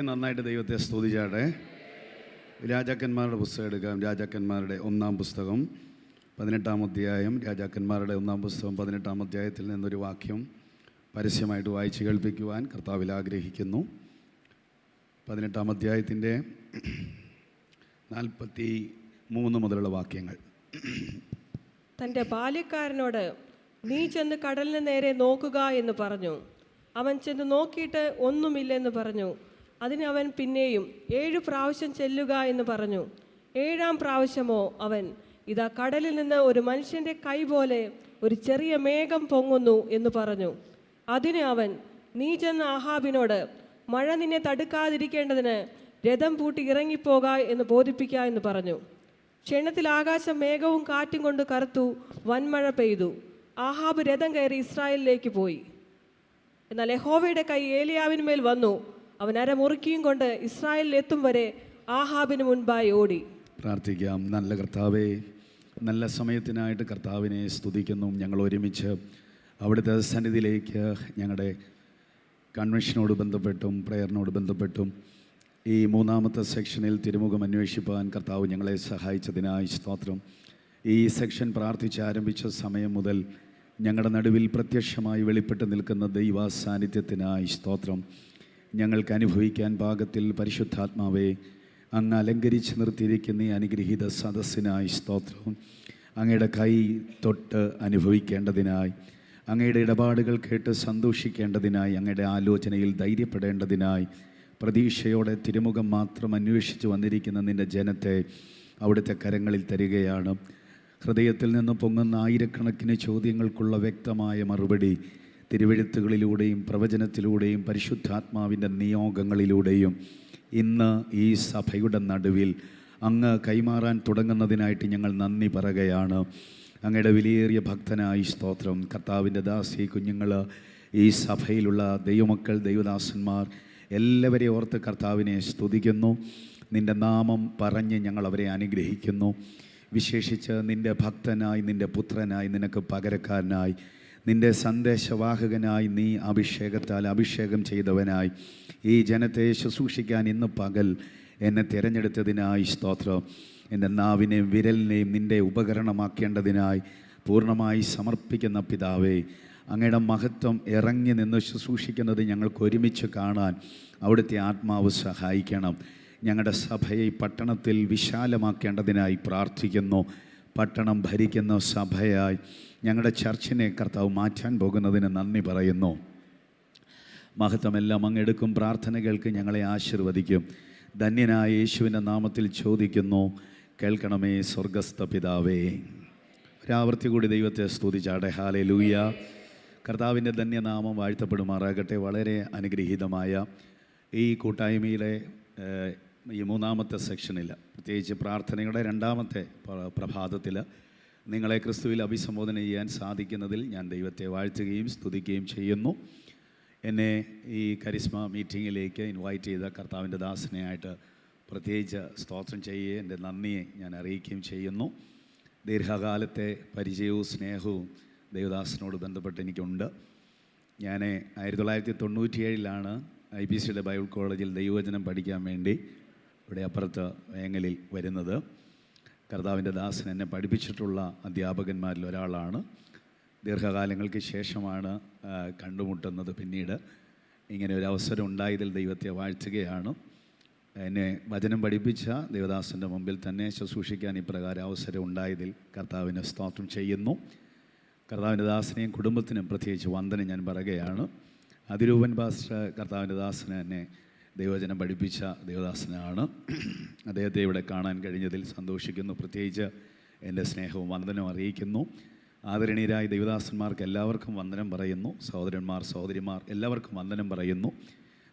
നന്നായിട്ട് ദൈവത്തെ സ്തുതിച്ചാട്ടെ. രാജാക്കന്മാരുടെ പുസ്തകം എടുക്കാം. രാജാക്കന്മാരുടെ 1-ാം പുസ്തകം 18-ാം അധ്യായം. രാജാക്കന്മാരുടെ 1-ാം പുസ്തകം 18-ാം അധ്യായത്തിൽ നിന്നൊരു വാക്യം പരസ്യമായിട്ട് വായിച്ച് കേൾപ്പിക്കുവാൻ കർത്താവിൽ ആഗ്രഹിക്കുന്നു. 18-ാം അധ്യായത്തിൻ്റെ 43 മുതലുള്ള വാക്യങ്ങൾ. തൻ്റെ ബാല്യക്കാരനോട് നീ ചെന്ന് കടലിന് നേരെ നോക്കുക എന്ന് പറഞ്ഞു. അവൻ ചെന്ന് നോക്കിയിട്ട് ഒന്നുമില്ലെന്ന് പറഞ്ഞു. അതിന് അവൻ പിന്നെയും 7 പ്രാവശ്യം ചെല്ലുക എന്ന് പറഞ്ഞു. 7-ാം പ്രാവശ്യമോ അവൻ, ഇതാ കടലിൽ നിന്ന് ഒരു മനുഷ്യൻ്റെ കൈ പോലെ ഒരു ചെറിയ മേഘം പൊങ്ങുന്നു എന്ന് പറഞ്ഞു. അതിന് അവൻ, നീ ചെന്ന് ആഹാബിനോട് മഴ നിന്നെ തടുക്കാതിരിക്കേണ്ടതിന് രഥം പൂട്ടി ഇറങ്ങിപ്പോക എന്ന് ബോധിപ്പിക്കുക എന്ന് പറഞ്ഞു. ക്ഷണത്തിൽ ആകാശം മേഘവും കാറ്റും കൊണ്ട് കറുത്തു, വൻമഴ പെയ്തു. ആഹാബ് രഥം കയറി ഇസ്രായേലിലേക്ക് പോയി. എന്നാൽ യഹോവയുടെ കൈ ഏലിയാവിന്മേൽ വന്നു. അവൻ അരമുറുക്കിയും കൊണ്ട് ഇസ്രായേലിൽ എത്തും വരെ ആഹാബിന് മുൻപായി ഓടി. പ്രാർത്ഥിക്കാം. നല്ല കർത്താവേ, നല്ല സമയത്തിനായിട്ട് കർത്താവിനെ സ്തുതിക്കുന്നു. ഞങ്ങൾ ഒരുമിച്ച് അവിടുത്തെ സന്നിധിയിലേക്ക് ഞങ്ങളുടെ കൺവെൻഷനോട് ബന്ധപ്പെട്ടും പ്രയറിനോട് ബന്ധപ്പെട്ടും ഈ 3-ാമത്തെ സെക്ഷനിൽ തിരുമുഖം അന്വേഷിപ്പാൻ കർത്താവ് ഞങ്ങളെ സഹായിച്ചതിനായി സ്തോത്രം. ഈ സെക്ഷൻ പ്രാർത്ഥിച്ച് ആരംഭിച്ച സമയം മുതൽ ഞങ്ങളുടെ നടുവിൽ പ്രത്യക്ഷമായി വെളിപ്പെട്ട് നിൽക്കുന്ന ദൈവ സാന്നിധ്യത്തിനായി സ്തോത്രം. ഞങ്ങൾക്ക് അനുഭവിക്കാൻ പാകത്തിൽ പരിശുദ്ധാത്മാവെ അങ്ങ് അലങ്കരിച്ച് നിർത്തിയിരിക്കുന്ന ഈ അനുഗ്രഹീത സദസ്സിനായി സ്തോത്രം. അങ്ങയുടെ കൈ തൊട്ട് അനുഭവിക്കേണ്ടതിനായി, അങ്ങയുടെ ഇടപാടുകൾ കേട്ട് സന്തോഷിക്കേണ്ടതിനായി, അങ്ങയുടെ ആലോചനയിൽ ധൈര്യപ്പെടേണ്ടതിനായി പ്രതീക്ഷയോടെ തിരുമുഖം മാത്രം അന്വേഷിച്ച് വന്നിരിക്കുന്ന നിൻ്റെ ജനത്തെ അവിടുത്തെ കരങ്ങളിൽ തരികയാണ്. ഹൃദയത്തിൽ നിന്ന് പൊങ്ങുന്ന ആയിരക്കണക്കിന് ചോദ്യങ്ങൾക്കുള്ള വ്യക്തമായ മറുപടി തിരുവെഴുത്തുകളിലൂടെയും പ്രവചനത്തിലൂടെയും പരിശുദ്ധാത്മാവിൻ്റെ നിയോഗങ്ങളിലൂടെയും ഇന്ന് ഈ സഭയുടെ നടുവിൽ അങ്ങ് കൈമാറാൻ തുടങ്ങുന്നതിനായിട്ട് ഞങ്ങൾ നന്ദി പറയുകയാണ്. അങ്ങയുടെ വിലയേറിയ ഭക്തനായി സ്തോത്രം. കർത്താവിൻ്റെ ദാസി കുഞ്ഞുങ്ങൾ, ഈ സഭയിലുള്ള ദൈവമക്കൾ, ദൈവദാസന്മാർ എല്ലാവരെയും ഓർത്ത് കർത്താവിനെ സ്തുതിക്കുന്നു. നിൻ്റെ നാമം പറഞ്ഞ് ഞങ്ങൾ അവരെ അനുഗ്രഹിക്കുന്നു. വിശേഷിച്ച് നിൻ്റെ ഭക്തനായി, നിൻ്റെ പുത്രനായി, നിനക്ക് പകരക്കാരനായി, നിൻ്റെ സന്ദേശവാഹകനായി, നീ അഭിഷേകത്താൽ അഭിഷേകം ചെയ്തവനായി ഈ ജനത്തെ ശുശ്രൂഷിക്കാൻ ഇന്ന് പകൽ എന്നെ തിരഞ്ഞെടുത്തതിനായി സ്തോത്രം. എൻ്റെ നാവിനെയും വിരലിനെയും നിൻ്റെ ഉപകരണമാക്കേണ്ടതിനായി പൂർണ്ണമായി സമർപ്പിക്കുന്ന പിതാവേ, അങ്ങയുടെ മഹത്വം ഇറങ്ങി നിന്ന് ശുശ്രൂഷിക്കുന്നത് ഞങ്ങൾക്ക് ഒരുമിച്ച് കാണാൻ അവിടുത്തെ ആത്മാവ് സഹായിക്കണം. ഞങ്ങളുടെ സഭയെ പട്ടണത്തിൽ വിശാലമാക്കേണ്ടതിനായി പ്രാർത്ഥിക്കുന്നു. പട്ടണം ഭരിക്കുന്ന സഭയായി ഞങ്ങളുടെ ചർച്ചിനെ കർത്താവ് മാറ്റാൻ പോകുന്നതിന് നന്ദി പറയുന്നു. മഹത്വമെല്ലാം അങ്ങെടുക്കും. പ്രാർത്ഥനകൾക്ക് ഞങ്ങളെ ആശീർവദിക്കും. ധന്യനായ യേശുവിൻ്റെ നാമത്തിൽ ചോദിക്കുന്നു, കേൾക്കണമേ സ്വർഗസ്ഥ പിതാവേ. ഒരാവർത്തി കൂടി ദൈവത്തെ സ്തുതിച്ചാട്ടെ. ഹല്ലേലൂയ. കർത്താവിൻ്റെ ധന്യനാമം വാഴ്ത്തപ്പെടുമാറാകട്ടെ. വളരെ അനുഗ്രഹീതമായ ഈ കൂട്ടായ്മയിലെ ഈ 3-ാമത്തെ സെക്ഷനിൽ, പ്രത്യേകിച്ച് പ്രാർത്ഥനയുടെ 2-ാമത്തെ പ്രഭാതത്തിൽ നിങ്ങളെ ക്രിസ്തുവിൽ അഭിസംബോധന ചെയ്യാൻ സാധിക്കുന്നതിൽ ഞാൻ ദൈവത്തെ വാഴ്ത്തുകയും സ്തുതിക്കുകയും ചെയ്യുന്നു. എന്നെ ഈ കരിസ്മ മീറ്റിങ്ങിലേക്ക് ഇൻവൈറ്റ് ചെയ്ത കർത്താവിൻ്റെ ദാസനെയായിട്ട് പ്രത്യേകിച്ച് സ്തോത്രം ചെയ്യുകയും എൻ്റെ നന്ദിയെ ഞാൻ അറിയിക്കുകയും ചെയ്യുന്നു. ദീർഘകാലത്തെ പരിചയവും സ്നേഹവും ദൈവദാസനോട് ബന്ധപ്പെട്ട് എനിക്കുണ്ട്. ഞാൻ 1997 IPCയുടെ ബൈബിൾ കോളേജിൽ ദൈവവചനം പഠിക്കാൻ വേണ്ടി ഇവിടെ അപ്പുറത്ത് വേങ്ങലിൽ വരുന്നത്. കർത്താവിൻ്റെ ദാസൻ എന്നെ പഠിപ്പിച്ചിട്ടുള്ള അധ്യാപകന്മാരിൽ ഒരാളാണ്. ദീർഘകാലങ്ങൾക്ക് ശേഷമാണ് കണ്ടുമുട്ടുന്നത്. പിന്നീട് ഇങ്ങനെ ഒരു അവസരം ഉണ്ടായതിൽ ദൈവത്തെ വാഴ്ത്തുകയാണ്. എന്നെ വചനം പഠിപ്പിച്ച ദേവദാസൻ്റെ മുമ്പിൽ തന്നെ ശുശ്രൂഷിക്കാൻ ഇപ്രകാരം അവസരം ഉണ്ടായതിൽ കർത്താവിനെ സ്തോത്രം ചെയ്യുന്നു. കർത്താവിൻ്റെ ദാസനെയും കുടുംബത്തിനും പ്രത്യേകിച്ച് വന്ദനം ഞാൻ പറയുകയാണ്. അതിരൂപൻ പാസ്റ്റർ കർത്താവിൻ്റെ ദാസനെ എന്നെ ദൈവവചനം പഠിപ്പിച്ച ദേവദാസനാണ്. അദ്ദേഹത്തെ ഇവിടെ കാണാൻ കഴിഞ്ഞതിൽ സന്തോഷിക്കുന്നു. പ്രത്യേകിച്ച് എൻ്റെ സ്നേഹവും വന്ദനവും അറിയിക്കുന്നു. ആദരണീയരായ ദൈവദാസന്മാർക്ക് എല്ലാവർക്കും വന്ദനം പറയുന്നു. സഹോദരന്മാർ, സഹോദരിമാർ എല്ലാവർക്കും വന്ദനം പറയുന്നു.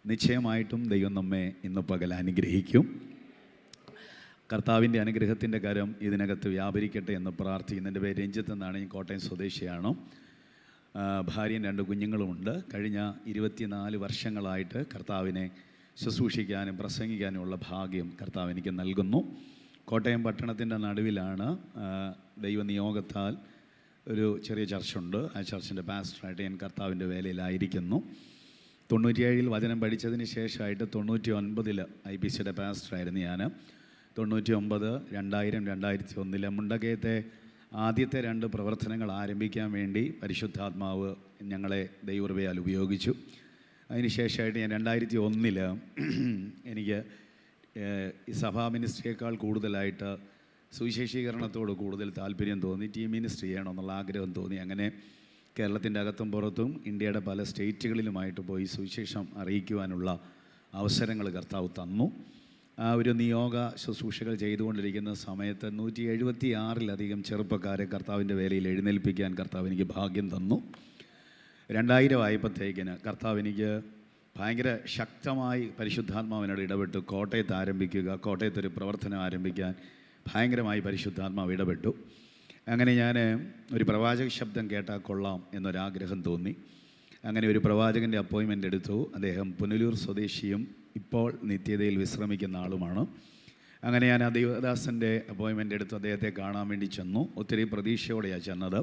നിശ്ചയമായിട്ടും ദൈവം നമ്മെ ഇന്ന് പകൽ അനുഗ്രഹിക്കും. കർത്താവിൻ്റെ അനുഗ്രഹത്തിൻ്റെ കരം ഇതിനകത്ത് വ്യാപരിക്കട്ടെ എന്ന് പ്രാർത്ഥിക്കുന്നു. എൻ്റെ പേര് രഞ്ജിത്ത് എന്നാണ്. ഞാൻ കോട്ടയം സ്വദേശിയാണ്. ഭാര്യയും 2 കുഞ്ഞുങ്ങളുമുണ്ട്. കഴിഞ്ഞ 24 വർഷങ്ങളായിട്ട് കർത്താവിനെ ശുശ്രൂഷിക്കാനും പ്രസംഗിക്കാനുമുള്ള ഭാഗ്യം കർത്താവ് എനിക്ക് നൽകുന്നു. കോട്ടയം പട്ടണത്തിൻ്റെ നടുവിലാണ് ദൈവനിയോഗത്താൽ ഒരു ചെറിയ ചർച്ചുണ്ട്. ആ ചർച്ചിൻ്റെ പാസ്റ്ററായിട്ട് ഞാൻ കർത്താവിൻ്റെ വേലയിലായിരിക്കുന്നു. 97 വചനം പഠിച്ചതിന് ശേഷമായിട്ട് 99 IPCയുടെ പാസ്റ്ററായിരുന്നു ഞാൻ. 99, 2000, 2001 മുണ്ടകയത്തെ ആദ്യത്തെ 2 പ്രവർത്തനങ്ങൾ ആരംഭിക്കാൻ വേണ്ടി പരിശുദ്ധാത്മാവ് ഞങ്ങളെ ദൈവകൃപയാൽ ഉപയോഗിച്ചു. അതിന് ശേഷമായിട്ട് ഞാൻ 2001 എനിക്ക് ഈ സഭാ മിനിസ്ട്രിയേക്കാൾ കൂടുതലായിട്ട് സുവിശേഷീകരണത്തോട് കൂടുതൽ താല്പര്യം തോന്നി. ടീം മിനിസ്ട്രി ചെയ്യണമെന്നുള്ള ആഗ്രഹം തോന്നി. അങ്ങനെ കേരളത്തിൻ്റെ അകത്തും പുറത്തും ഇന്ത്യയുടെ പല സ്റ്റേറ്റുകളിലുമായിട്ട് പോയി സുവിശേഷം അറിയിക്കുവാനുള്ള അവസരങ്ങൾ കർത്താവ് തന്നു. ആ ഒരു നിയോഗ ശുശ്രൂഷകൾ ചെയ്തുകൊണ്ടിരിക്കുന്ന സമയത്ത് 176 ചെറുപ്പക്കാരെ കർത്താവിൻ്റെ വേലയിൽ എഴുന്നേൽപ്പിക്കാൻ കർത്താവ് എനിക്ക് ഭാഗ്യം തന്നു. 2000 ആയപ്പോഴത്തേക്കിന് കർത്താവ് എനിക്ക് ഭയങ്കര ശക്തമായി പരിശുദ്ധാത്മാവിനോട് ഇടപെട്ടു. കോട്ടയത്ത് ആരംഭിക്കുക, കോട്ടയത്തൊരു പ്രവർത്തനം ആരംഭിക്കാൻ ഭയങ്കരമായി പരിശുദ്ധാത്മാവ് ഇടപെട്ടു. അങ്ങനെ ഞാൻ ഒരു പ്രവാചക ശബ്ദം കേട്ടാൽ കൊള്ളാം എന്നൊരാഗ്രഹം തോന്നി. അങ്ങനെ ഒരു പ്രവാചകൻ്റെ അപ്പോയിൻമെൻ്റ് എടുത്തു. അദ്ദേഹം പുനലൂർ സ്വദേശിയും ഇപ്പോൾ നിത്യതയിൽ വിശ്രമിക്കുന്ന ആളുമാണ്. അങ്ങനെ ഞാൻ ആ ദേവദാസൻ്റെ അപ്പോയിൻമെൻ്റ് എടുത്ത് അദ്ദേഹത്തെ കാണാൻ വേണ്ടി ചെന്നു. ഒത്തിരി പ്രതീക്ഷയോടെയാണ് ചെന്നത്.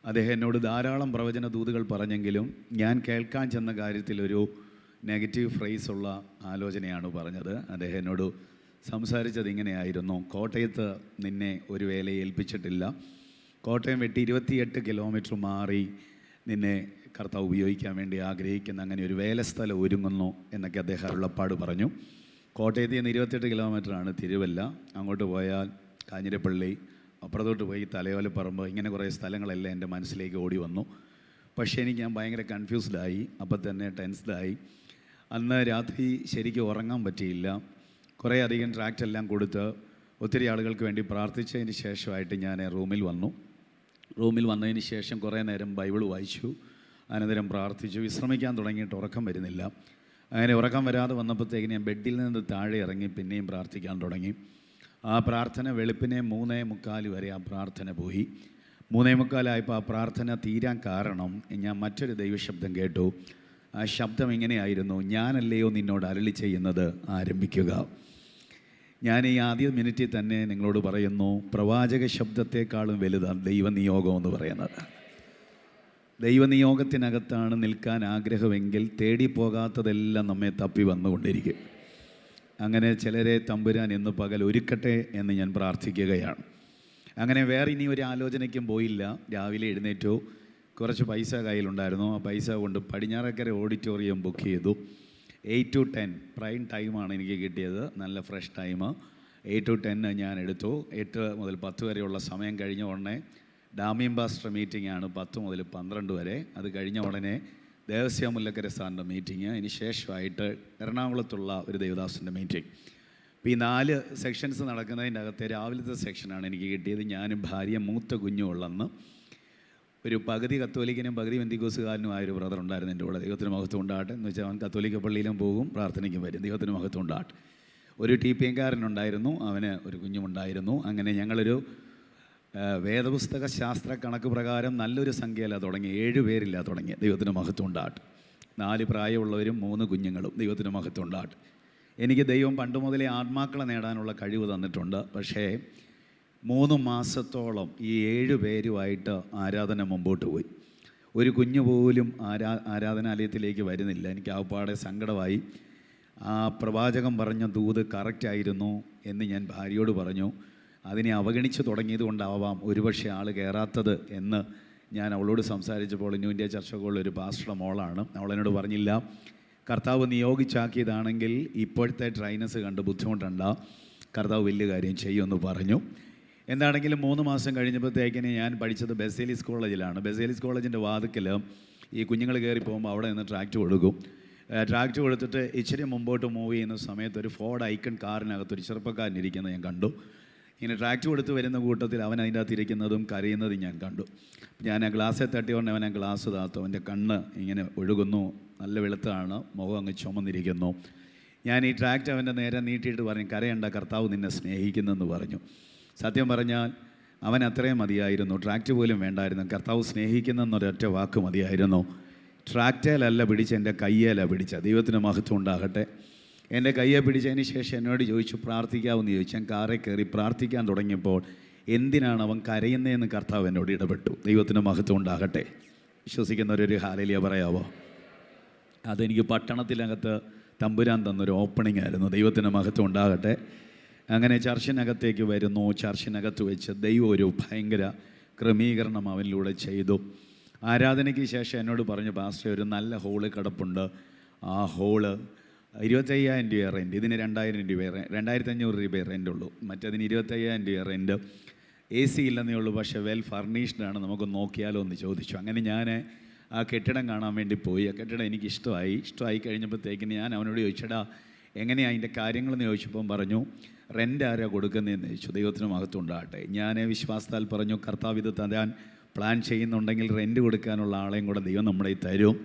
അദ്ദേഹം എന്നോട് ധാരാളം പ്രവചന ദൂതുകൾ പറഞ്ഞെങ്കിലും ഞാൻ കേൾക്കാൻ ചെന്ന കാര്യത്തിലൊരു നെഗറ്റീവ് ഫ്രേസുള്ള ആലോചനയാണ് പറഞ്ഞത്. അദ്ദേഹം എന്നോട് സംസാരിച്ചത് ഇങ്ങനെയായിരുന്നു: കോട്ടയത്ത് നിന്നെ ഒരു വേലയെ ഏൽപ്പിച്ചിട്ടില്ല, കോട്ടയം വിട്ട് 28 കിലോമീറ്റർ മാറി നിന്നെ കർത്താവ് ഉപയോഗിക്കാൻ വേണ്ടി ആഗ്രഹിക്കുന്ന അങ്ങനെ ഒരു വേലസ്ഥലം ഒരുങ്ങുന്നു എന്നൊക്കെ അദ്ദേഹം അരുളപ്പാട് പറഞ്ഞു. കോട്ടയത്ത് നിന്ന് 28 കിലോമീറ്ററാണ് തിരുവല്ല. അങ്ങോട്ട് പോയാൽ കാഞ്ഞിരപ്പള്ളി, അപ്പുറത്തോട്ട് പോയി തലയോലപ്പറമ്പ്, ഇങ്ങനെ കുറേ സ്ഥലങ്ങളെല്ലാം എൻ്റെ മനസ്സിലേക്ക് ഓടി വന്നു. പക്ഷേ ഞാൻ ഭയങ്കര കൺഫ്യൂസ്ഡായി. അപ്പം തന്നെ ടെൻസ്ഡായി. അന്ന് രാത്രി ശരിക്കും ഉറങ്ങാൻ പറ്റിയില്ല. കുറേ അധികം ട്രാക്റ്റ് എല്ലാം കൊടുത്ത് ഒത്തിരി ആളുകൾക്ക് വേണ്ടി പ്രാർത്ഥിച്ചതിന് ശേഷമായിട്ട് ഞാൻ റൂമിൽ വന്നു. റൂമിൽ വന്നതിന് ശേഷം കുറേ നേരം ബൈബിൾ വായിച്ചു, അനന്തരം പ്രാർത്ഥിച്ചു. വിശ്രമിക്കാൻ തുടങ്ങിയിട്ട് ഉറക്കം വരുന്നില്ല. അങ്ങനെ ഉറക്കം വരാതെ വന്നപ്പോഴത്തേക്ക് ഞാൻ ബെഡിൽ നിന്ന് താഴെ ഇറങ്ങി പിന്നെയും പ്രാർത്ഥിക്കാൻ തുടങ്ങി. ആ പ്രാർത്ഥന വെളുപ്പിനെ 3:45 വരെ ആ പ്രാർത്ഥന പോയി. 3:45 ആ പ്രാർത്ഥന തീരാൻ കാരണം ഞാൻ മറ്റൊരു ദൈവശബ്ദം കേട്ടു. ആ ശബ്ദം ഇങ്ങനെയായിരുന്നു: ഞാനല്ലയോ നിന്നോട് അരുളി ചെയ്യുന്നത്, ആരംഭിക്കുക. ഞാൻ ഈ ആദ്യ മിനിറ്റിൽ തന്നെ നിങ്ങളോട് പറയുന്നു, പ്രവാചക ശബ്ദത്തെക്കാളും വലുതാണ് ദൈവനിയോഗം എന്ന് പറയുന്നത്. ദൈവനിയോഗത്തിനകത്താണ് നിൽക്കാൻ ആഗ്രഹമെങ്കിൽ തേടിപ്പോകാത്തതെല്ലാം നമ്മെ തപ്പി വന്നുകൊണ്ടിരിക്കും. അങ്ങനെ ചിലരെ തമ്പുരാൻ ഇന്ന് പകൽ ഒരുക്കട്ടെ എന്ന് ഞാൻ പ്രാർത്ഥിക്കുകയാണ്. അങ്ങനെ വേറെ ഇനി ഒരു ആലോചനയ്ക്കും പോയില്ല. രാവിലെ എഴുന്നേറ്റു. കുറച്ച് പൈസ കയ്യിലുണ്ടായിരുന്നു. ആ പൈസ കൊണ്ട് പടിഞ്ഞാറക്കര ഓഡിറ്റോറിയം ബുക്ക് ചെയ്തു. 8 to 10 പ്രൈം ടൈമാണ് എനിക്ക് കിട്ടിയത്. നല്ല ഫ്രഷ് ടൈം. 8 to 10 ഞാൻ എടുത്തു. 8 മുതൽ 10 വരെയുള്ള സമയം കഴിഞ്ഞ ഉടനെ ഡാമിയം പാസ്റ്റർ മീറ്റിംഗ് ആണ് 10 മുതൽ 12 വരെ. അത് കഴിഞ്ഞ ഉടനെ ദേവസ്യ മുല്ലക്കര സാറിൻ്റെ മീറ്റിംഗ്. അതിന് ശേഷമായിട്ട് എറണാകുളത്തുള്ള ഒരു ദേവദാസിൻ്റെ മീറ്റിംഗ്. ഇപ്പോൾ ഈ 4 സെക്ഷൻസ് നടക്കുന്നതിൻ്റെ അകത്തെ രാവിലത്തെ സെക്ഷനാണ് എനിക്ക് കിട്ടിയത്. ഞാനും ഭാര്യ, മൂത്ത കുഞ്ഞുമുള്ളന്ന്. ഒരു പകുതി കത്തോലിക്കനും പകുതി ബെന്തിക്കോസുകാരനുമായൊരു ബ്രദർ ഉണ്ടായിരുന്നു എൻ്റെ കൂടെ. ദൈവത്തിന് മഹത്വം ഉണ്ടാകട്ടെ. എന്ന് വെച്ചാൽ അവൻ കത്തോലിക്ക പള്ളിയിലും പോകും, പ്രാർത്ഥനയ്ക്കും വരും. ദൈവത്തിന് മഹത്വം ഉണ്ടാകട്ടെ. ഒരു TPM-കാരനുണ്ടായിരുന്നു, അവന് ഒരു കുഞ്ഞുമുണ്ടായിരുന്നു. അങ്ങനെ ഞങ്ങളൊരു വേദപുസ്തക ശാസ്ത്ര കണക്ക് പ്രകാരം നല്ലൊരു സംഖ്യയിലാണ് തുടങ്ങി. 7 പേരില്ല തുടങ്ങി. ദൈവത്തിന് മഹത്വം ഉണ്ടാകട്ടെ. 4 പ്രായമുള്ളവരും 3 കുഞ്ഞുങ്ങളും. ദൈവത്തിന് മഹത്വം ഉണ്ടാകട്ടെ. എനിക്ക് ദൈവം പണ്ട് മുതലേ ആത്മാക്കളെ നേടാനുള്ള കഴിവ് തന്നിട്ടുണ്ട്. പക്ഷേ 3 മാസത്തോളം ഈ 7 പേരുമായിട്ട് ആരാധന മുമ്പോട്ട് പോയി. ഒരു കുഞ്ഞു പോലും ആരാധനാലയത്തിലേക്ക് വരുന്നില്ല. എനിക്ക് ആപ്പാടെ സങ്കടമായി. ആ പ്രവാചകൻ പറഞ്ഞ ദൂത് കറക്റ്റായിരുന്നു എന്ന് ഞാൻ ഭാര്യയോട് പറഞ്ഞു. അതിനെ അവഗണിച്ച് തുടങ്ങിയത് കൊണ്ടാവാം ഒരുപക്ഷെ ആൾ കയറാത്തത് എന്ന് ഞാൻ അവളോട് സംസാരിച്ചപ്പോൾ, ന്യൂ ഇന്ത്യ ചർച്ചകളിൽ ഒരു പാസ്റ്ററുടെ മോളാണ്, അവളെന്നോട് പറഞ്ഞില്ല, കർത്താവ് നിയോഗിച്ചാക്കിയതാണെങ്കിൽ ഇപ്പോഴത്തെ ട്രൈനസ് കണ്ട് ബുദ്ധിമുട്ടണ്ട, കർത്താവ് വലിയ കാര്യം ചെയ്യുമെന്ന് പറഞ്ഞു. എന്താണെങ്കിലും 3 മാസം കഴിഞ്ഞപ്പോഴത്തേക്കിന് ഞാൻ പഠിച്ചത് ബെസേലിസ് കോളേജിലാണ്. ബെസേലിസ് കോളേജിൻ്റെ വാതിക്കൽ ഈ കുഞ്ഞുങ്ങൾ കയറി പോകുമ്പോൾ അവിടെ നിന്ന് ട്രാക്റ്റ് കൊടുക്കും. ട്രാക്റ്റ് കൊടുത്തിട്ട് ഇച്ചിരി മുമ്പോട്ട് മൂവ് ചെയ്യുന്ന സമയത്ത് ഒരു ഫോർഡ് ഐക്കൺ കാറിനകത്തൊരു ചെറുപ്പക്കാരൻ ഇരിക്കുന്നത് ഞാൻ കണ്ടു. ഇങ്ങനെ ട്രാക്റ്റ് കൊടുത്ത് വരുന്ന കൂട്ടത്തിൽ അവൻ അതിൻ്റെ അകത്ത് ഇരിക്കുന്നതും കരയുന്നതും ഞാൻ കണ്ടു. ഞാൻ ആ ഗ്ലാസ്സിൽ തട്ടിക്കൊണ്ട് അവൻ ആ ഗ്ലാസ് താത്തു. അവൻ്റെ കണ്ണ് ഇങ്ങനെ ഒഴുകുന്നു. നല്ല വെളുത്താണ്, മുഖം അങ്ങ് ചുമന്നിരിക്കുന്നു. ഞാൻ ഈ ട്രാക്റ്റ് അവൻ്റെ നേരെ നീട്ടിയിട്ട് പറഞ്ഞു, കരയണ്ട, കർത്താവ് നിന്നെ സ്നേഹിക്കുന്നെന്ന് പറഞ്ഞു. സത്യം പറഞ്ഞാൽ അവൻ അത്രയും മതിയായിരുന്നു. ട്രാക്റ്റ് പോലും വേണ്ടായിരുന്നു. കർത്താവ് സ്നേഹിക്കുന്നെന്നൊരൊറ്റ വാക്ക് മതിയായിരുന്നു. ട്രാക്റ്റേലല്ല പിടിച്ച്, എൻ്റെ കയ്യേലാണ് പിടിച്ച. ദൈവത്തിന് മഹത്വം ഉണ്ടാകട്ടെ. എൻ്റെ കയ്യെ പിടിച്ചതിന് ശേഷം എന്നോട് ചോദിച്ചു, പ്രാർത്ഥിക്കാമെന്ന് ചോദിച്ചു. ഞാൻ കാറിൽ കയറി പ്രാർത്ഥിക്കാൻ തുടങ്ങിയപ്പോൾ എന്തിനാണ് അവൻ കരയുന്നതെന്ന് കർത്താവ് എന്നോട് ഇടപെട്ടു. ദൈവത്തിന് മഹത്വം ഉണ്ടാകട്ടെ. വിശ്വസിക്കുന്നവരൊരു ഹല്ലേലൂയ പറയാവോ? അതെനിക്ക് പട്ടണത്തിനകത്ത് തമ്പുരാൻ തന്നൊരു ഓപ്പണിംഗ് ആയിരുന്നു. ദൈവത്തിൻ്റെ മഹത്വം ഉണ്ടാകട്ടെ. അങ്ങനെ ചർച്ചിനകത്തേക്ക് വരുന്നു. ചർച്ചിനകത്ത് വെച്ച് ദൈവം ഒരു ഭയങ്കര ക്രമീകരണം അവനിലൂടെ ചെയ്തു. ആരാധനയ്ക്ക് ശേഷം എന്നോട് പറഞ്ഞു, പാസ്റ്റർ ഒരു നല്ല ഹോള് കിടപ്പുണ്ട്, ആ ഹോള് 25,000 രൂപ റെൻറ്റ്, ഇതിന് 2,000 രൂപ 2,500 രൂപ റെൻ്റുള്ളൂ, മറ്റതിന് 25,000 രൂപ റെൻറ്റ്, AC ഇല്ലെന്നേ ഉള്ളൂ, പക്ഷേ വെൽ ഫർണിഷ്ഡാണ്, നമുക്ക് നോക്കിയാലോ എന്ന് ചോദിച്ചു. അങ്ങനെ ഞാൻ ആ കെട്ടിടം കാണാൻ വേണ്ടി പോയി. ആ കെട്ടിടം എനിക്ക് ഇഷ്ടമായി കഴിഞ്ഞപ്പോഴത്തേക്കിന് ഞാൻ അവനോട് ചോദിച്ചടാ എങ്ങനെയാണ് അതിൻ്റെ കാര്യങ്ങളെന്ന് ചോദിച്ചപ്പം പറഞ്ഞു, റെൻ്റ് ആരാ കൊടുക്കുന്നതെന്ന് ചോദിച്ചു. ദൈവത്തിന് മഹത്വം ഉണ്ടാകട്ടെ. ഞാൻ വിശ്വാസത്താൽ പറഞ്ഞു, കർത്താവ് ഇത് തരാൻ പ്ലാൻ ചെയ്യുന്നുണ്ടെങ്കിൽ റെൻറ്റ് കൊടുക്കാനുള്ള ആളെയും കൂടെ ദൈവം നമ്മളെ തരും.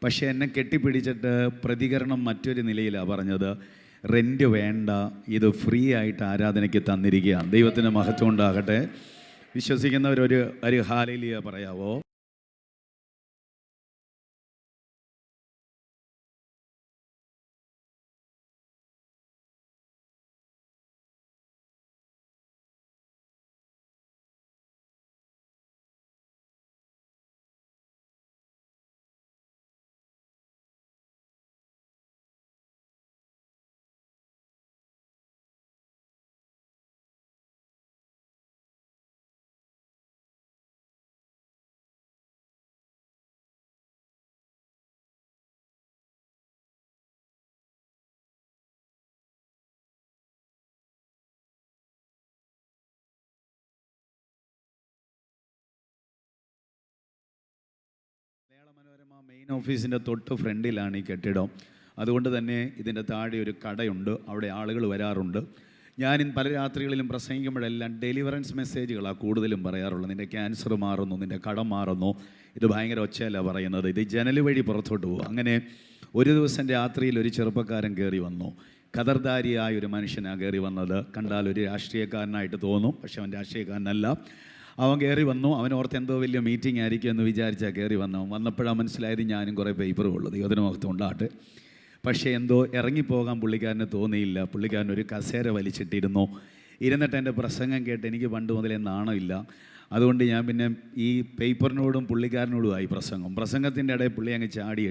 പക്ഷേ എന്നെ കെട്ടിപ്പിടിച്ചിട്ട് പ്രതികരണം മറ്റൊരു നിലയിലാണ് പറഞ്ഞത്, റെൻറ്റ് വേണ്ട, ഇത് ഫ്രീ ആയിട്ട് ആരാധനയ്ക്ക് തന്നിരിക്കുകയാണ്. ദൈവത്തിന് മഹത്വം ഉണ്ടാകട്ടെ. വിശ്വസിക്കുന്നവരൊരു ഹല്ലേലൂയ പറയാവോ? മലയാള മനോരമ മെയിൻ ഓഫീസിൻ്റെ തൊട്ട് ഫ്രണ്ടിലാണ് ഈ കെട്ടിടം. അതുകൊണ്ട് തന്നെ ഇതിൻ്റെ താഴെ ഒരു കടയുണ്ട്, അവിടെ ആളുകൾ വരാറുണ്ട്. ഞാൻ പല രാത്രികളിലും പ്രസംഗിക്കുമ്പോഴെല്ലാം ഡെലിവറൻസ് മെസ്സേജുകളാണ് കൂടുതലും പറയാറുള്ളത്. നിൻ്റെ ക്യാൻസർ മാറുന്നു, നിൻ്റെ കടം മാറുന്നു. ഇത് ഭയങ്കര ഒച്ചയല്ല പറയുന്നത്, ഇത് ജനൽ വഴി പുറത്തോട്ട് പോകും. അങ്ങനെ ഒരു ദിവസം രാത്രിയിൽ ഒരു ചെറുപ്പക്കാരൻ കയറി വന്നു. ഖദർദാരിയായ ഒരു മനുഷ്യനാണ് കയറി വന്നത്. കണ്ടാൽ ഒരു രാഷ്ട്രീയക്കാരനായിട്ട് തോന്നും, പക്ഷെ അവൻ രാഷ്ട്രീയക്കാരനല്ല. അവൻ കയറി വന്നു. അവൻ ഓർത്ത് എന്തോ വലിയ മീറ്റിംഗ് ആയിരിക്കും എന്ന് വിചാരിച്ചാൽ കയറി വന്നപ്പോഴാണ് മനസ്സിലായത് ഞാനും കുറേ പേപ്പറുള്ളൂ. ദൈവത്തിന് മഹത്വം ഉണ്ടാകട്ടെ. പക്ഷേ എന്തോ ഇറങ്ങിപ്പോകാൻ പുള്ളിക്കാരന് തോന്നിയില്ല. പുള്ളിക്കാരൻ ഒരു കസേര വലിച്ചിട്ടിരുന്നു. ഇരുന്നിട്ട് എൻ്റെ പ്രസംഗം കേട്ട് എനിക്ക് പണ്ട് മുതലേ നാണമില്ല. അതുകൊണ്ട് ഞാൻ പിന്നെ ഈ പേപ്പറിനോടും പുള്ളിക്കാരനോടുമായി പ്രസംഗത്തിൻ്റെ ഇടയിൽ പുള്ളി അങ്ങ് ചാടി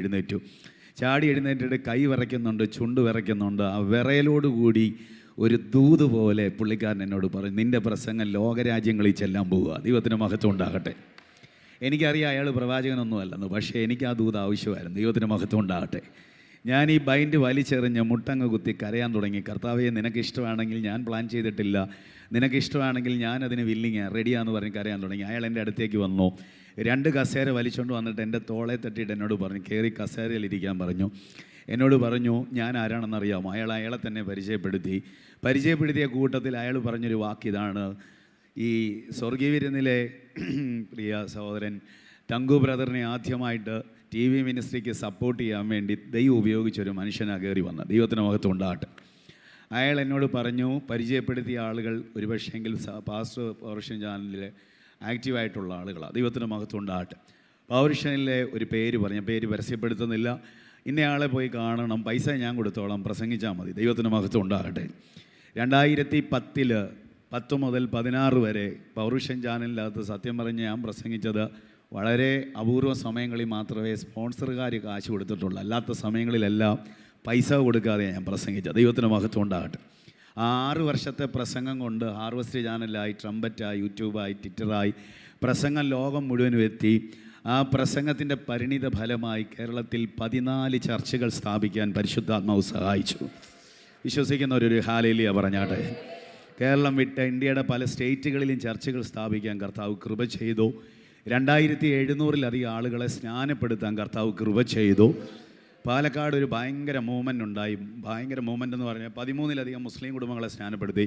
എഴുന്നേറ്റിട്ട് കൈ വിറയ്ക്കുന്നുണ്ട്, ചുണ്ട് വിറയ്ക്കുന്നുണ്ട്. ആ വിറയലോടുകൂടി ഒരു ദൂത് പോലെ പുള്ളിക്കാരൻ എന്നോട് പറഞ്ഞു, നിൻ്റെ പ്രസംഗം ലോകരാജ്യങ്ങളിൽ ചെല്ലാൻ പോവുക. ദൈവത്തിന് മഹത്വം ഉണ്ടാകട്ടെ. എനിക്കറിയാം അയാൾ പ്രവാചകനൊന്നുമല്ലെന്ന്, പക്ഷേ എനിക്ക് ആ ദൂത് ആവശ്യമായിരുന്നു. ദൈവത്തിന് മഹത്വം ഉണ്ടാകട്ടെ. ഞാൻ ഈ ബൈൻഡ് വലിച്ചെറിഞ്ഞ് മുട്ടങ്ങ് കുത്തി കരയാൻ തുടങ്ങി. കർത്താവേ, നിനക്കിഷ്ടമാണെങ്കിൽ, ഞാൻ പ്ലാൻ ചെയ്തിട്ടില്ല, നിനക്കിഷ്ടമാണെങ്കിൽ ഞാനതിന് റെഡിയാന്ന് പറഞ്ഞ് കരയാൻ തുടങ്ങി. അയാൾ എൻ്റെ അടുത്തേക്ക് വന്നു, 2 കസേര വലിച്ചുകൊണ്ട് വന്നിട്ട് എൻ്റെ തോളെ തട്ടിയിട്ട് എന്നോട് പറഞ്ഞു, കയറി കസേരയിൽ ഇരിക്കാൻ പറഞ്ഞു. എന്നോട് പറഞ്ഞു ഞാൻ ആരാണെന്നറിയാമോ? അയാളെ തന്നെ പരിചയപ്പെടുത്തിയ കൂട്ടത്തിൽ അയാൾ പറഞ്ഞൊരു വാക്കിതാണ്, ഈ സ്വർഗീയവിരുന്നിലെ പ്രിയ സഹോദരൻ തങ്കു ബ്രദറിനെ ആദ്യമായിട്ട് TV മിനിസ്ട്രിക്ക് സപ്പോർട്ട് ചെയ്യാൻ വേണ്ടി ദൈവം ഉപയോഗിച്ചൊരു മനുഷ്യനാണ് കയറി വന്നത്. ദൈവത്തിന് മഹത്വം ഉണ്ടാകട്ടെ. അയാൾ എന്നോട് പറഞ്ഞു, പരിചയപ്പെടുത്തിയ ആളുകൾ ഒരുപക്ഷെങ്കിൽ പാസ്റ്റർ പൗർഷൻ ചാനലിൽ ആക്റ്റീവായിട്ടുള്ള ആളുകളാണ്. ദൈവത്തിന് മഹത്വം ഉണ്ടാകട്ടെ. പൗർഷനിലെ ഒരു പേര് പറഞ്ഞു, പേര് പരസ്യപ്പെടുത്തുന്നില്ല, ഇന്നയാളെ പോയി കാണണം, പൈസ ഞാൻ കൊടുത്തോളാം, പ്രസംഗിച്ചാൽ മതി. ദൈവത്തിന് മഹത്വം ഉണ്ടാകട്ടെ. 2010 മുതൽ 16 വരെ പൗർഷൻ ചാനലിനകത്ത് സത്യം പറഞ്ഞ് ഞാൻ പ്രസംഗിച്ചത് വളരെ അപൂർവ സമയങ്ങളിൽ മാത്രമേ സ്പോൺസറുകാർ കാശ് കൊടുത്തിട്ടുള്ളൂ. അല്ലാത്ത സമയങ്ങളിലെല്ലാം പൈസ കൊടുക്കാതെ ഞാൻ പ്രസംഗിച്ചത്. ദൈവത്തിന് മഹത്വം ഉണ്ടാകട്ടെ. 6 വർഷത്തെ പ്രസംഗം കൊണ്ട് ഹാർവസ്റ്റ് ചാനലായി, ട്രംപറ്റായി, യൂട്യൂബായി, ട്വിറ്ററായി പ്രസംഗം ലോകം മുഴുവനും എത്തി. ആ പ്രസംഗത്തിൻ്റെ പരിണിത ഫലമായി കേരളത്തിൽ 14 ചർച്ചുകൾ സ്ഥാപിക്കാൻ പരിശുദ്ധാത്മാവ് സഹായിച്ചു. വിശ്വസിക്കുന്നവരൊരു ഹല്ലേലൂയ പറഞ്ഞാട്ടെ. കേരളം വിട്ട് ഇന്ത്യയുടെ പല സ്റ്റേറ്റുകളിലും ചർച്ചുകൾ സ്ഥാപിക്കാൻ കർത്താവ് കൃപ ചെയ്തു. 2700-ലധികം ആളുകളെ സ്നാനപ്പെടുത്താൻ കർത്താവ് കൃപ ചെയ്തു. പാലക്കാട് ഒരു ഭയങ്കര മൂവ്മെൻ്റ് ഉണ്ടായി. ഭയങ്കര മൂവ്മെൻ്റ് എന്ന് പറഞ്ഞാൽ 13-ലധികം മുസ്ലിം കുടുംബങ്ങളെ സ്നാനപ്പെടുത്തി.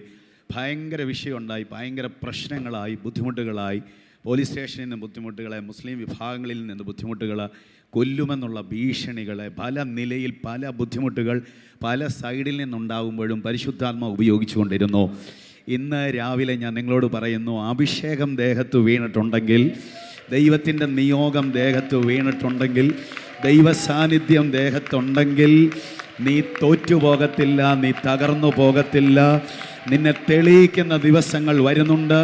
ഭയങ്കര വിഷയമുണ്ടായി, ഭയങ്കര പ്രശ്നങ്ങളായി, ബുദ്ധിമുട്ടുകളായി. പോലീസ് സ്റ്റേഷനിൽ നിന്ന് ബുദ്ധിമുട്ടുകളെ, മുസ്ലിം വിഭാഗങ്ങളിൽ നിന്ന് ബുദ്ധിമുട്ടുകൾ, കൊല്ലുമെന്നുള്ള ഭീഷണികളെ, പല നിലയിൽ പല ബുദ്ധിമുട്ടുകൾ പല സൈഡിൽ നിന്നുണ്ടാകുമ്പോഴും പരിശുദ്ധാത്മ ഉപയോഗിച്ചുകൊണ്ടിരുന്നു. ഇന്ന് രാവിലെ ഞാൻ നിങ്ങളോട് പറയുന്നു, അഭിഷേകം ദേഹത്ത് വീണിട്ടുണ്ടെങ്കിൽ, ദൈവത്തിൻ്റെ നിയോഗം ദേഹത്ത് വീണിട്ടുണ്ടെങ്കിൽ, ദൈവ സാന്നിധ്യം ദേഹത്തുണ്ടെങ്കിൽ നീ തോറ്റുപോകത്തില്ല, നീ തകർന്നു പോകത്തില്ല. നിന്നെ തെളിയിക്കുന്ന ദിവസങ്ങൾ വരുന്നുണ്ട്.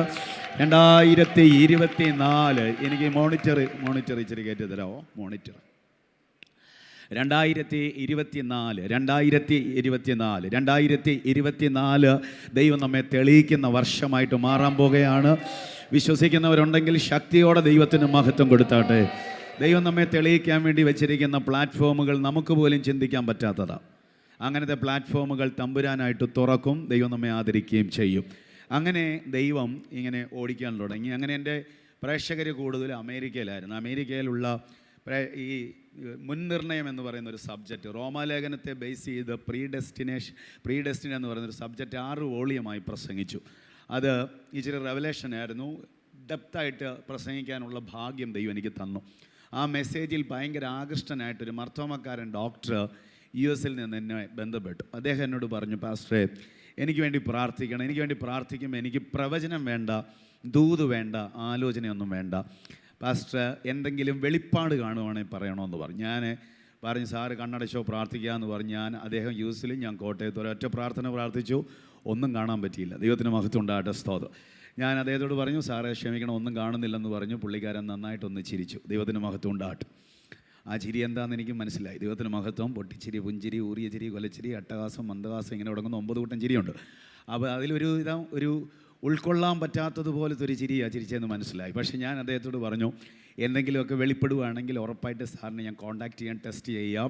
2024 എനിക്ക് മോണിറ്റർ ഇച്ചിരി കയറ്റി തരാമോ? മോണിറ്റർ 2024 ദൈവം നമ്മെ തെളിയിക്കുന്ന വർഷമായിട്ട് മാറാൻ പോകുകയാണ്. വിശ്വസിക്കുന്നവരുണ്ടെങ്കിൽ ശക്തിയോടെ ദൈവത്തിന് മഹത്വം കൊടുത്താട്ടെ. ദൈവം നമ്മെ തെളിയിക്കാൻ വേണ്ടി വെച്ചിരിക്കുന്ന പ്ലാറ്റ്ഫോമുകൾ നമുക്ക് പോലും ചിന്തിക്കാൻ പറ്റാത്തതാണ്. അങ്ങനത്തെ പ്ലാറ്റ്ഫോമുകൾ തമ്പുരാനായിട്ട് തുറക്കും. ദൈവം നമ്മെ ആദരിക്കുകയും ചെയ്യും. അങ്ങനെ ദൈവം ഇങ്ങനെ ഓടിക്കാൻ തുടങ്ങി. അങ്ങനെ എൻ്റെ പ്രേക്ഷകർ കൂടുതൽ അമേരിക്കയിലായിരുന്നു. അമേരിക്കയിലുള്ള ഈ മുൻനിർണയം എന്ന് പറയുന്ന ഒരു സബ്ജക്റ്റ്, റോമാലേഖനത്തെ ബേസ് ചെയ്ത് പ്രീഡെസ്റ്റിനി എന്ന് പറയുന്നൊരു സബ്ജക്റ്റ് 6 വോളിയമായി പ്രസംഗിച്ചു. അത് ഇച്ചിരി റെവലേഷനായിരുന്നു. ഡെപ്തായിട്ട് പ്രസംഗിക്കാനുള്ള ഭാഗ്യം ദൈവം എനിക്ക് തന്നു. ആ മെസ്സേജിൽ ഭയങ്കര ആകൃഷ്ടനായിട്ടൊരു മർത്തോമക്കാരൻ ഡോക്ടർ US നിന്ന് എന്നെ ബന്ധപ്പെട്ടു. അദ്ദേഹം എന്നോട് പറഞ്ഞു, പാസ്റ്ററെ എനിക്ക് വേണ്ടി പ്രാർത്ഥിക്കണം. എനിക്ക് വേണ്ടി പ്രാർത്ഥിക്കുമ്പോൾ എനിക്ക് പ്രവചനം വേണ്ട, ദൂത് വേണ്ട, ആലോചനയൊന്നും വേണ്ട. പാസ്റ്റർ എന്തെങ്കിലും വെളിപ്പാട് കാണുവാണെങ്കിൽ പറയണമെന്ന് പറഞ്ഞു. ഞാൻ പറഞ്ഞു, സാറ് കണ്ണടച്ചോ പ്രാർത്ഥിക്കാമെന്ന് പറഞ്ഞു. അദ്ദേഹം US ലും ഞാൻ കോട്ടയത്ത് ഒരൊറ്റ പ്രാർത്ഥന പ്രാർത്ഥിച്ചു. ഒന്നും കാണാൻ പറ്റിയില്ല. ദൈവത്തിന് മഹത്വം ഉണ്ടാകട്ടെ, സ്തോത്രം. ഞാൻ അദ്ദേഹത്തോട് പറഞ്ഞു, സാറേ ക്ഷമിക്കണം, ഒന്നും കാണുന്നില്ലെന്ന് പറഞ്ഞു. പുള്ളിക്കാരൻ നന്നായിട്ടൊന്ന് ചിരിച്ചു. ദൈവത്തിന് മഹത്വം ഉണ്ടാകട്ടെ. ആ ചിരി എന്താണെന്ന് എനിക്ക് മനസ്സിലായി. ദൈവത്തിന് മഹത്വം. പൊട്ടിച്ചിരി, പുഞ്ചിരി, ഊറിയ ചിരി, കൊലച്ചിരി, അട്ടഹാസം, മന്ദഹാസം, ഇങ്ങനെ തുടങ്ങുന്ന 9 കൂട്ടം ചിരിയുണ്ട്. അപ്പോൾ അതിലൊരു ഒരു ഉൾക്കൊള്ളാൻ പറ്റാത്തതുപോലത്തെ ഒരു ചിരിയാണ് ചിരിച്ചതെന്ന് മനസ്സിലായി. പക്ഷേ ഞാൻ അദ്ദേഹത്തോട് പറഞ്ഞു, എന്തെങ്കിലുമൊക്കെ വെളിപ്പെടുകയാണെങ്കിൽ ഉറപ്പായിട്ട് സാറിനെ ഞാൻ കോൺടാക്റ്റ് ചെയ്യാൻ, ടെസ്റ്റ് ചെയ്യാം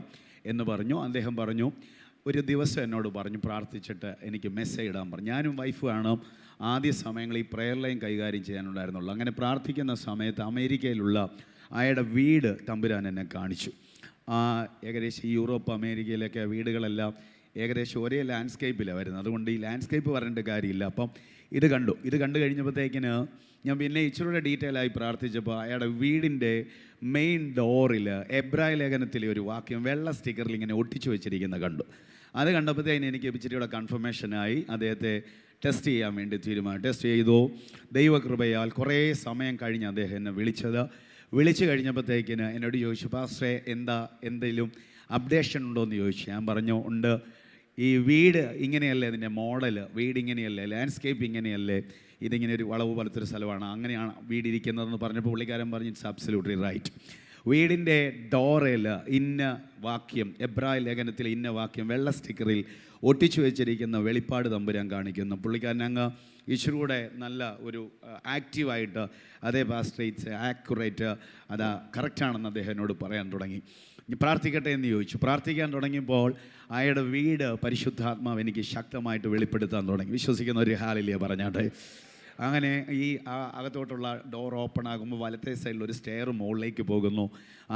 എന്ന് പറഞ്ഞു. അദ്ദേഹം പറഞ്ഞു, ഒരു ദിവസം എന്നോട് പറഞ്ഞു പ്രാർത്ഥിച്ചിട്ട് എനിക്ക് മെസ്സേജ് ഇടാൻ പറഞ്ഞു. ഞാനും വൈഫുമാണ് ആദ്യ സമയങ്ങളിൽ ഈ പ്രെയർ ലൈൻ കൈകാര്യം ചെയ്യാനുണ്ടായിരുന്നുള്ളൂ. അങ്ങനെ പ്രാർത്ഥിക്കുന്ന സമയത്ത് അമേരിക്കയിലുള്ള അയാളുടെ വീട് തമ്പുരാൻ എന്നെ കാണിച്ചു. ഏകദേശം യൂറോപ്പ്, അമേരിക്കയിലൊക്കെ വീടുകളെല്ലാം ഏകദേശം ഒരേ ലാൻഡ്സ്കേപ്പിലാണ് വരുന്നത്. അതുകൊണ്ട് ഈ ലാൻഡ്സ്കേപ്പ് പറയേണ്ട കാര്യമില്ല. അപ്പം ഇത് കണ്ടു കഴിഞ്ഞപ്പോഴത്തേക്കിന് ഞാൻ പിന്നെ ഇച്ചിരൂടെ ഡീറ്റെയിൽ ആയി പ്രാർത്ഥിച്ചപ്പോൾ അയാളുടെ വീടിൻ്റെ മെയിൻ ഡോറിൽ എബ്രായ ലേഖനത്തിലെ ഒരു വാക്യം വെള്ള സ്റ്റിക്കറിൽ ഇങ്ങനെ ഒട്ടിച്ചു വെച്ചിരിക്കുന്ന കണ്ടു. അത് കണ്ടപ്പോഴത്തേക്കിന് എനിക്ക് ഇച്ചിരിയുടെ കൺഫർമേഷനായി. അദ്ദേഹത്തെ ടെസ്റ്റ് ചെയ്യാൻ വേണ്ടി ടെസ്റ്റ് ചെയ്തു. ദൈവകൃപയാൽ കുറേ സമയം കഴിഞ്ഞ് അദ്ദേഹം എന്നെ വിളിച്ചു കഴിഞ്ഞപ്പോഴത്തേക്കിന് എന്നോട് ചോദിച്ചു, പാസ്റ്ററെ എന്തെങ്കിലും അപ്ഡേഷൻ ഉണ്ടോ എന്ന് ചോദിച്ചു. ഞാൻ പറഞ്ഞു, ഉണ്ട്. ഈ വീട് ഇങ്ങനെയല്ലേ, ഇതിൻ്റെ മോഡൽ, വീട് ഇങ്ങനെയല്ലേ, ലാൻഡ്സ്കേപ്പ് ഇങ്ങനെയല്ലേ, ഇതിങ്ങനെ ഒരു വളവ് പോലത്തൊരു സ്ഥലമാണ്, അങ്ങനെയാണ് വീടിരിക്കുന്നതെന്ന് പറഞ്ഞപ്പോൾ പുള്ളിക്കാരൻ പറഞ്ഞു, ഇറ്റ്സ് അബ്സല്യൂട്ട്ലി റൈറ്റ്. വീടിൻ്റെ ഡോറിൽ ഇന്ന വാക്യം, എബ്രായ ലേഖനത്തിൽ ഇന്ന വാക്യം വെള്ള സ്റ്റിക്കറിൽ ഒട്ടിച്ചു വെച്ചിരിക്കുന്ന വെളിപ്പാട് തമ്പുരാൻ കാണിക്കുന്നു. പുള്ളിക്കാരൻ അങ്ങ് ഇച്ചിരൂടെ നല്ല ഒരു ആക്റ്റീവായിട്ട്, അതേ പാസ്റ്റർ ഇറ്റ്സ് ആക്യുറേറ്റ്, അത് കറക്റ്റാണെന്ന് അദ്ദേഹം എന്നോട് പറയാൻ തുടങ്ങി. പ്രാർത്ഥിക്കട്ടെ എന്ന് ചോദിച്ചു. പ്രാർത്ഥിക്കാൻ തുടങ്ങിയപ്പോൾ അയാളുടെ വീട് പരിശുദ്ധാത്മാവ് എനിക്ക് ശക്തമായിട്ട് വെളിപ്പെടുത്താൻ തുടങ്ങി. വിശ്വസിക്കുന്ന ഒരു ഹാലലിയ പറഞ്ഞാട്ടെ. അങ്ങനെ ഈ അകത്തോട്ടുള്ള ഡോർ ഓപ്പൺ ആകുമ്പോൾ വലത്തെ സൈഡിൽ ഒരു സ്റ്റെയർ മുകളിലേക്ക് പോകുന്നു.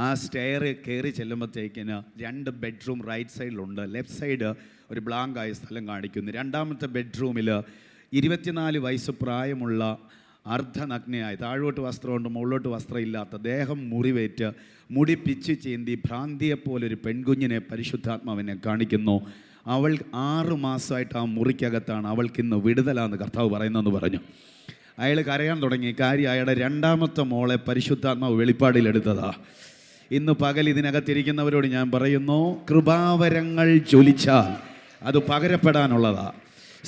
ആ സ്റ്റെയർ കയറി ചെല്ലുമ്പോഴത്തേക്കിന് 2 ബെഡ്റൂം റൈറ്റ് സൈഡിലുണ്ട്. ലെഫ്റ്റ് സൈഡ് ഒരു ബ്ലാങ്കായ സ്ഥലം കാണിക്കുന്നു. 2ാമത്തെ ബെഡ്റൂമിൽ 24 വയസ്സ് പ്രായമുള്ള അർദ്ധനഗ്നയായി, താഴോട്ട് വസ്ത്രമുണ്ട് മുകളിലോട്ട് വസ്ത്രമില്ലാത്ത, ദേഹം മുറിവേറ്റ് മുടി പിച്ച് ചീന്തി ഭ്രാന്തിയെപ്പോലൊരു പെൺകുഞ്ഞിനെ പരിശുദ്ധാത്മാവിനെ കാണിക്കുന്നു. അവൾ 6 മാസമായിട്ട് ആ മുറിക്കകത്താണ്. അവൾക്കിന്ന് വിടുതലാന്ന് കർത്താവ് പറയുന്നെന്ന് പറഞ്ഞു. അയാൾ കരയാൻ തുടങ്ങി. കാര്യം അയാളുടെ 2ാമത്തെ മോളെ പരിശുദ്ധാത്മാവ് വെളിപ്പാടിലെടുത്തതാ. ഇന്ന് പകൽ ഇതിനകത്തിരിക്കുന്നവരോട് ഞാൻ പറയുന്നു, കൃപാവരങ്ങൾ ജ്വലിച്ചാൽ അത് പകരപ്പെടാനുള്ളതാ.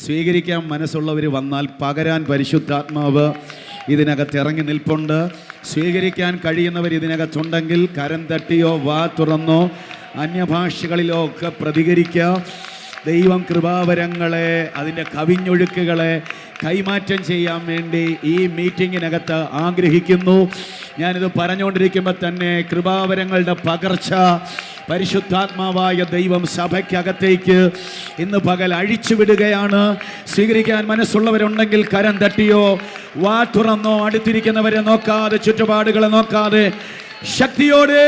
സ്വീകരിക്കാൻ മനസ്സുള്ളവർ വന്നാൽ പകരാൻ പരിശുദ്ധാത്മാവ് ഇതിനകത്ത് ഇറങ്ങി നിൽപ്പുണ്ട്. സ്വീകരിക്കാൻ കഴിയുന്നവർ ഇതിനകത്തുണ്ടെങ്കിൽ കരം തട്ടിയോ വാ തുറന്നോ അന്യഭാഷകളിലോ ഒക്കെ പ്രതികരിക്കുക. ദൈവം കൃപാവരങ്ങളെ, അതിൻ്റെ കവിഞ്ഞൊഴുക്കുകളെ കൈമാറ്റം ചെയ്യാൻ വേണ്ടി ഈ മീറ്റിങ്ങിനകത്ത് ആഗ്രഹിക്കുന്നു. ഞാനിത് പറഞ്ഞുകൊണ്ടിരിക്കുമ്പോൾ തന്നെ കൃപാവരങ്ങളുടെ പകർച്ച പരിശുദ്ധാത്മാവായ ദൈവം സഭയ്ക്കകത്തേക്ക് ഇന്ന് പകൽ അഴിച്ചുവിടുകയാണ്. സ്വീകരിക്കാൻ മനസ്സുള്ളവരുണ്ടെങ്കിൽ കരം തട്ടിയോ വാ തുറന്നോ അടുത്തിരിക്കുന്നവരെ നോക്കാതെ, ചുറ്റുപാടുകളെ നോക്കാതെ ശക്തിയോടെ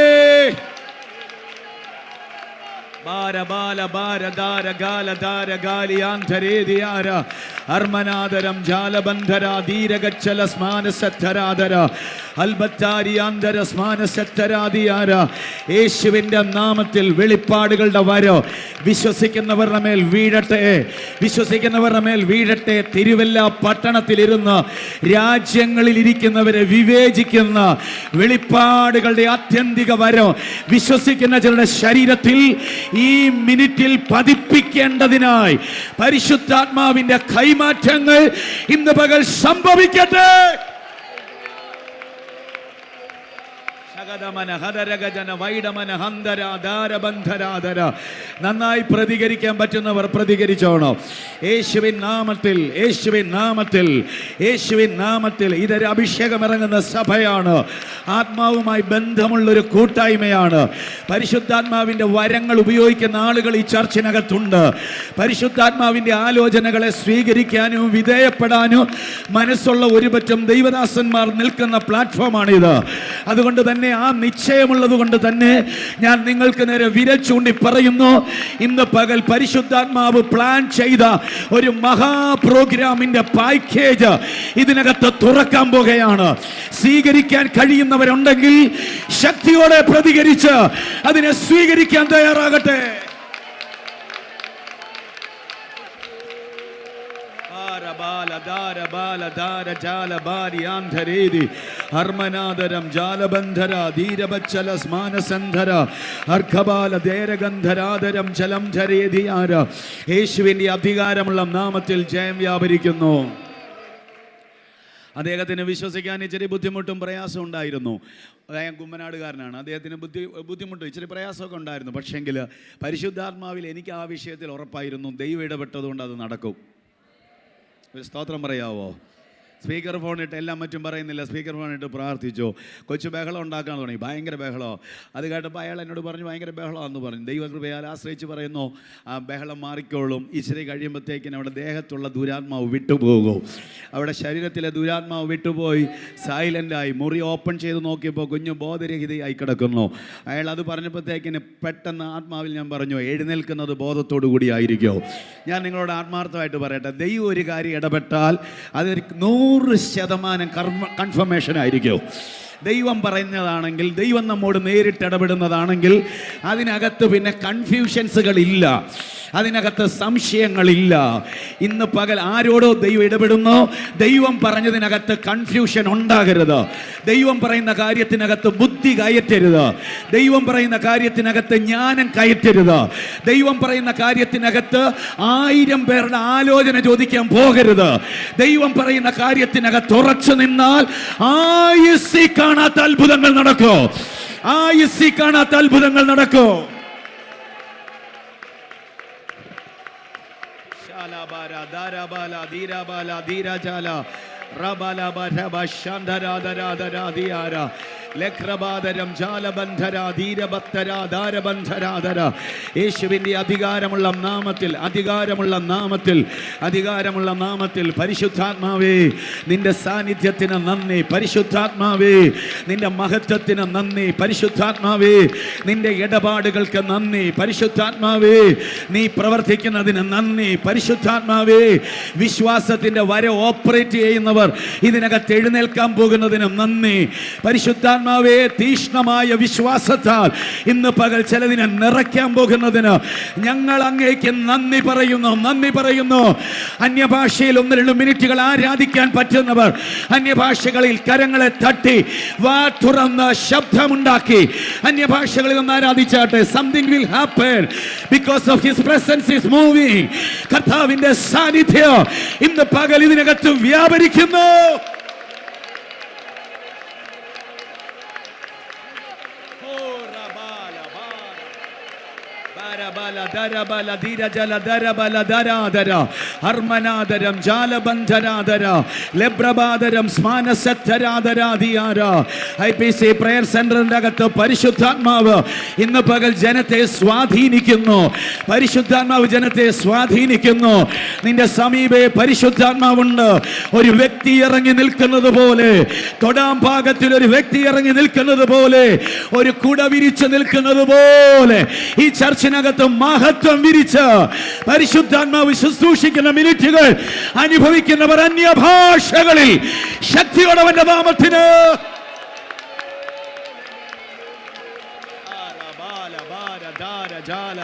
അർമനാദരം ജാലബന്ധര ധീരഗച്ഛല സ്മാനസദ്ധരാധര അൽബത്താരിയാന്തര സ്മാനസദ്ധരാധിയാര. യേശുവിൻ്റെ നാമത്തിൽ വെളിപ്പാടുകളുടെ വരോ വിശ്വസിക്കുന്നവരുടെ മേൽ വീഴട്ടെ, വിശ്വസിക്കുന്നവരുടെ മേൽ വീഴട്ടെ. തിരുവല്ല പട്ടണത്തിലിരുന്ന് രാജ്യങ്ങളിൽ ഇരിക്കുന്നവരെ വിവേചിക്കുന്ന വെളിപ്പാടുകളുടെ ആത്യന്തിക വരോ വിശ്വസിക്കുന്ന ചിലരുടെ ശരീരത്തിൽ ഈ മിനിറ്റിൽ പതിപ്പിക്കേണ്ടതിനായി പരിശുദ്ധാത്മാവിന്റെ കൈമാറ്റങ്ങൾ ഇന്ന് പകൽ സംഭവിക്കട്ടെ. നന്നായി പ്രതികരിക്കാൻ പറ്റുന്നവർ പ്രതികരിച്ചോണോ? യേശുവിൻ നാമത്തിൽ, യേശുവിൻ നാമത്തിൽ, യേശുവിൻ നാമത്തിൽ. ഇതൊരു അഭിഷേകം ഇറങ്ങുന്ന സഭയാണ്. ആത്മാവുമായി ബന്ധമുള്ളൊരു കൂട്ടായ്മയാണ്. പരിശുദ്ധാത്മാവിൻ്റെ വരങ്ങൾ ഉപയോഗിക്കുന്ന ആളുകൾ ഈ ചർച്ചിനകത്തുണ്ട്. പരിശുദ്ധാത്മാവിൻ്റെ ആലോചനകളെ സ്വീകരിക്കാനും വിധേയപ്പെടാനും മനസ്സുള്ള ഒരുപറ്റം ദൈവദാസന്മാർ നിൽക്കുന്ന പ്ലാറ്റ്ഫോമാണിത്. അതുകൊണ്ട് തന്നെ ആ നിശ്ചയമുള്ളത് കൊണ്ട് തന്നെ ഞാൻ നിങ്ങൾക്ക് നേരെ വിരൽ ചൂണ്ടി പറയുന്നു, ഇന്ന് പകൽ പരിശുദ്ധാത്മാവ് പ്ലാൻ ചെയ്ത ഒരു മഹാ പ്രോഗ്രാമിന്റെ പാക്കേജ് ഇതിനകത്ത് തുറക്കാൻ പോകുകയാണ്. സ്വീകരിക്കാൻ കഴിയുന്നവരുണ്ടെങ്കിൽ ശക്തിയോടെ പ്രതികരിച്ച് അതിനെ സ്വീകരിക്കാൻ തയ്യാറാകട്ടെ. യേശുവിന്റെ അധികാരമുള്ള നാമത്തിൽ ജയം വ്യാപരിക്കുന്നു. അദ്ദേഹത്തിന് വിശ്വസിക്കാൻ ഇച്ചിരി ബുദ്ധിമുട്ടും പ്രയാസവും ഉണ്ടായിരുന്നു. അദ്ദേഹം കുമ്മനാടുകാരനാണ്. അദ്ദേഹത്തിന് ബുദ്ധിമുട്ടും ഇച്ചിരി പ്രയാസമൊക്കെ ഉണ്ടായിരുന്നു. പക്ഷേങ്കിൽ പരിശുദ്ധാത്മാവിൽ എനിക്ക് ആ വിഷയത്തിൽ ഉറപ്പായിരുന്നു, ദൈവം ഇടപെട്ടതുകൊണ്ട് അത് നടക്കും. ഒരു സ്തോത്രം പറയാവോ? സ്പീക്കർ ഫോണിട്ട് എല്ലാം മറ്റും പറയുന്നില്ല, സ്പീക്കർ ഫോണിട്ട് പ്രാർത്ഥിച്ചു. കൊച്ചു ബഹളം ഉണ്ടാക്കാൻ തുടങ്ങി, ഭയങ്കര ബഹളമോ. അത് കേട്ടപ്പോൾ അയാൾ എന്നോട് പറഞ്ഞു ഭയങ്കര ബഹളമാണെന്ന് പറഞ്ഞു. ദൈവകൃപയാൽ ആശ്രയിച്ച് പറയുന്നു, ആ ബഹളം മാറിക്കോളും. ഇച്ചിരി കഴിയുമ്പോഴത്തേക്കിനും അവിടെ ദേഹത്തുള്ള ദുരാത്മാവ് വിട്ടുപോകും. അവിടെ ശരീരത്തിലെ ദുരാത്മാവ് വിട്ടുപോയി സൈലൻ്റായി. മുറി ഓപ്പൺ ചെയ്ത് നോക്കിയപ്പോൾ കുഞ്ഞു ബോധരഹിതയായി കിടക്കുന്നു. അയാൾ അത് പറഞ്ഞപ്പോഴത്തേക്കിന് പെട്ടെന്ന് ആത്മാവിൽ ഞാൻ പറഞ്ഞു, എഴുന്നേൽക്കുന്നത് ബോധത്തോടു കൂടിയായിരിക്കുമോ? ഞാൻ നിങ്ങളോട് ആത്മാർത്ഥമായിട്ട് പറയട്ടെ, ദൈവം ഒരു കാര്യം ഇടപെട്ടാൽ അതൊരു 100% കൺഫർമേഷൻ ആയിരിക്കും. ദൈവം പറയുന്നതാണെങ്കിൽ, ദൈവം നമ്മോട് നേരിട്ട് ഇടപെടുന്നതാണെങ്കിൽ അതിനകത്ത് പിന്നെ കൺഫ്യൂഷൻസുകളില്ല, അതിനകത്ത് സംശയങ്ങളില്ല. ഇന്ന് പകൽ ആരോടോ ദൈവം ഇടപെടുന്നു, ദൈവം പറഞ്ഞതിനകത്ത് കൺഫ്യൂഷൻ ഉണ്ടാകരുത്. ദൈവം പറയുന്ന കാര്യത്തിനകത്ത് ബുദ്ധി കയറ്റരുത്. ദൈവം പറയുന്ന കാര്യത്തിനകത്ത് ജ്ഞാനം കയറ്റരുത്. ദൈവം പറയുന്ന കാര്യത്തിനകത്ത് 1000 പേരുടെ ആലോചന ചോദിക്കാൻ പോകരുത്. ദൈവം പറയുന്ന കാര്യത്തിനകത്ത് ഉറച്ചു നിന്നാൽ ആയുസ്സിൽ കാണാത്ത അത്ഭുതങ്ങൾ നടക്കോ, ആയുസ്സിൽ കാണാത്ത അത്ഭുതങ്ങൾ നടക്കോ. യേശുവിന്റെ അധികാരമുള്ള നാമത്തിൽ, അധികാരമുള്ള നാമത്തിൽ, അധികാരമുള്ള നാമത്തിൽ പരിശുദ്ധാത്മാവേ നിന്റെ സാന്നിധ്യത്തിന് നന്ദി. പരിശുദ്ധാത്മാവേ നിന്റെ മഹത്വത്തിന് നന്ദി. പരിശുദ്ധാത്മാവേ നിന്റെ ഇടപാടുകൾക്ക് നന്ദി. പരിശുദ്ധാത്മാവേ നീ പ്രവർത്തിക്കുന്നതിന് നന്ദി. പരിശുദ്ധാത്മാവേ വിശ്വാസത്തിന്റെ വര ഓപ്പറേറ്റ് ചെയ്യുന്നവർ ഇതിനകത്ത് എഴുന്നേൽക്കാൻ പോകുന്നതിന് നന്ദി. പരിശുദ്ധാത്മാവേ തീഷ്ണമായ വിശ്വാസത്താൽ ഇന്ന് പകൽ ചിലതിനെ നിറയ്ക്കാൻ പോകുന്നതിന് ഞങ്ങൾ അങ്ങേക്ക് നന്ദി പറയുന്നു, നന്ദി പറയുന്നു. അന്യഭാഷയിൽ 1-2 മിനിറ്റുകൾ ആരാധിക്കാൻ പറ്റുന്നവർ അന്യഭാഷകളിൽ കരങ്ങളെ തട്ടി വാ തുറന്ന് ശബ്ദമുണ്ടാക്കി അന്യഭാഷകളിൽ ഒന്ന് ആരാധിച്ചാട്ടെ. Something will happen because of his presence is moving. കർത്താവിന്റെ സാന്നിധ്യം ഇന്ന് പകൽ ഇതിനകത്ത് വ്യാപരിക്കുന്നു. പ്രയർ സെന്ററിന്റെ അകത്ത് പരിശുദ്ധാത്മാവ് ഇന്ന് പകൽ ജനത്തെ സ്വാധീനിക്കുന്നു. പരിശുദ്ധാത്മാവ് ജനത്തെ സ്വാധീനിക്കുന്നു. നിന്റെ സമീപേ പരിശുദ്ധാത്മാവുണ്ട്. ഒരു വ്യക്തി ഇറങ്ങി നിൽക്കുന്നത് പോലെ, തൊടാം ഭാഗത്തിൽ ഒരു വ്യക്തി ഇറങ്ങി നിൽക്കുന്നത് പോലെ, ഒരു കുട വിരിച്ച് നിൽക്കുന്നത് പോലെ ഈ ചർച്ചിനകത്ത് മഹത്വം വിരിച്ച് പരിശുദ്ധാത്മാവ് ശുശ്രൂഷിക്കുന്ന മിനിറ്റുകൾ അനുഭവിക്കുന്നവർ അന്യഭാഷകളിൽ ശക്തിയോടവന്റെ നാമത്തിന് ജാല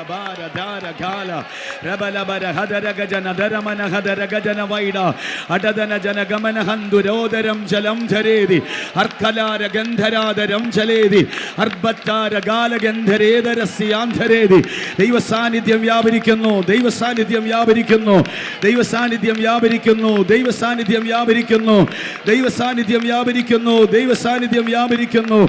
ജനഗമനഹന്തുരോദരം ജലം ധരേതി അർക്കലാര ഗന്ധരാദരം ജലേതി അർബത്താര ഗാലഗന്ധരേതരസ്യാന്ധരേതി. ദൈവസാന്നിധ്യം വ്യാപരിക്കുന്നു, ദൈവസാന്നിധ്യം വ്യാപരിക്കുന്നു, ദൈവസാന്നിധ്യം വ്യാപരിക്കുന്നു, ദൈവസാന്നിധ്യം വ്യാപരിക്കുന്നു, ദൈവസാന്നിധ്യം വ്യാപരിക്കുന്നു, ദൈവസാന്നിധ്യം വ്യാപരിക്കുന്നു.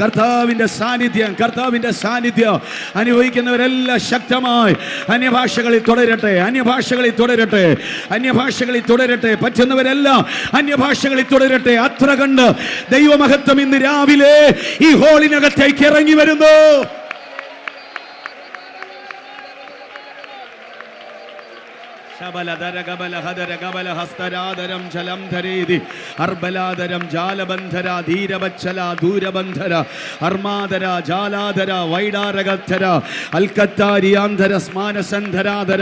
കർത്താവിൻ്റെ സാന്നിധ്യം, കർത്താവിൻ്റെ സാന്നിധ്യം അനുഭവിക്കുന്നവരെല്ലാം ശക്തമായി അന്യഭാഷകളിൽ തുടരട്ടെ, അന്യഭാഷകളിൽ തുടരട്ടെ, അന്യഭാഷകളിൽ തുടരട്ടെ. പറ്റുന്നവരെല്ലാം അന്യഭാഷകളിൽ തുടരട്ടെ. അത്ര കണ്ട് ദൈവമഹത്വം ഇന്ന് രാവിലെ ഈ ഹോളിനകത്തേക്ക് ഇറങ്ങി വരുന്നു. ഹസ്തരാദരം ജലം ധരേതി അർബലാദരം ജാലബന്ധര ധീരവത്സല ദൂരബന്ധര അർമാദര ജാലാദര വൈഡാരകധര അൽക്കത്താരിയാന്ധര സ്മാനസന്ധരാധര.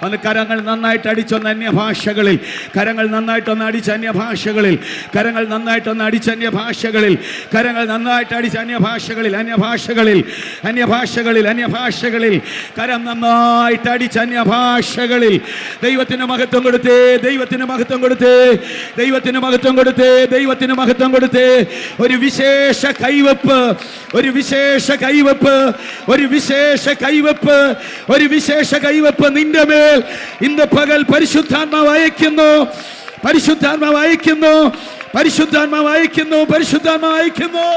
ഒന്ന് കരങ്ങൾ നന്നായിട്ട് അടിച്ചൊന്ന് അന്യഭാഷകളിൽ, കരങ്ങൾ നന്നായിട്ടൊന്ന് അടിച്ച് അന്യഭാഷകളിൽ, കരങ്ങൾ നന്നായിട്ടൊന്ന് അടിച്ച് അന്യഭാഷകളിൽ, കരങ്ങൾ നന്നായിട്ട് അടിച്ച് അന്യഭാഷകളിൽ, അന്യഭാഷകളിൽ, അന്യഭാഷകളിൽ, അന്യഭാഷകളിൽ, കരം നന്നായിട്ട് അടിച്ച് അന്യഭാഷകളിൽ. ദൈവത്തിന് മഹത്വം കൊടുത്തേ, ദൈവത്തിന് മഹത്വം കൊടുത്തേ, ദൈവത്തിന് മഹത്വം കൊടുത്തേ, ദൈവത്തിന് മഹത്വം കൊടുത്തേ. ഒരു വിശേഷ കൈവപ്പ്, ഒരു വിശേഷ കൈവപ്പ്, ഒരു വിശേഷ കൈവപ്പ്, ഒരു വിശേഷ കൈവപ്പ് നിന്റെ മേൽ ഇന്ന് പകൽ പരിശുദ്ധാത്മാവ് അയക്കുന്നു, പരിശുദ്ധാത്മാവ് അയക്കുന്നു, പരിശുദ്ധാത്മാവ് അയക്കുന്നു, പരിശുദ്ധാത്മാവ് അയക്കുന്നു.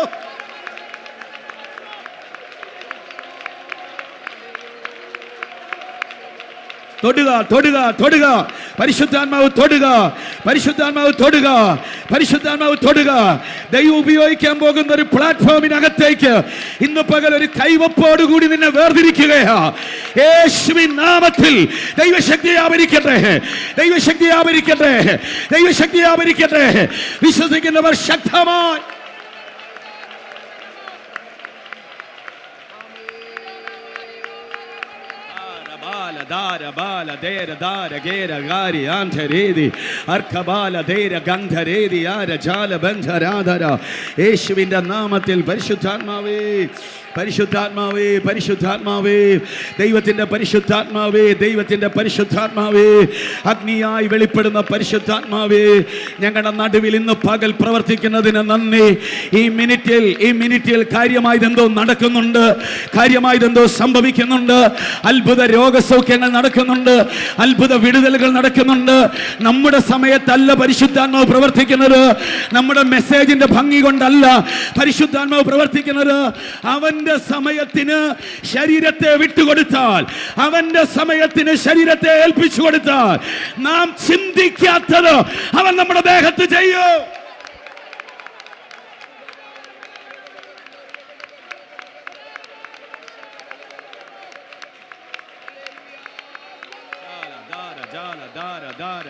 തൊടുക, തൊടുക, തൊടുക, പരിശുദ്ധാത്മാവ് തൊടുക, പരിശുദ്ധാത്മാവ് തൊടുക, പരിശുദ്ധാത്മാവ് തൊടുക. ദൈവം ഉപയോഗിക്കാൻ പോകുന്ന ഒരു പ്ലാറ്റ്ഫോമിനകത്തേക്ക് ഇന്ന് പകൽ ഒരു കൈവപ്പോടുകൂടി നിന്നെ വേർതിരിക്കുകയാ. യേശുവിൻ നാമത്തിൽ ദൈവശക്തി വ്യാപരിക്കട്ടെ, ദൈവശക്തി വ്യാപരിക്കട്ടെ, ദൈവശക്തി വ്യാപരിക്കട്ടെ. വിശ്വസിക്കുന്നവർ ശക്തമായി Dara bala dera dara gera gari antaredi arkabala dera gandharedi ara jala bandharadara. യേശുവിന്റെ നാമത്തിൽ പരിശുദ്ധാത്മാവേ, പരിശുദ്ധാത്മാവേ, പരിശുദ്ധാത്മാവേ, ദൈവത്തിന്റെ പരിശുദ്ധാത്മാവേ, ദൈവത്തിന്റെ പരിശുദ്ധാത്മാവേ, അഗ്നിയായി വെളിപ്പെടുന്ന പരിശുദ്ധാത്മാവേ, ഞങ്ങളുടെ നടുവിൽ ഇന്ന് പകൽ പ്രവർത്തിക്കുന്നതിന് നന്ദി. ഈ മിനിറ്റിൽ കാര്യമായതെന്തോ നടക്കുന്നുണ്ട്, കാര്യമായതെന്തോ സംഭവിക്കുന്നുണ്ട്. അത്ഭുത രോഗസൗഖ്യങ്ങൾ നടക്കുന്നുണ്ട്, അത്ഭുത വിടുതലുകൾ നടക്കുന്നുണ്ട്. നമ്മുടെ സമയത്തല്ല പരിശുദ്ധാത്മാവ് പ്രവർത്തിക്കുന്നത്, നമ്മുടെ മെസ്സേജിന്റെ ഭംഗി കൊണ്ടല്ല പരിശുദ്ധാത്മാവ് പ്രവർത്തിക്കുന്നത്. അവന്റെ സമയത്തിന് ശരീരത്തെ വിട്ടുകൊടുത്താൽ, അവന്റെ സമയത്തിന് ശരീരത്തെ ഏൽപ്പിച്ചു കൊടുത്താൽ, നാം ചിന്തിക്കാത്തത് അവൻ നമ്മുടെ ദേഹത്ത് ചെയ്യും.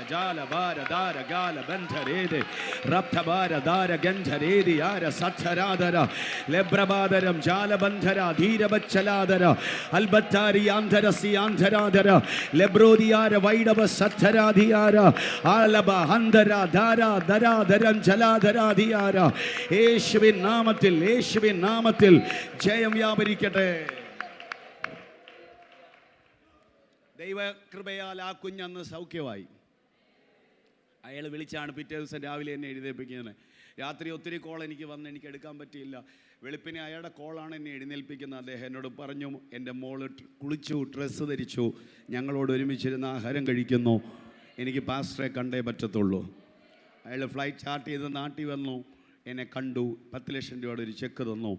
Jala bara dara gala bantharede rapta bara dara gandharede yara satharadara lebrabadaram jala bandhara dhira bacchaladara albattari andhara si andharadara lebrodiara vaidava satharadiyara alaba handara dara dara daram jaladara diyara. യേശുവിൻ നാമത്തിൽ, യേശുവിൻ നാമത്തിൽ ജയം വ്യാപരിക്കട്ടെ. ദൈവകൃപയാൽ ആ കുഞ്ഞന്ന് സൗഖ്യമായി. അയാൾ വിളിച്ചാണ് പിറ്റേ ദിവസം രാവിലെ എന്നെ എഴുന്നേൽപ്പിക്കുന്നത്. രാത്രി ഒത്തിരി കോൾ എനിക്ക് വന്ന് എനിക്ക് എടുക്കാൻ പറ്റിയില്ല. വെളുപ്പിനെ അയാളുടെ കോളാണ് എന്നെ എഴുന്നേൽപ്പിക്കുന്നത്. അദ്ദേഹം എന്നോട് പറഞ്ഞു, എൻ്റെ മോള് കുളിച്ചു, ഡ്രസ്സ് ധരിച്ചു, ഞങ്ങളോട് ഒരുമിച്ചിരുന്ന് ആഹാരം കഴിക്കുന്നു, എനിക്ക് പാസ്റ്ററെ കണ്ടേ പറ്റത്തുള്ളൂ. അയാൾ ഫ്ലൈറ്റ് ചാർട്ട് ചെയ്ത് നാട്ടിൽ വന്നു, എന്നെ കണ്ടു, 10 ലക്ഷം രൂപയുടെ ഒരു ചെക്ക് തന്നു.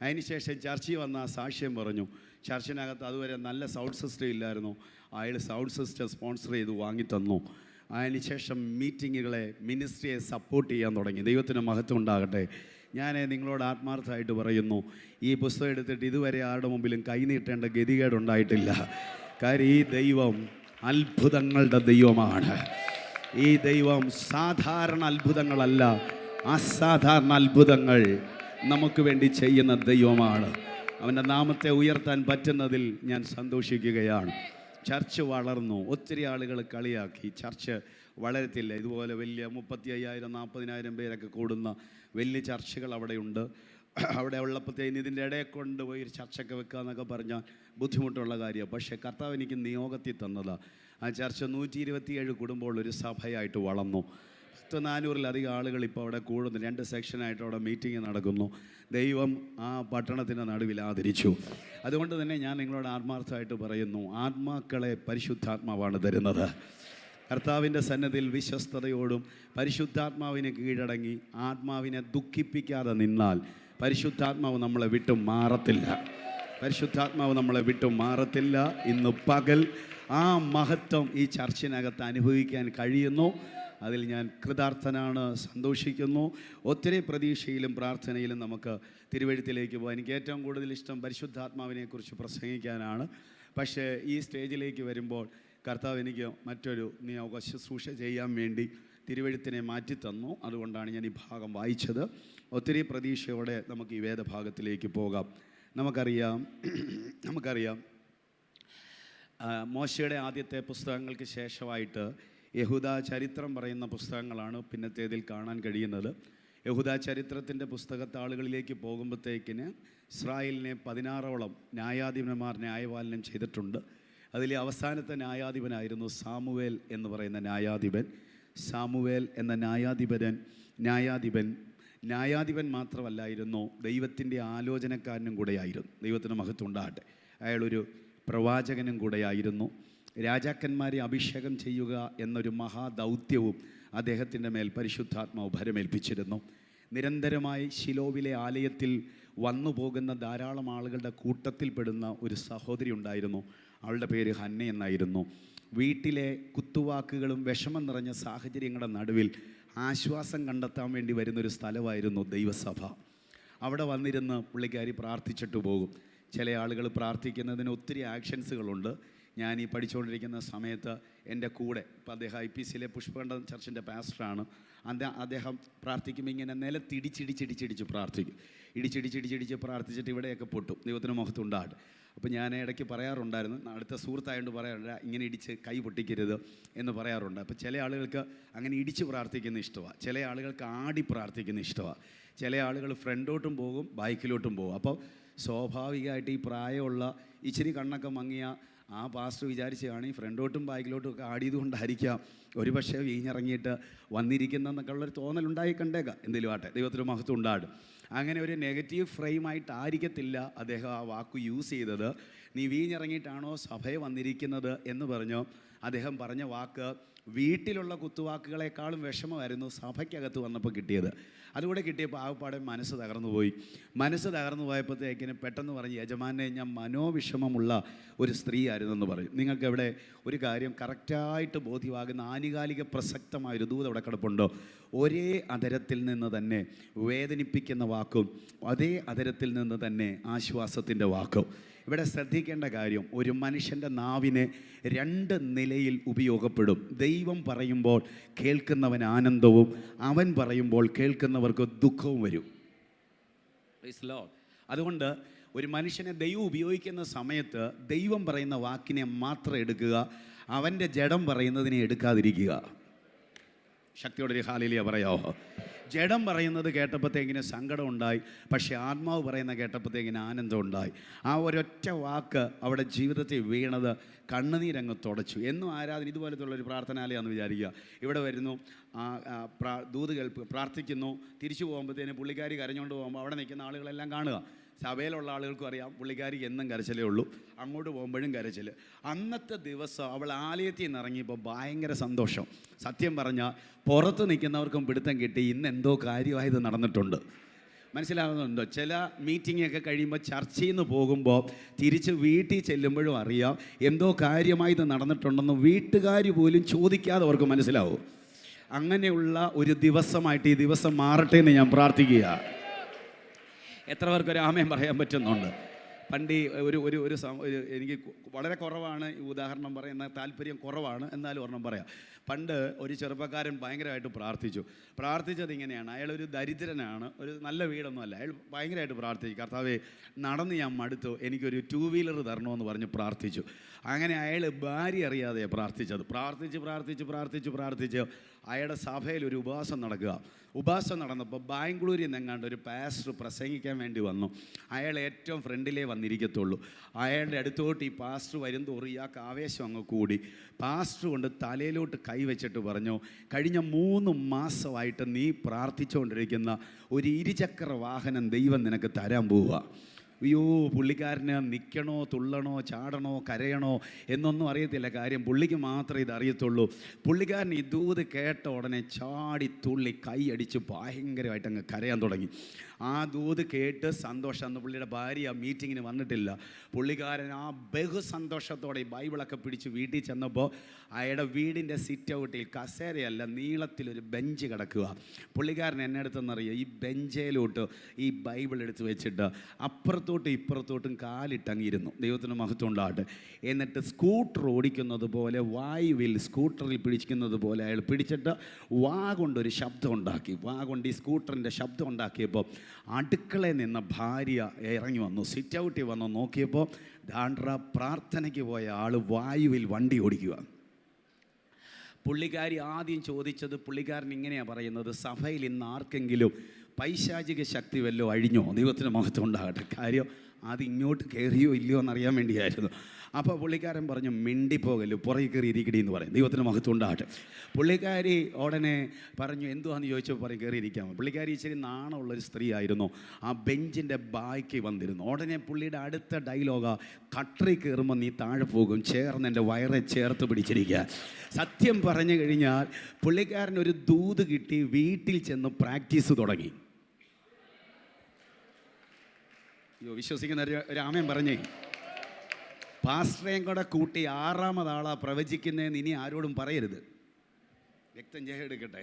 അതിനുശേഷം ചർച്ചിൽ വന്ന ആ സാക്ഷ്യം പറഞ്ഞു. ചർച്ചിനകത്ത് അതുവരെ നല്ല സൗണ്ട് സിസ്റ്റം ഇല്ലായിരുന്നു, അയാൾ സൗണ്ട് സിസ്റ്റം സ്പോൺസർ ചെയ്ത് വാങ്ങിത്തന്നു. അതിനുശേഷം മീറ്റിങ്ങുകളെ, മിനിസ്ട്രിയെ സപ്പോർട്ട് ചെയ്യാൻ തുടങ്ങി. ദൈവത്തിന് മഹത്വം ഉണ്ടാകട്ടെ. ഞാൻ നിങ്ങളോട് ആത്മാർത്ഥമായിട്ട് പറയുന്നു, ഈ പുസ്തകം എടുത്തിട്ട് ഇതുവരെ ആരുടെ മുമ്പിലും കൈനീട്ടേണ്ട ഗതികേടുണ്ടായിട്ടില്ല. കാര്യം ഈ ദൈവം അത്ഭുതങ്ങളുടെ ദൈവമാണ്. ഈ ദൈവം സാധാരണ അത്ഭുതങ്ങളല്ല, അസാധാരണ അത്ഭുതങ്ങൾ നമുക്ക് വേണ്ടി ചെയ്യുന്ന ദൈവമാണ്. അവൻ്റെ നാമത്തെ ഉയർത്താൻ പറ്റുന്നതിൽ ഞാൻ സന്തോഷിക്കുകയാണ്. ചർച്ച് വളർന്നു, ഒത്തിരി ആളുകൾ കളിയാക്കി ചർച്ച് വളരത്തില്ല. ഇതുപോലെ വലിയ 35,000 40,000 പേരൊക്കെ കൂടുന്ന വലിയ ചർച്ചുകൾ അവിടെയുണ്ട്. അവിടെ ഉള്ളപ്പോഴത്തേന് ഇതിൻ്റെ ഇടയെ കൊണ്ടുപോയി ഒരു ചർച്ചയൊക്കെ വെക്കുക എന്നൊക്കെ പറഞ്ഞാൽ ബുദ്ധിമുട്ടുള്ള കാര്യമാണ്. പക്ഷേ കർത്താവ് എനിക്ക് നിയോഗത്തിൽ തന്നതാണ്. ആ ചർച്ച 127 കുടുംബമുള്ള ഒരു സഭയായിട്ട് വളർന്നു. 400-ലധികം ആളുകൾ ഇപ്പോൾ അവിടെ കൂടുന്നു. 2 സെക്ഷനായിട്ട് അവിടെ മീറ്റിംഗ് നടക്കുന്നു. ദൈവം ആ പട്ടണത്തിൻ്റെ നടുവിൽ ആദരിച്ചു. അതുകൊണ്ട് തന്നെ ഞാൻ നിങ്ങളോട് ആത്മാർത്ഥമായിട്ട് പറയുന്നു, ആത്മാക്കളെ പരിശുദ്ധാത്മാവാണ് തരുന്നത്. കർത്താവിൻ്റെ സന്നദ്ധിയിൽ വിശ്വസ്തയോടും പരിശുദ്ധാത്മാവിനെ കീഴടങ്ങി ആത്മാവിനെ ദുഃഖിപ്പിക്കാതെ നിന്നാൽ പരിശുദ്ധാത്മാവ് നമ്മളെ വിട്ടും മാറത്തില്ല. പരിശുദ്ധാത്മാവ് നമ്മളെ വിട്ടും മാറത്തില്ല. ഇന്ന് പകൽ ആ മഹത്വം ഈ ചർച്ചിനകത്ത് അനുഭവിക്കാൻ കഴിയുന്നു. അതിൽ ഞാൻ കൃതാർത്ഥനാണ്, സന്തോഷിക്കുന്നു. ഒത്തിരി പ്രതീക്ഷയിലും പ്രാർത്ഥനയിലും നമുക്ക് തിരുവഴുത്തിലേക്ക് പോകാം. എനിക്ക് ഏറ്റവും കൂടുതൽ ഇഷ്ടം പരിശുദ്ധാത്മാവിനെക്കുറിച്ച് പ്രസംഗിക്കാനാണ്. പക്ഷേ ഈ സ്റ്റേജിലേക്ക് വരുമ്പോൾ കർത്താവ് എനിക്ക് മറ്റൊരു നിയോഗ ശുശ്രൂഷ ചെയ്യാൻ വേണ്ടി തിരുവഴുത്തിനെ മാറ്റിത്തന്നു. അതുകൊണ്ടാണ് ഞാൻ ഈ ഭാഗം വായിച്ചത്. ഒത്തിരി പ്രതീക്ഷയോടെ നമുക്ക് ഈ വേദഭാഗത്തിലേക്ക് പോകാം. നമുക്കറിയാം മോശയുടെ ആദ്യത്തെ പുസ്തകങ്ങൾക്ക് ശേഷമായിട്ട് യഹൂദ ചരിത്രം പറയുന്ന പുസ്തകങ്ങളാണ് പിന്നത്തേതിൽ കാണാൻ കഴിയുന്നത്. യഹൂദ ചരിത്രത്തിൻ്റെ പുസ്തകത്താളുകളിലേക്ക് പോകുമ്പോഴത്തേക്കിന് ഇസ്രായേലിനെ 16ഓളം ന്യായാധിപന്മാർ ന്യായപാലനം ചെയ്തിട്ടുണ്ട്. അതിലെ അവസാനത്തെ ന്യായാധിപനായിരുന്നു സാമുവേൽ എന്ന് പറയുന്ന ന്യായാധിപൻ. സാമുവേൽ എന്ന ന്യായാധിപൻ മാത്രമല്ലായിരുന്നു, ദൈവത്തിൻ്റെ ആലോചനക്കാരനും കൂടെയായിരുന്നു. ദൈവത്തിന് മഹത്വം ഉണ്ടാകട്ടെ. അയാളൊരു പ്രവാചകനും കൂടെയായിരുന്നു. രാജാക്കന്മാരെ അഭിഷേകം ചെയ്യുക എന്നൊരു മഹാദൗത്യവും അദ്ദേഹത്തിൻ്റെ മേൽ പരിശുദ്ധാത്മാവ് ഭരമേൽപ്പിച്ചിരുന്നു. നിരന്തരമായി ശിലോവിലെ ആലയത്തിൽ വന്നു പോകുന്ന ധാരാളം ആളുകളുടെ കൂട്ടത്തിൽപ്പെടുന്ന ഒരു സഹോദരി ഉണ്ടായിരുന്നു. അവളുടെ പേര് ഹന്ന എന്നായിരുന്നു. വീട്ടിലെ കുത്തുവാക്കുകളും വിഷമം നിറഞ്ഞ സാഹചര്യങ്ങളുടെ നടുവിൽ ആശ്വാസം കണ്ടെത്താൻ വേണ്ടി വരുന്നൊരു സ്ഥലമായിരുന്നു ദൈവസഭ. അവിടെ വന്നിരുന്ന് പുള്ളിക്കാരി പ്രാർത്ഥിച്ചിട്ട് പോകും. ചില ആളുകൾ പ്രാർത്ഥിക്കുന്നതിന് ഒത്തിരി ആക്ഷൻസുകളുണ്ട്. ഞാൻ ഈ പഠിച്ചുകൊണ്ടിരിക്കുന്ന സമയത്ത് എൻ്റെ കൂടെ, ഇപ്പോൾ അദ്ദേഹം IPCയിലെ പുഷ്പകണ്ഠം ചർച്ചിൻ്റെ പാസ്റ്ററാണ്. അദ്ദേഹം പ്രാർത്ഥിക്കുമ്പോൾ ഇങ്ങനെ നിലത്തിടിച്ചിടിച്ചിടിച്ചിടിച്ച് പ്രാർത്ഥിക്കും. ഇടിച്ചിടിച്ചിടിച്ചിടിച്ച് പ്രാർത്ഥിച്ചിട്ട് ഇവിടെയൊക്കെ പൊട്ടും. ദൈവത്തിന് മഹത്വം ഉണ്ടാകട്ടെ. അപ്പോൾ ഞാൻ ഇടയ്ക്ക് പറയാറുണ്ടായിരുന്നു, അടുത്ത സുഹൃത്തായതുകൊണ്ട് പറയാറുണ്ട്, ഇങ്ങനെ ഇടിച്ച് കൈ പൊട്ടിക്കരുത് എന്ന് പറയാറുണ്ട്. അപ്പോൾ ചില ആളുകൾക്ക് അങ്ങനെ ഇടിച്ച് പ്രാർത്ഥിക്കുന്ന ഇഷ്ടമാണ്, ചില ആളുകൾക്ക് ആടി പ്രാർത്ഥിക്കുന്ന ഇഷ്ടമാണ്, ചില ആളുകൾ ഫ്രണ്ടോട്ടും പോകും ബാക്കിലോട്ടും പോകും. അപ്പോൾ സ്വാഭാവികമായിട്ട് ഈ പ്രായമുള്ള ഇച്ചിരി കണ്ണൊക്കെ മങ്ങിയ ആ പാസ്റ്റർ വിചാരിച്ചാണ് ഈ ഫ്രണ്ടോട്ടും ബാക്കിലോട്ടും ഒക്കെ ആടിയത് കൊണ്ടായിരിക്കാം ഒരു പക്ഷേ വീഞ്ഞിറങ്ങിയിട്ട് വന്നിരിക്കുന്നതെന്നൊക്കെ ഉള്ളൊരു തോന്നലുണ്ടായി കണ്ടേക്കാം. എന്തെങ്കിലും ആട്ടെ, ദൈവത്തിന് മഹത്വം ഉണ്ടാകും. അങ്ങനെ ഒരു നെഗറ്റീവ് ഫ്രെയിമായിട്ടായിരിക്കത്തില്ല അദ്ദേഹം ആ വാക്ക് യൂസ് ചെയ്തത്. നീ വീഞ്ഞിറങ്ങിയിട്ടാണോ സഭയെ വന്നിരിക്കുന്നത് എന്ന് പറഞ്ഞു. അദ്ദേഹം പറഞ്ഞ വാക്ക് വീട്ടിലുള്ള കുത്തുവാക്കുകളെക്കാളും വിഷമമായിരുന്നു സഭയ്ക്കകത്ത് വന്നപ്പോൾ കിട്ടിയത്. അതുകൂടെ കിട്ടിയപ്പോൾ ആകപ്പാടെ മനസ്സ് തകർന്നു പോയി. മനസ്സ് തകർന്നു പോയപ്പോഴത്തേക്കിന് പെട്ടെന്ന് പറഞ്ഞ്, യജമാനെ ഞാൻ മനോവിഷമമുള്ള ഒരു സ്ത്രീ ആയിരുന്നെന്ന് പറയും. നിങ്ങൾക്ക് എവിടെ ഒരു കാര്യം കറക്റ്റായിട്ട് ബോധ്യമാകുന്ന ആനുകാലിക പ്രസക്തമായൊരു ദൂത് അവിടെ കിടപ്പുണ്ടോ? ഒരേ അധരത്തിൽ നിന്ന് തന്നെ വേദനിപ്പിക്കുന്ന വാക്കും അതേ അധരത്തിൽ നിന്ന് തന്നെ ആശ്വാസത്തിൻ്റെ വാക്കും. ഇവിടെ ശ്രദ്ധിക്കേണ്ട കാര്യം, ഒരു മനുഷ്യൻ്റെ നാവിനെ 2 നിലയിൽ ഉപയോഗപ്പെടും. ദൈവം പറയുമ്പോൾ കേൾക്കുന്നവൻ ആനന്ദവും അവൻ പറയുമ്പോൾ കേൾക്കുന്നവർക്ക് ദുഃഖവും വരും. അതുകൊണ്ട് ഒരു മനുഷ്യനെ ദൈവം ഉപയോഗിക്കുന്ന സമയത്ത് ദൈവം പറയുന്ന വാക്കിനെ മാത്രം എടുക്കുക, അവൻ്റെ ജഡം പറയുന്നതിനെ എടുക്കാതിരിക്കുക. ശക്തിയോടൊരു ഹല്ലേലൂയ പറയാമോ? ജഡം പറയുന്നത് കേട്ടപ്പോഴത്തേക്കിന് സങ്കടം ഉണ്ടായി, പക്ഷേ ആത്മാവ് പറയുന്ന കേട്ടപ്പോഴത്തേക്കിന് ആനന്ദം ഉണ്ടായി. ആ ഒരൊറ്റ വാക്ക് അവിടെ ജീവിതത്തിൽ വീണത് കണ്ണുനീരങ്ങ് തുടച്ചു. എന്നും ആരാധന ഇതുപോലത്തുള്ളൊരു പ്രാർത്ഥനാലയാണെന്ന് വിചാരിക്കുക. ഇവിടെ വരുന്നു, ദൂത് പ്രാർത്ഥിക്കുന്നു, തിരിച്ചു പോകുമ്പോഴത്തേന് പുള്ളിക്കാരി കരഞ്ഞുകൊണ്ട് പോകുമ്പോൾ അവിടെ നിൽക്കുന്ന ആളുകളെല്ലാം കാണുക. സഭയിലുള്ള ആളുകൾക്കും അറിയാം പുള്ളിക്കാരിക്ക് എന്നും കരച്ചിലേ ഉള്ളൂ, അങ്ങോട്ട് പോകുമ്പോഴും കരച്ചിൽ. അന്നത്തെ ദിവസം അവൾ ആലയത്തിൽ നിന്ന് ഇറങ്ങിയപ്പോൾ ഭയങ്കര സന്തോഷം. സത്യം പറഞ്ഞാൽ പുറത്ത് നിൽക്കുന്നവർക്കും പിടുത്തം കിട്ടി, ഇന്ന് എന്തോ കാര്യമായത് നടന്നിട്ടുണ്ട്. മനസ്സിലാകുന്നുണ്ടോ? ചില മീറ്റിങ്ങൊക്കെ കഴിയുമ്പോൾ ചർച്ചയിൽ നിന്ന് പോകുമ്പോൾ തിരിച്ച് വീട്ടിൽ ചെല്ലുമ്പോഴും അറിയാം എന്തോ കാര്യമായത് നടന്നിട്ടുണ്ടെന്ന് വീട്ടുകാർ പോലും ചോദിക്കാതെ അവർക്ക് മനസ്സിലാവും. അങ്ങനെയുള്ള ഒരു ദിവസമായിട്ട് ഈ ദിവസം മാറട്ടെ എന്ന് ഞാൻ പ്രാർത്ഥിക്കുക. എത്ര പേർക്ക് ഒരു ആമേൻ പറയാൻ പറ്റുന്നുണ്ട്? പണ്ട് എനിക്ക് വളരെ കുറവാണ് ഈ ഉദാഹരണം പറയുന്ന താല്പര്യം കുറവാണ്, എന്നാലും ഒരെണ്ണം പറയാം. പണ്ട് ഒരു ചെറുപ്പക്കാരൻ ഭയങ്കരമായിട്ട് പ്രാർത്ഥിച്ചത് ഇങ്ങനെയാണ്. അയാളൊരു ദരിദ്രനാണ്, ഒരു നല്ല വീടൊന്നും അല്ല. അയാൾ ഭയങ്കരമായിട്ട് പ്രാർത്ഥിച്ചു, കർത്താവേ നടന്ന് ഞാൻ മടുത്തു, എനിക്കൊരു 2 വീലർ തരണമെന്ന് പറഞ്ഞ് പ്രാർത്ഥിച്ചു. അങ്ങനെ അയാൾ ഭാര്യ അറിയാതെ പ്രാർത്ഥിച്ചത്. പ്രാർത്ഥിച്ച് അയാളുടെ സഭയിൽ ഒരു ഉപവാസം നടന്നപ്പോൾ ബാംഗ്ലൂരിൽ നിന്നെങ്ങാണ്ട് ഒരു പാസ്റ്റർ പ്രസംഗിക്കാൻ വേണ്ടി വന്നു. അയാൾ ഏറ്റവും ഫ്രണ്ടിലേ വന്നിരിക്കത്തുള്ളൂ. അയാളുടെ അടുത്തോട്ട് ഈ പാസ്റ്റർ വരും തോറും ഇയാൾക്ക് ആവേശം അങ്ങ് കൂടി. പാസ്റ്റർ കൊണ്ട് തലയിലോട്ട് കൈവച്ചിട്ട് പറഞ്ഞു, കഴിഞ്ഞ 3 മാസമായിട്ട് നീ പ്രാർത്ഥിച്ചുകൊണ്ടിരിക്കുന്ന ഒരു 2 വാഹനം ദൈവം നിനക്ക് തരാൻ പോവുക. അയ്യോ, പുള്ളിക്കാരന് നിൽക്കണോ, തുള്ളണോ, ചാടണോ, കരയണോ എന്നൊന്നും അറിയത്തില്ല. കാര്യം പുള്ളിക്ക് മാത്രമേ ഇതറിയത്തുള്ളൂ. പുള്ളിക്കാരൻ ഈ ദൂത് കേട്ട ഉടനെ ചാടി തുള്ളി കൈയടിച്ച് ഭയങ്കരമായിട്ട് അങ്ങ് കരയാൻ തുടങ്ങി. ആ ദൂത് കേട്ട് സന്തോഷം. അന്ന് പുള്ളിയുടെ ഭാര്യ മീറ്റിങ്ങിന് വന്നിട്ടില്ല. പുള്ളിക്കാരൻ ആ ബഹുസന്തോഷത്തോടെ ഈ ബൈബിളൊക്കെ പിടിച്ച് വീട്ടിൽ ചെന്നപ്പോൾ അയാളുടെ വീടിൻ്റെ സിറ്റ് ഔട്ടിൽ കസേരയല്ല, നീളത്തിലൊരു ബെഞ്ച് കിടക്കുക. പുള്ളിക്കാരൻ എന്നെ അടുത്തെന്നറിയാം, ഈ ബെഞ്ചയിലോട്ട് ഈ ബൈബിൾ എടുത്ത് വെച്ചിട്ട് അപ്പുറത്തോട്ടും ഇപ്പുറത്തോട്ടും കാലിട്ടങ്ങിയിരുന്നു. ദൈവത്തിന് മഹത്വം ഉണ്ടാകട്ടെ. എന്നിട്ട് സ്കൂട്ടർ ഓടിക്കുന്നത് പോലെ വായുവിൽ സ്കൂട്ടറിൽ പിടിക്കുന്നത് പോലെ അയാൾ പിടിച്ചിട്ട് വാ കൊണ്ടൊരു ശബ്ദം ഉണ്ടാക്കി. വാ കൊണ്ട് ഈ സ്കൂട്ടറിൻ്റെ ശബ്ദം ഉണ്ടാക്കിയപ്പോൾ അടുക്കളയിൽ നിന്ന് ഭാര്യ ഇറങ്ങി വന്നു. സിറ്റ് ഔട്ടിൽ വന്ന് നോക്കിയപ്പോൾ പ്രാർത്ഥനയ്ക്ക് പോയ ആൾ വായുവിൽ വണ്ടി ഓടിക്കുക. പുള്ളിക്കാരി ആദ്യം ചോദിച്ചത്, പുള്ളിക്കാരൻ ഇങ്ങനെയാണ് പറയുന്നത്, സഭയിൽ ഇന്ന് ആർക്കെങ്കിലും പൈശാചിക ശക്തി വല്ലോ അഴിഞ്ഞോ? ദൈവത്തിന് മഹത്വം ഉണ്ടാകട്ടെ. കാര്യം അത് ഇങ്ങോട്ട് കയറിയോ ഇല്ലയോ എന്നറിയാൻ വേണ്ടിയായിരുന്നു. അപ്പോൾ പുള്ളിക്കാരൻ പറഞ്ഞു, മിണ്ടിപ്പോകല്ലോ, പുറകെ കയറി ഇരിക്കടി എന്ന് പറയും. ദൈവത്തിന് മഹത്വം ഉണ്ടാകട്ടെ. പുള്ളിക്കാരി ഉടനെ പറഞ്ഞു, എന്തുവാന്ന് ചോദിച്ചപ്പോൾ പറയും കയറി ഇരിക്കാമോ. പുള്ളിക്കാരി ഇച്ചിരി നാണമുള്ളൊരു സ്ത്രീ ആയിരുന്നു. ആ ബെഞ്ചിൻ്റെ ബാക്കി വന്നിരുന്നു. ഉടനെ പുള്ളിയുടെ അടുത്ത ഡയലോഗാ, കട്ടറി കയറുമ്പോൾ നീ താഴെ പോകും, ചേർന്ന് എൻ്റെ വയറെ ചേർത്ത് പിടിച്ചിരിക്കുക. സത്യം പറഞ്ഞു കഴിഞ്ഞാൽ പുള്ളിക്കാരനൊരു ദൂത് കിട്ടി, വീട്ടിൽ ചെന്ന് പ്രാക്ടീസ് തുടങ്ങി. അയ്യോ, വിശ്വസിക്കുന്ന ഒരു ആമേൻ പറഞ്ഞേ. പാസ്റ്ററേയും കൂടെ കൂട്ടി 6ാമത് ആളാ പ്രവചിക്കുന്നതെന്ന് ഇനി ആരോടും പറയരുത്. വ്യക്തം ചെയ്തെടുക്കട്ടെ.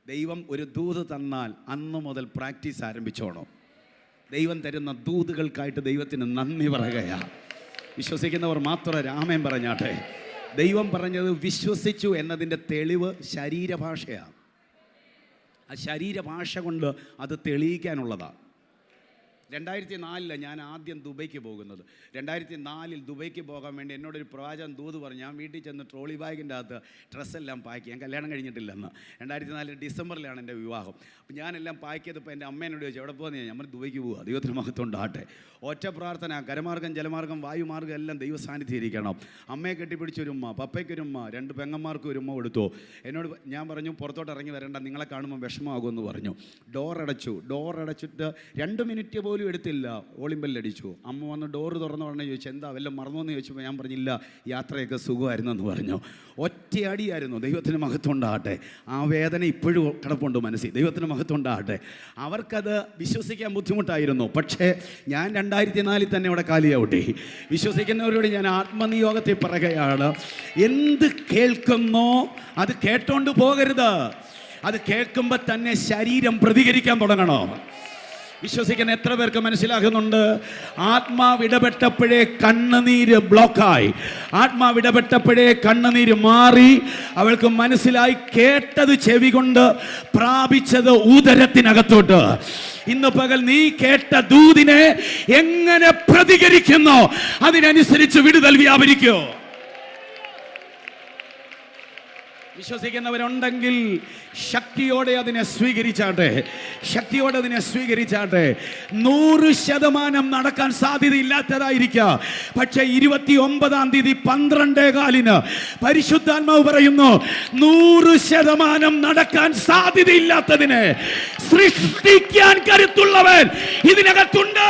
ദൈവം ഒരു ദൂത് തന്നാൽ അന്ന് മുതൽ പ്രാക്ടീസ് ആരംഭിച്ചോണം. ദൈവം തരുന്ന ദൂതുകൾക്കായിട്ട് ദൈവത്തിന് നന്ദി പറയുകയാണ്. വിശ്വസിക്കുന്നവർ മാത്രം രാമേൻ പറഞ്ഞാട്ടെ. ദൈവം പറഞ്ഞത് വിശ്വസിച്ചു എന്നതിൻ്റെ തെളിവ് ശരീരഭാഷയാണ്. ആ ശരീരഭാഷ കൊണ്ട് അത് തെളിയിക്കാനുള്ളതാണ്. 2004 ഞാൻ ആദ്യം ദുബൈക്ക് പോകുന്നത്. 2004 ദുബൈക്ക് പോകാൻ വേണ്ടി എന്നോടൊരു പ്രവാചകൻ ദൂത് പറഞ്ഞു. ഞാൻ വീട്ടിൽ ചെന്ന് ട്രോളി ബാഗിൻ്റെ അകത്ത് ഡ്രസ്സെല്ലാം പാക്ക്. ഞാൻ കല്യാണം കഴിഞ്ഞിട്ടില്ലെന്ന്. 2004 ഡിസംബറിലാണ് എൻ്റെ വിവാഹം. അപ്പോൾ ഞാനെല്ലാം പാക്ക് ചെയ്തപ്പോൾ എൻ്റെ അമ്മേനോട് ചോദിച്ചു, എവിടെ പോകുന്നത്? നമ്മൾ ദുബൈക്ക് പോവുക. ദൈവത്തിന് മഹത്വം ഉണ്ടാകട്ടെ. ഒറ്റ പ്രാർത്ഥന, കരമാർഗം, ജലമാർഗം, വായുമാർഗം എല്ലാം ദൈവ സാന്നിധ്യം ഇരിക്കണം. അമ്മയെ കെട്ടിപ്പിടിച്ചൊരുമ്മ, പപ്പയ്ക്കൊരുമ്മ, 2 പെങ്ങന്മാർക്കും ഒരു ഉമ്മ കൊടുത്തു. എന്നോട് ഞാൻ പറഞ്ഞു, പുറത്തോട്ട് ഇറങ്ങി വരേണ്ട, നിങ്ങളെ കാണുമ്പോൾ വിഷമമാകുമെന്ന് പറഞ്ഞു. ഡോർ അടച്ചിട്ട് 2 മിനിറ്റ് പോലും എടുത്തില്ല, ഓളിമ്പല്ലടിച്ചു. അമ്മ വന്ന് ഡോറ് തുറന്ന് പറഞ്ഞ് ചോദിച്ചു, എന്താ വല്ലതും മറന്നോന്ന് ചോദിച്ചപ്പോൾ ഞാൻ പറഞ്ഞില്ല, യാത്രയൊക്കെ സുഖമായിരുന്നെന്ന് പറഞ്ഞു. ഒറ്റയടിയായിരുന്നു. ദൈവത്തിന് മഹത്വം ഉണ്ടാകട്ടെ. ആ വേദന ഇപ്പോഴും കിടപ്പുണ്ട് മനസ്സിൽ. ദൈവത്തിന് മഹത്വം ഉണ്ടാകട്ടെ. അവർക്കത് വിശ്വസിക്കാൻ ബുദ്ധിമുട്ടായിരുന്നു. പക്ഷേ ഞാൻ 2004 തന്നെ അവിടെ കാലിയാവട്ടെ. വിശ്വസിക്കുന്നവരോട് ഞാൻ ആത്മനിയോഗത്തിൽ പറയുകയാണ്, എന്ത് കേൾക്കുന്നോ അത് കേട്ടോണ്ട് പോകരുത്. അത് കേൾക്കുമ്പോൾ തന്നെ ശരീരം പ്രതികരിക്കാൻ തുടങ്ങണം. വിശ്വസിക്കുന്ന എത്ര പേർക്ക് മനസ്സിലാകുന്നുണ്ട്? ആത്മാവിടപെട്ടപ്പോഴേ കണ്ണുനീര് ബ്ലോക്കായി. ആത്മാവിടപെട്ടപ്പോഴേ കണ്ണുനീര് മാറി. അവൾക്ക് മനസ്സിലായി, കേട്ടത് ചെവി കൊണ്ട്, പ്രാപിച്ചത് ഉദരത്തിനകത്തോട്ട്. ഇന്ന് പകൽ നീ കേട്ട ദൂതിനെ എങ്ങനെ പ്രതികരിക്കുന്നോ അതിനനുസരിച്ച് വിടുതൽ വ്യാപരിക്കോ. വിശ്വസിക്കുന്നവരുണ്ടെങ്കിൽ ശക്തിയോടെ അതിനെ സ്വീകരിച്ചാട്ടെ. 100% നടക്കാൻ സാധ്യതയില്ലാത്തതായിരിക്കാം. പക്ഷേ 29-ാം തീയതി 12:15 പരിശുദ്ധാത്മാവ് പറയുന്നു, 100% നടക്കാൻ സാധ്യതയില്ലാത്തതിനെ സൃഷ്ടിക്കാൻ കരുത്തുള്ളവൻ ഇതിനകത്തുണ്ട്.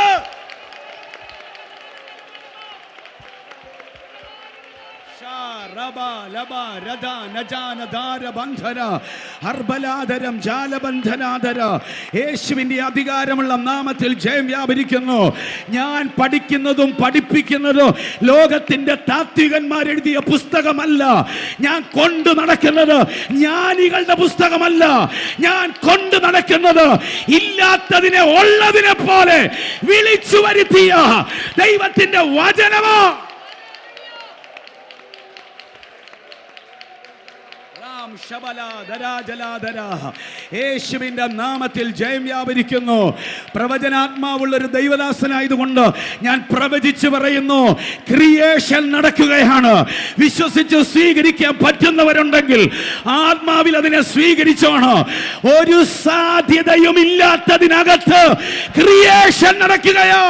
യേശുവിന്റെ അധികാരമുള്ള നാമത്തിൽ ജയം വ്യാപരിക്കുന്നു. ഞാൻ പഠിക്കുന്നതും പഠിപ്പിക്കുന്നതും ലോകത്തിന്റെ താത്വികന്മാരെഴുതിയ പുസ്തകമല്ല. ഞാൻ കൊണ്ടു നടക്കുന്നത് ജ്ഞാനികളുടെ പുസ്തകമല്ല. ഞാൻ കൊണ്ടു നടക്കുന്നത് ഇല്ലാത്തതിനെ ഉള്ളതിനെ പോലെ വിളിച്ചു വരുത്തിയ ദൈവത്തിന്റെ വചനമോ. യേശുവിന്റെ നാമത്തിൽ ജയം വ്യാപരിക്കുന്നു. പ്രവചനാത്മാവുള്ള ഒരു ദൈവദാസനായതുകൊണ്ട് ഞാൻ പ്രവചിച്ചു പറയുന്നു, ക്രിയേഷൻ നടക്കുകയാണ്. വിശ്വസിച്ച് സ്വീകരിക്കാൻ പറ്റുന്നവരുണ്ടെങ്കിൽ ആത്മാവിൽ അതിനെ സ്വീകരിച്ചോണം. ഒരു സാധ്യതയും ഇല്ലാത്തതിനകത്ത് ക്രിയേഷൻ നടക്കുകയോ.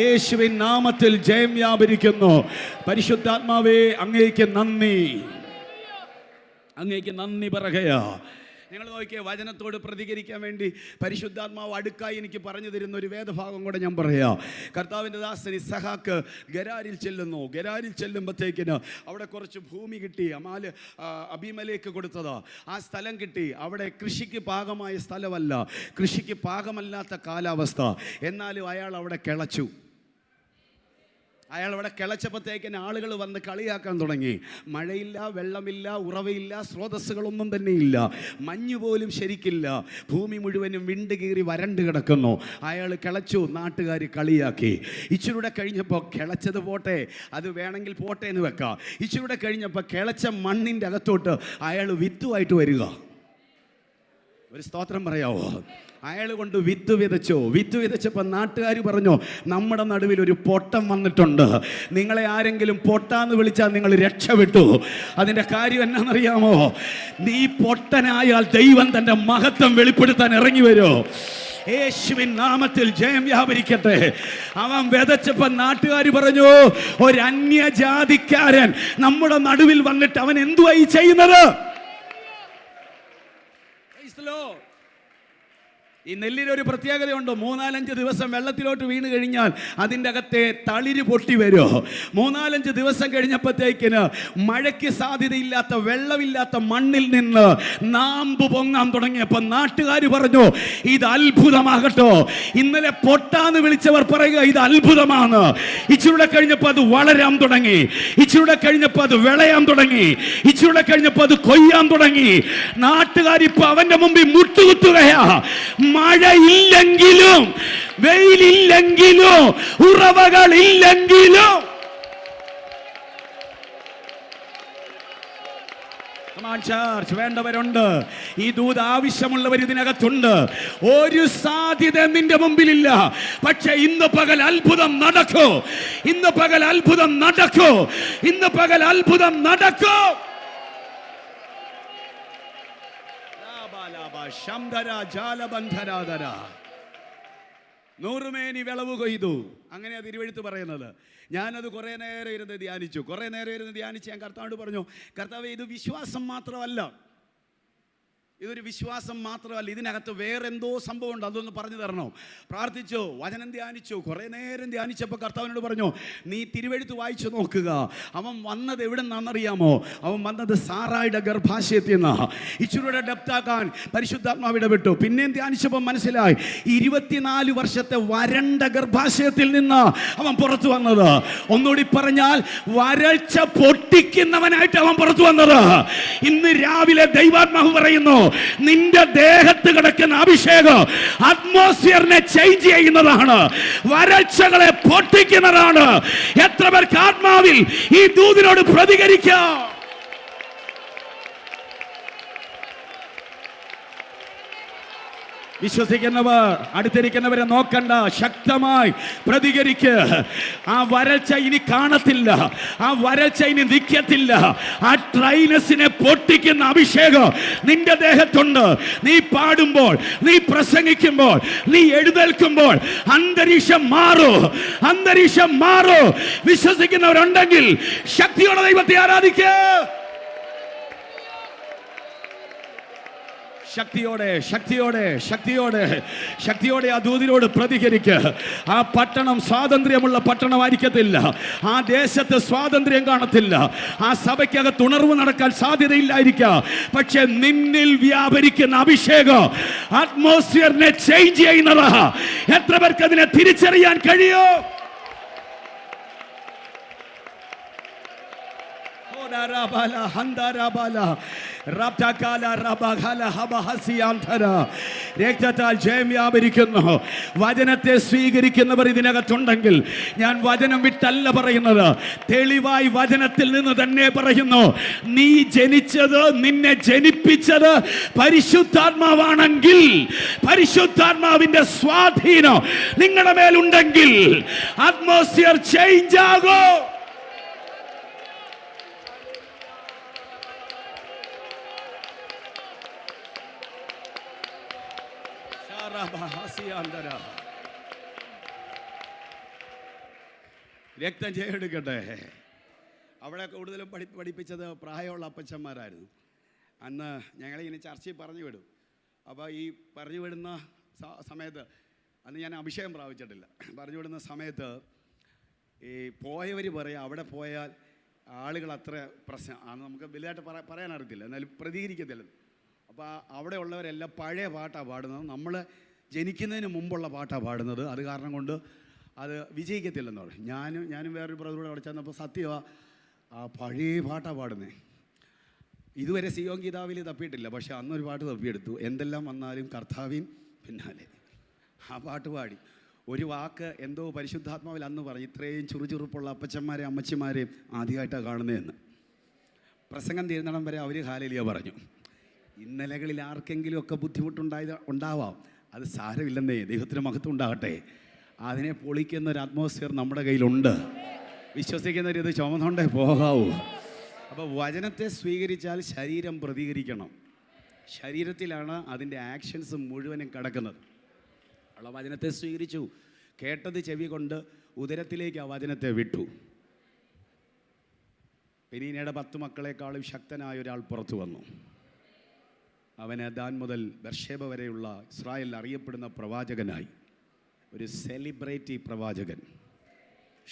യേശുവിൻ നാമത്തിൽ ജയം വ്യാപരിക്കുന്നു. പരിശുദ്ധാത്മാവേ, അങ്ങേക്ക് നന്ദി, അങ്ങേക്ക് നന്ദി പറയുകയാ. നിങ്ങൾ നോക്കിയേ, വചനത്തോട് പ്രതികരിക്കാൻ വേണ്ടി പരിശുദ്ധാത്മാവ് അടുക്കായി എനിക്ക് പറഞ്ഞു തരുന്ന ഒരു വേദഭാഗം കൂടെ ഞാൻ പറയാം. കർത്താവിൻ്റെ ദാസൻ ഇസഹാക്ക് ഗരാരിൽ ചെല്ലുന്നു. ഗരാരിൽ ചെല്ലുമ്പോഴത്തേക്കിന് അവിടെ കുറച്ച് ഭൂമി കിട്ടി. അബീമലേക്ക് കൊടുത്തതാ. ആ സ്ഥലം കിട്ടി. അവിടെ കൃഷിക്ക് പാകമായ സ്ഥലമല്ല, കൃഷിക്ക് പാകമല്ലാത്ത കാലാവസ്ഥ. എന്നാലും അയാൾ അവിടെ കിളച്ചു. അയാൾ അവിടെ കിളച്ചപ്പോഴത്തേക്കിന് ആളുകൾ വന്ന് കളിയാക്കാൻ തുടങ്ങി. മഴയില്ല, വെള്ളമില്ല, ഉറവയില്ല, സ്രോതസ്സുകളൊന്നും തന്നെയില്ല, മഞ്ഞ് പോലും ശരിക്കില്ല, ഭൂമി മുഴുവനും വിണ്ട് കീറി വരണ്ട് കിടക്കുന്നു. അയാൾ കിളച്ചു, നാട്ടുകാർ കളിയാക്കി. ഇച്ചിരൂടെ കഴിഞ്ഞപ്പോൾ കിളച്ചത് പോട്ടെ, അത് വേണമെങ്കിൽ പോട്ടെ എന്ന് വെക്കാം. ഇച്ചിരൂടെ കഴിഞ്ഞപ്പോൾ കിളച്ച മണ്ണിൻ്റെ അകത്തോട്ട് അയാൾ വിത്തുമായിട്ട് വരിക. ഒരു സ്തോത്രം പറയാവോ? അയാൾ കൊണ്ട് വിത്ത് വിതച്ചു. വിത്ത് വിതച്ചപ്പോൾ നാട്ടുകാർ പറഞ്ഞു, നമ്മുടെ നടുവിൽ ഒരു പൊട്ടൻ വന്നിട്ടുണ്ട്, നിങ്ങളെ ആരെങ്കിലും പൊട്ടാന്ന് വിളിച്ചാൽ നിങ്ങൾ രക്ഷപ്പെട്ടു. അതിൻ്റെ കാര്യം എന്നാണെന്നറിയാമോ? നീ പൊട്ടനായാൽ ദൈവം തൻ്റെ മഹത്വം വെളിപ്പെടുത്താൻ ഇറങ്ങി വരുമോ. യേശുവിൻ നാമത്തിൽ ജയം വ്യാപരിക്കട്ടെ. അവൻ വിതച്ചപ്പോൾ നാട്ടുകാർ പറഞ്ഞു, ഒരു അന്യജാതിക്കാരൻ നമ്മുടെ നടുവിൽ വന്നിട്ട് അവൻ എന്തുവായി ചെയ്യുന്നത്? ഈ നെല്ലിനൊരു പ്രത്യേകതയുണ്ട്. 3-4 ദിവസം വെള്ളത്തിലോട്ട് വീണ് കഴിഞ്ഞാൽ അതിൻ്റെ അകത്തെ തളിര് പൊട്ടി വരുമോ. 3-4 ദിവസം കഴിഞ്ഞപ്പോഴത്തേക്കിന് മഴയ്ക്ക് സാധ്യതയില്ലാത്ത വെള്ളമില്ലാത്ത മണ്ണിൽ നിന്ന് നാമ്പ് പൊങ്ങാൻ തുടങ്ങിയപ്പോൾ നാട്ടുകാർ പറഞ്ഞു, ഇത് അത്ഭുതമാകട്ടോ. ഇന്നലെ പൊട്ടാന്ന് വിളിച്ചവർ പറയുക ഇത് അത്ഭുതമാണ്. ഇച്ചിരൂടെ കഴിഞ്ഞപ്പോൾ അത് വളരാൻ തുടങ്ങി, ഇച്ചിരൂടെ കഴിഞ്ഞപ്പോൾ അത് വിളയാൻ തുടങ്ങി, ഇച്ചിരൂടെ കഴിഞ്ഞപ്പോൾ അത് കൊയ്യാൻ തുടങ്ങി. നാട്ടുകാർ ഇപ്പൊ അവന്റെ മുമ്പിൽ മുട്ടുകുത്തുകയാ. മഴയില്ലെങ്കിലും വെയിലില്ലെങ്കിലും ഉറവകളില്ലെങ്കിലും ചർച്ച് വേണ്ടവരുണ്ട്. ഈ ദൂത് ആവശ്യമുള്ളവർ ഇതിനകത്തുണ്ട്. ഒരു സാധ്യത നിന്റെ മുമ്പിലില്ല, പക്ഷെ ഇന്ന് പകൽ അത്ഭുതം നടക്കൂ. ഇന്ന് പകൽ അത്ഭുതം നടക്കൂ. ഇന്ന് പകൽ അത്ഭുതം നടക്കൂ. നൂറുമേനി വിളവ് കൊയ്തു. അങ്ങനെയാ തിരുവെഴുത്ത് പറയുന്നത്. ഞാനത് കുറേ നേരം ഇരുന്ന് ധ്യാനിച്ചു. ഞാൻ കർത്താവോട് പറഞ്ഞു, കർത്താവേ, ഇത് വിശ്വാസം മാത്രമല്ല, ഇതൊരു വിശ്വാസം മാത്രമല്ല, ഇതിനകത്ത് വേറെന്തോ സംഭവം ഉണ്ട്, അതൊന്ന് പറഞ്ഞു തരണോ. പ്രാർത്ഥിച്ചു, വചനം ധ്യാനിച്ചു. കുറേ നേരം ധ്യാനിച്ചപ്പോൾ കർത്താവിനോട് പറഞ്ഞു, നീ തിരുവെഴുത്ത് വായിച്ചു നോക്കുക. അവൻ വന്നത് എവിടെ നിന്നാണെന്നറിയാമോ? അവൻ വന്നത് സാറായുടെ ഗർഭാശയത്തിൽ നിന്നാണ്. ഇച്ചിരൂടെ ഡെപ്താക്കാൻ പരിശുദ്ധാത്മാവ് ഇടപെട്ടു. പിന്നെയും ധ്യാനിച്ചപ്പോൾ മനസ്സിലായി, 24 വർഷത്തെ വരണ്ട ഗർഭാശയത്തിൽ നിന്ന് അവൻ പുറത്തു വന്നത്. ഒന്നുകൂടി പറഞ്ഞാൽ, വരൾച്ച പൊട്ടിക്കുന്നവനായിട്ട് അവൻ പുറത്തു വന്നത്. ഇന്ന് രാവിലെ ദൈവാത്മാവ് പറയുന്നു, നിന്റെ ദേഹത്ത് കിടക്കുന്ന അഭിഷേകം അറ്റ്മോസ്ഫിയറിനെ ചേഞ്ച് ചെയ്യുന്നതാണ്, വരൾച്ചകളെ പൊട്ടിക്കുന്നതാണ്. എത്ര പേർക്ക് ആത്മാവിൽ ഈ ദൂതിനോട് പ്രതികരിക്കാം? വിശ്വസിക്കുന്നവർ അടുത്തിരിക്കുന്നവരെ നോക്കണ്ട, ശക്തമായി പ്രതികരിക്ക്. ആ വരൾച്ച ഇനി കാണത്തില്ല, ആ വരൾച്ച ഇനി നിൽക്കത്തില്ല. ആ ട്രൈനസിനെ പൊട്ടിക്കുന്ന അഭിഷേകം നിന്റെ ദേഹത്തുണ്ട്. നീ പാടുമ്പോൾ, നീ പ്രസംഗിക്കുമ്പോൾ, നീ എഴുന്നേൽക്കുമ്പോൾ അന്തരീക്ഷം മാറൂ, അന്തരീക്ഷം മാറൂ. വിശ്വസിക്കുന്നവരുണ്ടെങ്കിൽ ശക്തിയോടെ ദൈവത്തെ ആരാധിക്കുക. ശക്തിയോടെ ശക്തിയോടെ ശക്തിയോടെ ശക്തിയോടെ ആ ദൂതിനോട് പ്രതികരിക്കുക. ആ പട്ടണം സ്വാതന്ത്ര്യമുള്ള പട്ടണമായിരിക്കത്തില്ല, ആ ദേശത്ത് സ്വാതന്ത്ര്യം കാണത്തില്ല, ആ സഭയ്ക്കകത്ത് ഉണർവ് നടക്കാൻ സാധ്യതയില്ലായിരിക്കാം. പക്ഷെ നിന്നിൽ വ്യാപരിക്കുന്ന അഭിഷേകം അറ്റ്മോസ്ഫിയറിനെ ചേഞ്ച് ചെയ്യുന്നതാ. എത്ര പേർക്ക് അതിനെ തിരിച്ചറിയാൻ കഴിയോ? രക്തത്താൽ ജയം വ്യാപരിക്കുന്നു. വചനത്തെ സ്വീകരിക്കുന്നവർ ഇതിനകത്തുണ്ടെങ്കിൽ, ഞാൻ വചനം വിട്ടല്ല പറയുന്നത്, തെളിവായി വചനത്തിൽ നിന്ന് തന്നെ പറയുന്നു. നീ ജനിച്ചത്, നിന്നെ ജനിപ്പിച്ചത് പരിശുദ്ധാത്മാവാണെങ്കിൽ, പരിശുദ്ധാത്മാവിന്റെ സ്വാധീനം നിങ്ങളുടെ മേലുണ്ടെങ്കിൽ അറ്റ്മോസ്ഫിയർ ചേഞ്ച് ആകോ. രക്തം ചെയ്യെടുക്കട്ടെ. അവിടെ കൂടുതലും പഠിപ്പിച്ചത് പ്രായമുള്ള അപ്പച്ചന്മാരായിരുന്നു. അന്ന് ഞങ്ങളിങ്ങനെ ചർച്ചയിൽ പറഞ്ഞു വിടും. അപ്പോൾ ഈ പറഞ്ഞു വിടുന്ന സമയത്ത്, അന്ന് ഞാൻ അഭിഷേകം പ്രാപിച്ചിട്ടില്ല, പറഞ്ഞു വിടുന്ന സമയത്ത് ഈ പോയവർ പറയാം, അവിടെ പോയാൽ ആളുകൾ അത്ര പ്രശ്നം അന്ന് നമുക്ക് വലുതായിട്ട് പറയാൻ അറിയത്തില്ല, എന്നാലും പ്രതികരിക്കത്തില്ല. അപ്പോൾ അവിടെ ഉള്ളവരെല്ലാം പഴയ പാട്ടാണ് പാടുന്നത്, നമ്മൾ ജനിക്കുന്നതിന് മുമ്പുള്ള പാട്ടാണ് പാടുന്നത്. അത് കാരണം കൊണ്ട് അത് വിജയിക്കത്തില്ലെന്ന് പറയും. ഞാനും വേറൊരു ബ്രദറോട് അവിടെ ചെന്നപ്പോൾ സത്യമാണ്, ആ പഴയ പാട്ടാണ് പാടുന്നത്. ഇതുവരെ സിയോൻ ഗീതാവിൽ തപ്പിയിട്ടില്ല, പക്ഷെ അന്നൊരു പാട്ട് തപ്പിയെടുത്തു, എന്തെല്ലാം വന്നാലും കർത്താവിൻ പിന്നാലെ. ആ പാട്ട് പാടി. ഒരു വാക്ക് എന്തോ പരിശുദ്ധാത്മാവിൽ അന്ന് പറഞ്ഞു, ഇത്രയും ചുറുചുറുപ്പുള്ള അപ്പച്ചന്മാരെയും അമ്മച്ചിമാരെയും ആദ്യമായിട്ടാണ് കാണുന്നതെന്ന്. പ്രസംഗം തീരുന്നിടം വരെ അവർ ഹാലേലിയ പറഞ്ഞു. ഇന്നലകളിൽ ആർക്കെങ്കിലും ഒക്കെ ഉണ്ടാവാം, അത് സാരമില്ലെന്നേ, ദൈവത്തിന് മഹത്വം ഉണ്ടാകട്ടെ. അതിനെ പൊളിക്കുന്ന ഒരു അറ്റ്മോസ്ഫിയർ നമ്മുടെ കയ്യിലുണ്ട്. വിശ്വസിക്കുന്നവർ ഇത് ചുമന്നുകൊണ്ടേ പോകാവൂ. അപ്പോൾ വചനത്തെ സ്വീകരിച്ചാൽ ശരീരം പ്രതികരിക്കണം. ശരീരത്തിലാണ് അതിൻ്റെ ആക്ഷൻസ് മുഴുവനും കിടക്കുന്നത്. ഉള്ള വചനത്തെ സ്വീകരിച്ചു, കേട്ടത് ചെവി കൊണ്ട് ഉദരത്തിലേക്ക് ആ വചനത്തെ വിട്ടു. പെനീനയുടെ 10 മക്കളെക്കാളും ശക്തനായ ഒരാൾ പുറത്തു വന്നു. അവന് ദാൻ മുതൽ ബർശേബ വരെയുള്ള ഇസ്രായേലിൽ അറിയപ്പെടുന്ന പ്രവാചകനായി, ഒരു സെലിബ്രിറ്റി പ്രവാചകൻ.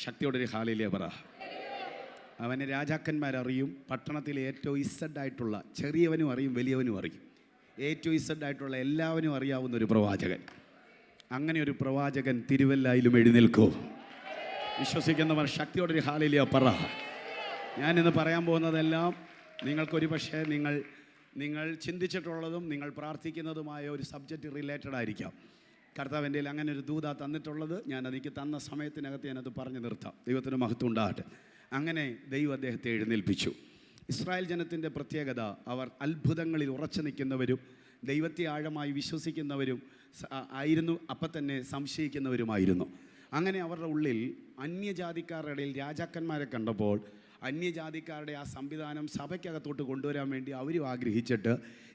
ശക്തിയോടൊരു ഹാലേലിയ പറ. അവനെ രാജാക്കന്മാരറിയും, പട്ടണത്തിലെ ഏറ്റവും ഇസഡായിട്ടുള്ള, ചെറിയവനും അറിയും വലിയവനും അറിയും, ഏറ്റവും ഇസഡായിട്ടുള്ള എല്ലാവരും അറിയാവുന്ന ഒരു പ്രവാചകൻ. അങ്ങനെ ഒരു പ്രവാചകൻ തിരുവല്ലായിലും എഴുന്നേൽക്കൂ. വിശ്വസിക്കുന്നവർ ശക്തിയോടൊരു ഹാലേലിയ പറ. ഞാനിന്ന് പറയാൻ പോകുന്നതെല്ലാം നിങ്ങൾക്കൊരു പക്ഷേ നിങ്ങൾ ചിന്തിച്ചിട്ടുള്ളതും നിങ്ങൾ പ്രാർത്ഥിക്കുന്നതുമായ ഒരു സബ്ജക്റ്റ് റിലേറ്റഡ് ആയിരിക്കാം. കർത്താവിൻ്റെ അങ്ങനെ ഒരു ദൂത തന്നിട്ടുള്ളത്, ഞാൻ എനിക്ക് തന്ന സമയത്തിനകത്ത് ഞാനത് പറഞ്ഞു നിർത്താം. ദൈവത്തിന് മഹത്വം ഉണ്ടാകട്ടെ. അങ്ങനെ ദൈവം അദ്ദേഹത്തെ എഴുന്നേൽപ്പിച്ചു. ഇസ്രായേൽ ജനത്തിൻ്റെ പ്രത്യേകത, അവർ അത്ഭുതങ്ങളിൽ ഉറച്ചു നിൽക്കുന്നവരും ദൈവത്തെ ആഴമായി വിശ്വസിക്കുന്നവരും ആയിരുന്നു, അപ്പം തന്നെ സംശയിക്കുന്നവരുമായിരുന്നു. അങ്ങനെ അവരുടെ ഉള്ളിൽ അന്യജാതിക്കാരുടെ ഇടയിൽ രാജാക്കന്മാരെ കണ്ടപ്പോൾ അന്യജാതിക്കാരുടെ ആ സംവിധാനം സഭയ്ക്കകത്തോട്ട് കൊണ്ടുവരാൻ വേണ്ടി അവരും ആഗ്രഹിച്ചിട്ട്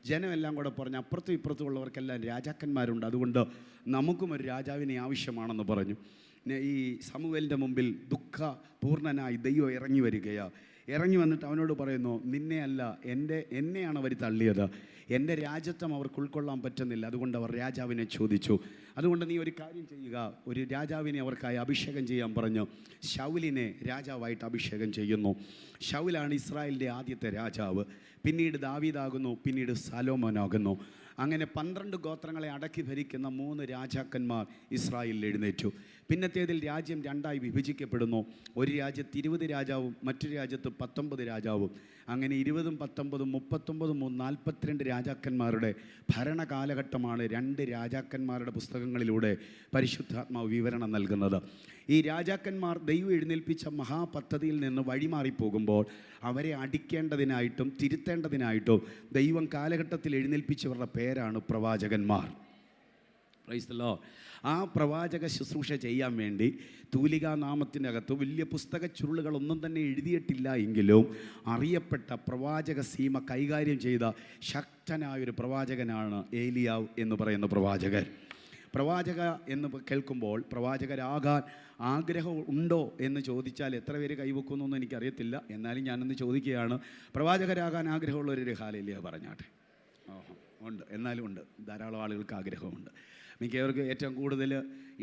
ജനമെല്ലാം കൂടെ പറഞ്ഞ് അപ്പുറത്തും ഇപ്പുറത്തും ഉള്ളവർക്കെല്ലാം രാജാക്കന്മാരുണ്ട്, അതുകൊണ്ട് നമുക്കും ഒരു രാജാവിനെ ആവശ്യമാണെന്ന് പറഞ്ഞു. ഈ സമൂവേലിൻ്റെ മുമ്പിൽ ദുഃഖപൂർണനായി ദൈവം ഇറങ്ങി വരികയാണ്. ഇറങ്ങി വന്നിട്ട് അവനോട് പറയുന്നു, നിന്നെയല്ല എന്നെയാണ് അവർ തള്ളിയത്, എൻ്റെ രാജ്യത്വം അവർക്ക് ഉൾക്കൊള്ളാൻ പറ്റുന്നില്ല, അതുകൊണ്ട് അവർ രാജാവിനെ ചോദിച്ചു. അതുകൊണ്ട് നീ ഒരു കാര്യം ചെയ്യുക, ഒരു രാജാവിനെ അവർക്കായി അഭിഷേകം ചെയ്യാൻ പറഞ്ഞു. ശൗലിനെ രാജാവായിട്ട് അഭിഷേകം ചെയ്യുന്നു. ശൗലാണ് ഇസ്രായേലിൻ്റെ ആദ്യത്തെ രാജാവ്. പിന്നീട് ദാവീദാകുന്നു, പിന്നീട് സലോമോനാകുന്നു. അങ്ങനെ 12 ഗോത്രങ്ങളെ അടക്കി ഭരിക്കുന്ന 3 രാജാക്കന്മാർ ഇസ്രായേലിൽ എഴുന്നേറ്റു. പിന്നത്തേതിൽ രാജ്യം 2ആയി വിഭജിക്കപ്പെടുന്നു. ഒരു രാജ്യത്ത് 20 രാജാവും മറ്റൊരു രാജ്യത്ത് 19 രാജാവും. അങ്ങനെ 20ഉം 19ഉം 39ഉം 42 രാജാക്കന്മാരുടെ ഭരണകാലഘട്ടമാണ് 2 രാജാക്കന്മാരുടെ പുസ്തകങ്ങളിലൂടെ പരിശുദ്ധാത്മാവ് വിവരണം നൽകുന്നത്. ഈ രാജാക്കന്മാർ ദൈവം എഴുന്നേൽപ്പിച്ച മഹാപദ്ധതിയിൽ നിന്ന് വഴിമാറിപ്പോകുമ്പോൾ അവരെ അടിക്കേണ്ടതിനായിട്ടും തിരുത്തേണ്ടതിനായിട്ടും ദൈവം കാലഘട്ടത്തിൽ എഴുന്നേൽപ്പിച്ചവരുടെ പേരാണ് പ്രവാചകന്മാർ. Praise the Lord. ആ പ്രവാചക ശുശ്രൂഷ ചെയ്യാൻ വേണ്ടി തൂലികാ നാമത്തിൻ്റെ അകത്ത് വലിയ പുസ്തക ചുരുളുകളൊന്നും തന്നെ എഴുതിയിട്ടില്ല എങ്കിലും അറിയപ്പെട്ട പ്രവാചക സീമ കൈകാര്യം ചെയ്ത ശക്തനായൊരു പ്രവാചകനാണ് ഏലിയാവ് എന്ന് പറയുന്ന പ്രവാചകൻ. പ്രവാചക എന്ന് കേൾക്കുമ്പോൾ പ്രവാചകരാകാൻ ആഗ്രഹം ഉണ്ടോ എന്ന് ചോദിച്ചാൽ എത്ര പേര് കൈവെക്കുന്നൊന്നും എനിക്കറിയത്തില്ല. എന്നാലും ഞാനൊന്ന് ചോദിക്കുകയാണ്, പ്രവാചകരാകാൻ ആഗ്രഹമുള്ളവരൊരു ഹാലേലിയ പറഞ്ഞാട്ടെ. ഉണ്ട്, എന്നാലും ഉണ്ട്, ധാരാളം ആളുകൾക്ക് ആഗ്രഹമുണ്ട്. മിക്കവർക്ക് ഏറ്റവും കൂടുതൽ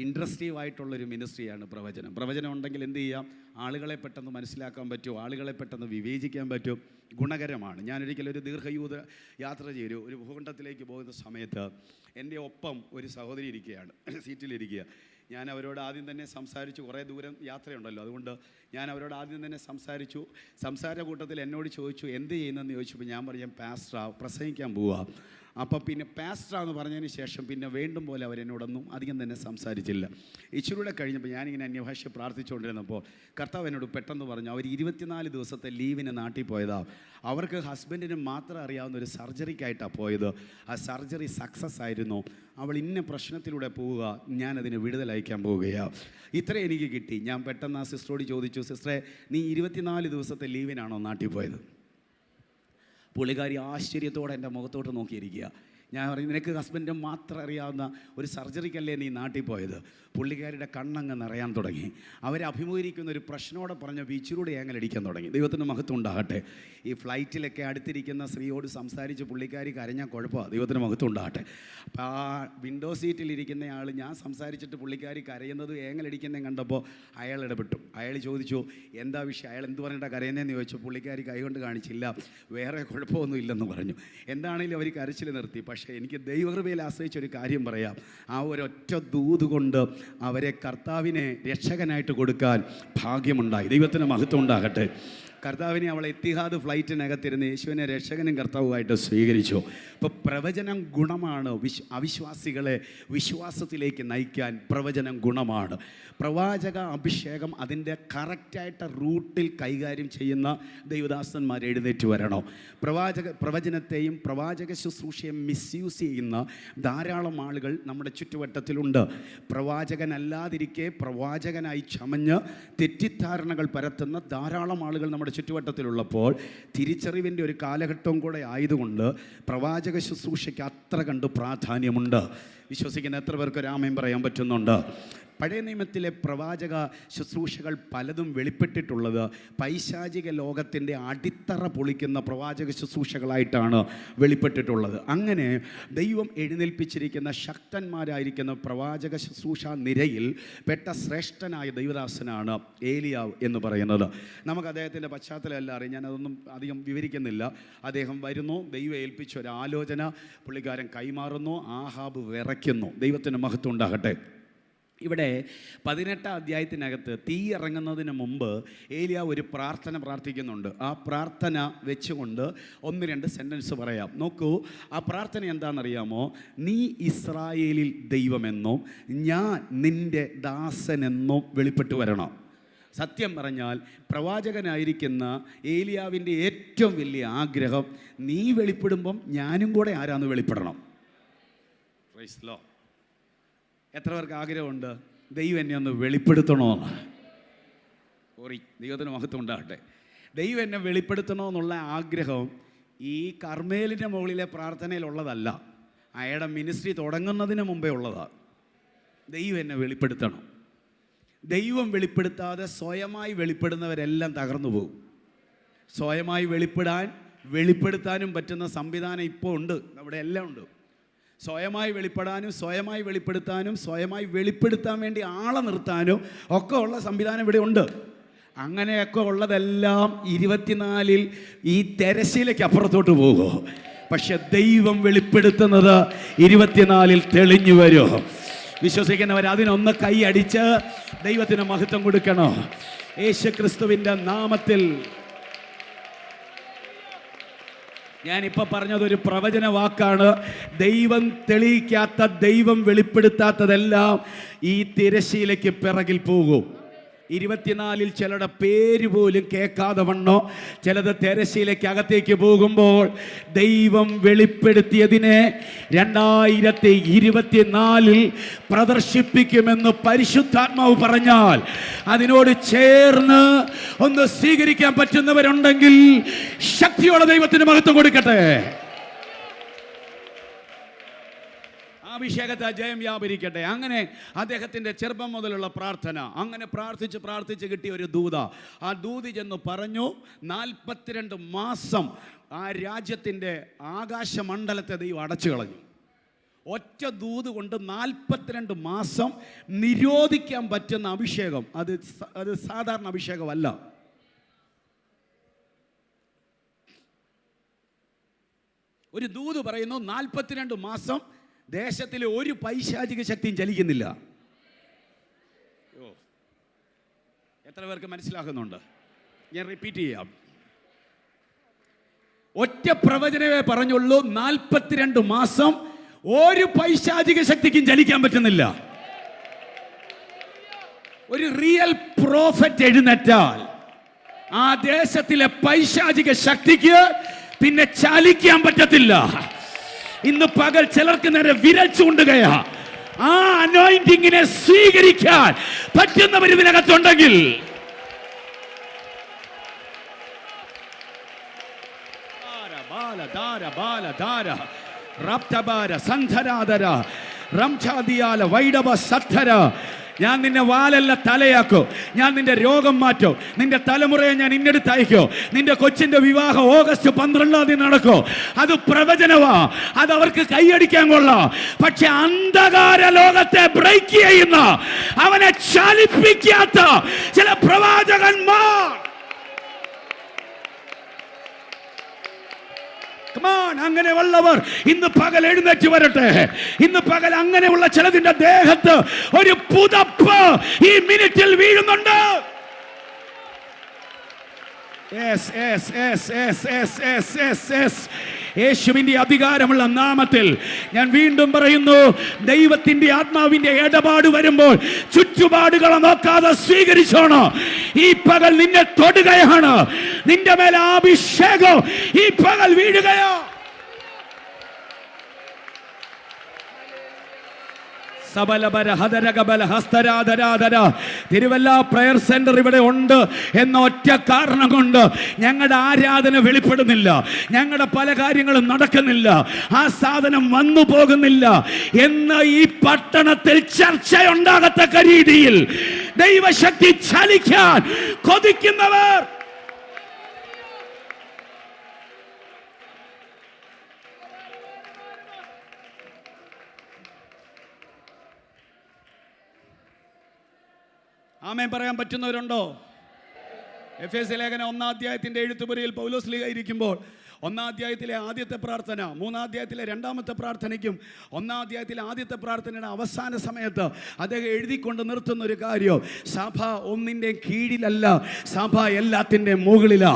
ഇൻട്രസ്റ്റീവ് ആയിട്ടുള്ളൊരു മിനിസ്ട്രിയാണ് പ്രവചനം. പ്രവചനം ഉണ്ടെങ്കിൽ എന്ത് ചെയ്യാം? ആളുകളെ പെട്ടെന്ന് മനസ്സിലാക്കാൻ പറ്റും, ആളുകളെ പെട്ടെന്ന് വിവേചിക്കാൻ പറ്റും, ഗുണകരമാണ്. ഞാനൊരിക്കലും ഒരു ദീർഘയൂത യാത്ര ചെയ്തു. ഒരു ഭൂഖണ്ഡത്തിലേക്ക് പോകുന്ന സമയത്ത് എൻ്റെ ഒപ്പം ഒരു സഹോദരി ഇരിക്കുകയാണ്, സീറ്റിലിരിക്കുക. ഞാൻ അവരോട് ആദ്യം തന്നെ സംസാരിച്ചു. കുറേ ദൂരം യാത്രയുണ്ടല്ലോ, അതുകൊണ്ട് ഞാൻ അവരോട് ആദ്യം തന്നെ സംസാരിച്ചു. സംസാര കൂട്ടത്തിൽ എന്നോട് ചോദിച്ചു എന്ത് ചെയ്യുന്നതെന്ന് ചോദിച്ചപ്പോൾ ഞാൻ പറയാം പാസ്റ്ററാ, പ്രസംഗിക്കാൻ പോവുക. അപ്പോൾ പിന്നെ പാസ്റ്ററാന്ന് പറഞ്ഞതിന് ശേഷം പിന്നെ വേണ്ടും പോലെ അവരെന്നോടൊന്നും അധികം തന്നെ സംസാരിച്ചില്ല. ഇച്ചിരൂടെ കഴിഞ്ഞപ്പോൾ ഞാനിങ്ങനെ അന്യഭാഷ പ്രാർത്ഥിച്ചുകൊണ്ടിരുന്നപ്പോൾ കർത്താവ് എന്നോട് പെട്ടെന്ന് പറഞ്ഞു, അവർ 24 ദിവസത്തെ ലീവിന് നാട്ടിൽ പോയതാണ്. അവർക്ക് ഹസ്ബൻഡിന് മാത്രം അറിയാവുന്ന ഒരു സർജറിക്കായിട്ടാണ് പോയത്. ആ സർജറി സക്സസ് ആയിരുന്നു. അവൾ ഇന്ന പ്രശ്നത്തിലൂടെ പോവുക, ഞാനതിന് വിടുതലയക്കാൻ പോവുകയാണ്. ഇത്രയും എനിക്ക് കിട്ടി. ഞാൻ പെട്ടെന്ന് ആ സിസ്റ്ററോട് ചോദിച്ചു, സിസ്റ്ററെ നീ 24 ദിവസത്തെ ലീവിനാണോ നാട്ടിൽ പോയത്? പുള്ളിക്കാരി ആശ്ചര്യത്തോടെ എൻ്റെ മുഖത്തോട്ട് നോക്കിയിരിക്കുക. ഞാൻ പറയും, നിനക്ക് ഹസ്ബൻഡ് മാത്രം അറിയാവുന്ന ഒരു സർജറിക്കല്ലേ നീ നാട്ടിൽ പോയത്? പുള്ളിക്കാരുടെ കണ്ണങ്ങ് നിറയാൻ തുടങ്ങി. അവരെ അഭിമുഖീകരിക്കുന്ന ഒരു പ്രശ്നത്തോടെ പറഞ്ഞ ബീച്ചിലൂടെ ഏങ്ങലടിക്കാൻ തുടങ്ങി. ദൈവത്തിൻ്റെ മഹത്വം ഉണ്ടാകട്ടെ. ഈ ഫ്ലൈറ്റിലൊക്കെ അടുത്തിരിക്കുന്ന സ്ത്രീയോട് സംസാരിച്ച് പുള്ളിക്കാരി കരഞ്ഞാൽ കുഴപ്പമാണ്. ദൈവത്തിൻ്റെ മഹത്വം ഉണ്ടാകട്ടെ. അപ്പോൾ ആ വിൻഡോ സീറ്റിലിരിക്കുന്ന ആൾ ഞാൻ സംസാരിച്ചിട്ട് പുള്ളിക്കാരി കരയുന്നത് ഏങ്ങലടിക്കുന്നതും കണ്ടപ്പോൾ അയാൾ ഇടപെട്ടു. അയാൾ ചോദിച്ചു എന്താ വിഷയം, അയാൾ എന്ത് പറഞ്ഞിട്ടാണ് കരയുന്നതെന്ന് ചോദിച്ചു. പുള്ളിക്കാരി കൈകൊണ്ട് കാണിച്ചില്ല, വേറെ കുഴപ്പമൊന്നും ഇല്ലെന്ന് പറഞ്ഞു. എന്താണെങ്കിലും അവർ കരച്ചിൽ നിർത്തി. പക്ഷേ എനിക്ക് ദൈവകൃപയിൽ ആശ്രയിച്ചൊരു കാര്യം പറയാം. ആ ഒരൊറ്റ ദൂത് കൊണ്ട് അവരെ കർത്താവിനെ രക്ഷകനായിട്ട് കൊടുക്കാൻ ഭാഗ്യമുണ്ടായി. ദൈവത്തിന് മഹത്വം ഉണ്ടാകട്ടെ. കർത്താവിനെ അവളെ എത്തിഹാദ് ഫ്ലൈറ്റിനകത്തിരുന്ന് യേശുവിനെ രക്ഷകനും കർത്താവുമായിട്ട് സ്വീകരിച്ചു. ഇപ്പോൾ പ്രവചനം ഗുണമാണ്. അവിശ്വാസികളെ വിശ്വാസത്തിലേക്ക് നയിക്കാൻ പ്രവചനം ഗുണമാണ്. പ്രവാചക അഭിഷേകം അതിൻ്റെ കറക്റ്റായിട്ട് റൂട്ടിൽ കൈകാര്യം ചെയ്യുന്ന ദൈവദാസന്മാർ എഴുന്നേറ്റ് വരണം. പ്രവചനത്തെയും പ്രവാചക ശുശ്രൂഷയും മിസ്യൂസ് ചെയ്യുന്ന ധാരാളം ആളുകൾ നമ്മുടെ ചുറ്റുവട്ടത്തിലുണ്ട്. പ്രവാചകനല്ലാതിരിക്കെ പ്രവാചകനായി ചമഞ്ഞ് തെറ്റിദ്ധാരണകൾ പരത്തുന്ന ധാരാളം ആളുകൾ നമ്മുടെ ചുറ്റുവട്ടത്തിലുള്ളപ്പോൾ തിരിച്ചറിവിൻ്റെ ഒരു കാലഘട്ടവും കൂടെ ആയതുകൊണ്ട് പ്രവാചക ശുശ്രൂഷയ്ക്ക് അത്ര കണ്ട് പ്രാധാന്യമുണ്ട്. വിശ്വസിക്കുന്ന എത്ര പേർക്ക് രാമയും പറയാൻ പറ്റുന്നുണ്ട്? പഴയ നിയമത്തിലെ പ്രവാചക ശുശ്രൂഷകൾ പലതും വെളിപ്പെട്ടിട്ടുള്ളത് പൈശാചിക ലോകത്തിൻ്റെ അടിത്തറ പൊളിക്കുന്ന പ്രവാചക ശുശ്രൂഷകളായിട്ടാണ് വെളിപ്പെട്ടിട്ടുള്ളത്. അങ്ങനെ ദൈവം എഴുന്നേൽപ്പിച്ചിരിക്കുന്ന ശക്തന്മാരായിരിക്കുന്ന പ്രവാചക ശുശ്രൂഷ നിരയിൽ പെട്ട ശ്രേഷ്ഠനായ ദൈവദാസനാണ് ഏലിയാവ് എന്ന് പറയുന്നത്. നമുക്ക് അദ്ദേഹത്തിൻ്റെ പശ്ചാത്തലം എല്ലാം അറിയാം, ഞാനതൊന്നും അധികം വിവരിക്കുന്നില്ല. അദ്ദേഹം വരുന്നു, ദൈവം ഏൽപ്പിച്ച ഒരു ആലോചന പുള്ളിക്കാരൻ കൈമാറുന്നു, ആഹാബ് വിറയ്ക്കുന്നു. ദൈവത്തിന് മഹത്വം ഉണ്ടാകട്ടെ. ഇവിടെ 18-ാം അധ്യായത്തിനകത്ത് തീ ഇറങ്ങുന്നതിന് മുമ്പ് ഏലിയാവ് ഒരു പ്രാർത്ഥന പ്രാർത്ഥിക്കുന്നുണ്ട്. ആ പ്രാർത്ഥന വെച്ചുകൊണ്ട് 1-2 സെൻറ്റൻസ് പറയാം. നോക്കൂ, ആ പ്രാർത്ഥന എന്താണെന്നറിയാമോ? നീ ഇസ്രായേലിൽ ദൈവമെന്നും ഞാൻ നിൻ്റെ ദാസനെന്നും വെളിപ്പെട്ടു വരണം. സത്യം പറഞ്ഞാൽ പ്രവാചകനായിരിക്കുന്ന ഏലിയാവിൻ്റെ ഏറ്റവും വലിയ ആഗ്രഹം നീ വെളിപ്പെടുമ്പം ഞാനും കൂടെ ആരാന്ന് വെളിപ്പെടണം. Praise the Lord. എത്ര പേർക്ക് ആഗ്രഹമുണ്ട് ദൈവം എന്നെ ഒന്ന് വെളിപ്പെടുത്തണമെന്ന്? ദൈവത്തിന് മഹത്വം ഉണ്ടാകട്ടെ. ദൈവം എന്നെ വെളിപ്പെടുത്തണമെന്നുള്ള ആഗ്രഹം ഈ കർമ്മേലിൻ്റെ മുകളിലെ പ്രാർത്ഥനയിലുള്ളതല്ല, അയാളുടെ മിനിസ്ട്രി തുടങ്ങുന്നതിന് മുമ്പേ ഉള്ളതാണ്. ദൈവം എന്നെ വെളിപ്പെടുത്തണം. ദൈവം വെളിപ്പെടുത്താതെ സ്വയമായി വെളിപ്പെടുന്നവരെല്ലാം തകർന്നു പോകും. സ്വയമായി വെളിപ്പെടുത്താനും പറ്റുന്ന സംവിധാനം ഇപ്പോൾ ഉണ്ട്, അവിടെ എല്ലാം ഉണ്ട്. സ്വയമായി വെളിപ്പെടാനും സ്വയമായി വെളിപ്പെടുത്താനും സ്വയമായി വെളിപ്പെടുത്താൻ വേണ്ടി ആളെ നിർത്താനും ഒക്കെ ഉള്ള സംവിധാനം ഇവിടെ ഉണ്ട്. അങ്ങനെയൊക്കെ ഉള്ളതെല്ലാം 24-ൽ ഈ തിരശ്ശീലയ്ക്ക് അപ്പുറത്തോട്ട് പോകുമോ? പക്ഷെ ദൈവം വെളിപ്പെടുത്തുന്നത് 24-ൽ തെളിഞ്ഞു വരും. വിശ്വസിക്കുന്നവർ അതിനൊന്ന് കൈയടിച്ച് ദൈവത്തിന് മഹത്വം കൊടുക്കണോ? യേശുക്രിസ്തുവിൻ്റെ നാമത്തിൽ ഞാനിപ്പോൾ പറഞ്ഞതൊരു പ്രവചന വാക്കാണ്. ദൈവം തെളിയിക്കാത്ത, ദൈവം വെളിപ്പെടുത്താത്തതെല്ലാം ഈ തിരശ്ശീലയ്ക്ക് പിറകിൽ പോകും. 24 ചിലരുടെ പേര് പോലും കേൾക്കാതെ വണ്ണോ ചിലത് തെരശ്ശീലയ്ക്ക് അകത്തേക്ക് പോകുമ്പോൾ ദൈവം വെളിപ്പെടുത്തിയതിനെ 2024 പ്രദർശിപ്പിക്കുമെന്ന് പരിശുദ്ധാത്മാവ് പറഞ്ഞാൽ അതിനോട് ചേർന്ന് ഒന്ന് സ്വീകരിക്കാൻ പറ്റുന്നവരുണ്ടെങ്കിൽ ശക്തിയോടെ ദൈവത്തിന് മഹത്വം കൊടുക്കട്ടെ. അഭിഷേകത്തെ ജയം വ്യാപരിക്കട്ടെ. അങ്ങനെ അദ്ദേഹത്തിൻ്റെ ചെറുപ്പം മുതലുള്ള പ്രാർത്ഥന, അങ്ങനെ പ്രാർത്ഥിച്ച് കിട്ടിയ ഒരു ദൂത. ആ ദൂതി ചെന്ന് പറഞ്ഞു, 42 മാസം ആ രാജ്യത്തിൻ്റെ ആകാശമണ്ഡലത്തെ ദൈവം അടച്ചു കളഞ്ഞു. ഒറ്റ ദൂത് കൊണ്ട് 42 മാസം നിരോധിക്കാൻ പറ്റുന്ന അഭിഷേകം. അത് സാധാരണ അഭിഷേകമല്ല. ഒരു ദൂത് പറയുന്നു 42 മാസം ദേശത്തിലെ ഒരു പൈശാചിക ശക്തിയും ചലിക്കുന്നില്ല. എത്ര പേർക്ക് മനസ്സിലാക്കുന്നുണ്ട്? ഞാൻ റിപ്പീറ്റ് ചെയ്യാം. ഒറ്റ പ്രവചനമേ പറഞ്ഞുള്ളൂ, 42 മാസം ഒരു പൈശാചിക ശക്തിക്കും ചലിക്കാൻ പറ്റുന്നില്ല. ഒരു റിയൽ പ്രോഫറ്റ് എഴുന്നേറ്റാൽ ആ ദേശത്തിലെ പൈശാചിക ശക്തിക്ക് പിന്നെ ചലിക്കാൻ പറ്റത്തില്ല. ഇന്ന് പകൽ ചിലർക്ക് നേരെ വിരൽ ചൂണ്ടുകയാ. ആ അനോയിന്റിങ്ങിനെ സ്വീകരിക്കാൻ പറ്റുന്നവർ ഇതിനകത്തുണ്ടെങ്കിൽ ഞാൻ നിന്നെ വാലല്ല തലയാക്കോ, ഞാൻ നിന്റെ രോഗം മാറ്റോ, നിന്റെ തലമുറയെ ഞാൻ ഇന്നെടുത്ത് അയക്കോ, നിന്റെ കൊച്ചിന്റെ വിവാഹം ഓഗസ്റ്റ് 12 നടക്കോ. അത് പ്രവചനവാ, അത് അവർക്ക് കൈയടിക്കാൻ കൊള്ളാം. പക്ഷെ അന്ധകാര ലോകത്തെ ബ്രേക്ക് ചെയ്യുന്ന, അവനെ ചലിപ്പിക്കാത്ത ചില പ്രവാചകന്മാർ അങ്ങനെയുള്ളവർ ഇന്ന് പകൽ എഴുന്നേറ്റ് വരട്ടെ. ഇന്ന് പകൽ അങ്ങനെയുള്ള ചിലതിന്റെ ദേഹത്ത് ഒരു പുതപ്പ് ഈ മിനിറ്റിൽ വീഴുന്നുണ്ട്. യേശുവിന്റെ അധികാരമുള്ള നാമത്തിൽ ഞാൻ വീണ്ടും പറയുന്നു, ദൈവത്തിന്റെ ആത്മാവിന്റെ ഇടപാട് വരുമ്പോൾ ചുറ്റുപാടുകളെ നോക്കാതെ സ്വീകരിച്ചോണം. ഈ പകൽ നിന്നെ തൊടുകയാണ്. നിന്റെ മേലെ അഭിഷേകം ഈ പകൽ വീഴുകയോ. തിരുവല്ല പ്രയർ സെന്റർ ഇവിടെ ഉണ്ട് എന്ന ഒറ്റ കാരണം കൊണ്ട് ഞങ്ങളുടെ ആരാധന വെളിപ്പെടുന്നില്ല, ഞങ്ങളുടെ പല കാര്യങ്ങളും നടക്കുന്നില്ല, ആ സാധനം വന്നു പോകുന്നില്ല എന്ന് ഈ പട്ടണത്തിൽ ചർച്ചയുണ്ടാകത്തക്ക രീതിയിൽ ദൈവശക്തി ചലിക്കാൻ കൊതിക്കുന്നവർ ആമേൻ പറയാൻ പറ്റുന്നവരുണ്ടോ? എഫേസ്യ ലേഖനം 1-ാം അധ്യായത്തിന്റെ എഴുത്തുപുരയിൽ പൗലോസ് ലീഗ ഇരിക്കുമ്പോൾ 1-ാം അധ്യായത്തിലെ ആദ്യത്തെ പ്രാർത്ഥന, 3-ാം അധ്യായത്തിലെ 2ാമത്തെ പ്രാർത്ഥനയ്ക്കും 1-ാം അധ്യായത്തിലെ ആദ്യത്തെ പ്രാർത്ഥനയുടെ അവസാന സമയത്ത് അദ്ദേഹം എഴുതിക്കൊണ്ട് നിർത്തുന്ന ഒരു കാര്യം, സഭ ഒന്നിൻ്റെ കീഴിലല്ല, സഭ എല്ലാത്തിൻ്റെ മുകളിലാ.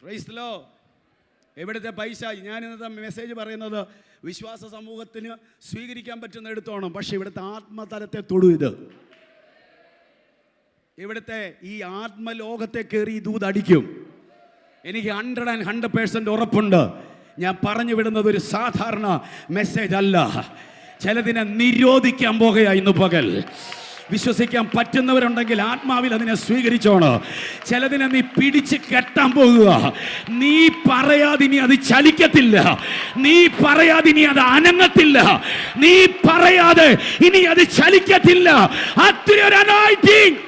Praise the Lord. എവിടുത്തെ പൈസ, ഞാൻ ഇന്നത്തെ മെസ്സേജ് പറയുന്നത് വിശ്വാസ സമൂഹത്തിന് സ്വീകരിക്കാൻ പറ്റുന്ന എടുത്തോണം. പക്ഷെ ഇവിടുത്തെ ആത്മതലത്തെ തൊടു. ഇത് ഇവിടുത്തെ ഈ ആത്മലോകത്തെ കയറി ദൂതടിക്കും. എനിക്ക് 100% ഉറപ്പുണ്ട്. ഞാൻ പറഞ്ഞു വിടുന്നത് ഒരു സാധാരണ മെസ്സേജ് അല്ല. ചിലതിനെ നിരോധിക്കാൻ പോകുക ഇന്ന് പകൽ. വിശ്വസിക്കാൻ പറ്റുന്നവരുണ്ടെങ്കിൽ ആത്മാവിൽ അതിനെ സ്വീകരിച്ചോണം. ചിലതിനെ നീ പിടിച്ച് കെട്ടാൻ പോകുക. നീ പറയാതിനി അത് ചലിക്കത്തില്ല, നീ പറയാതിനി അത് അനങ്ങത്തില്ല, നീ പറയാതെ ഇനി അത് ചലിക്കത്തില്ല. അത്രയൊരു അനോയിന്റിംഗ്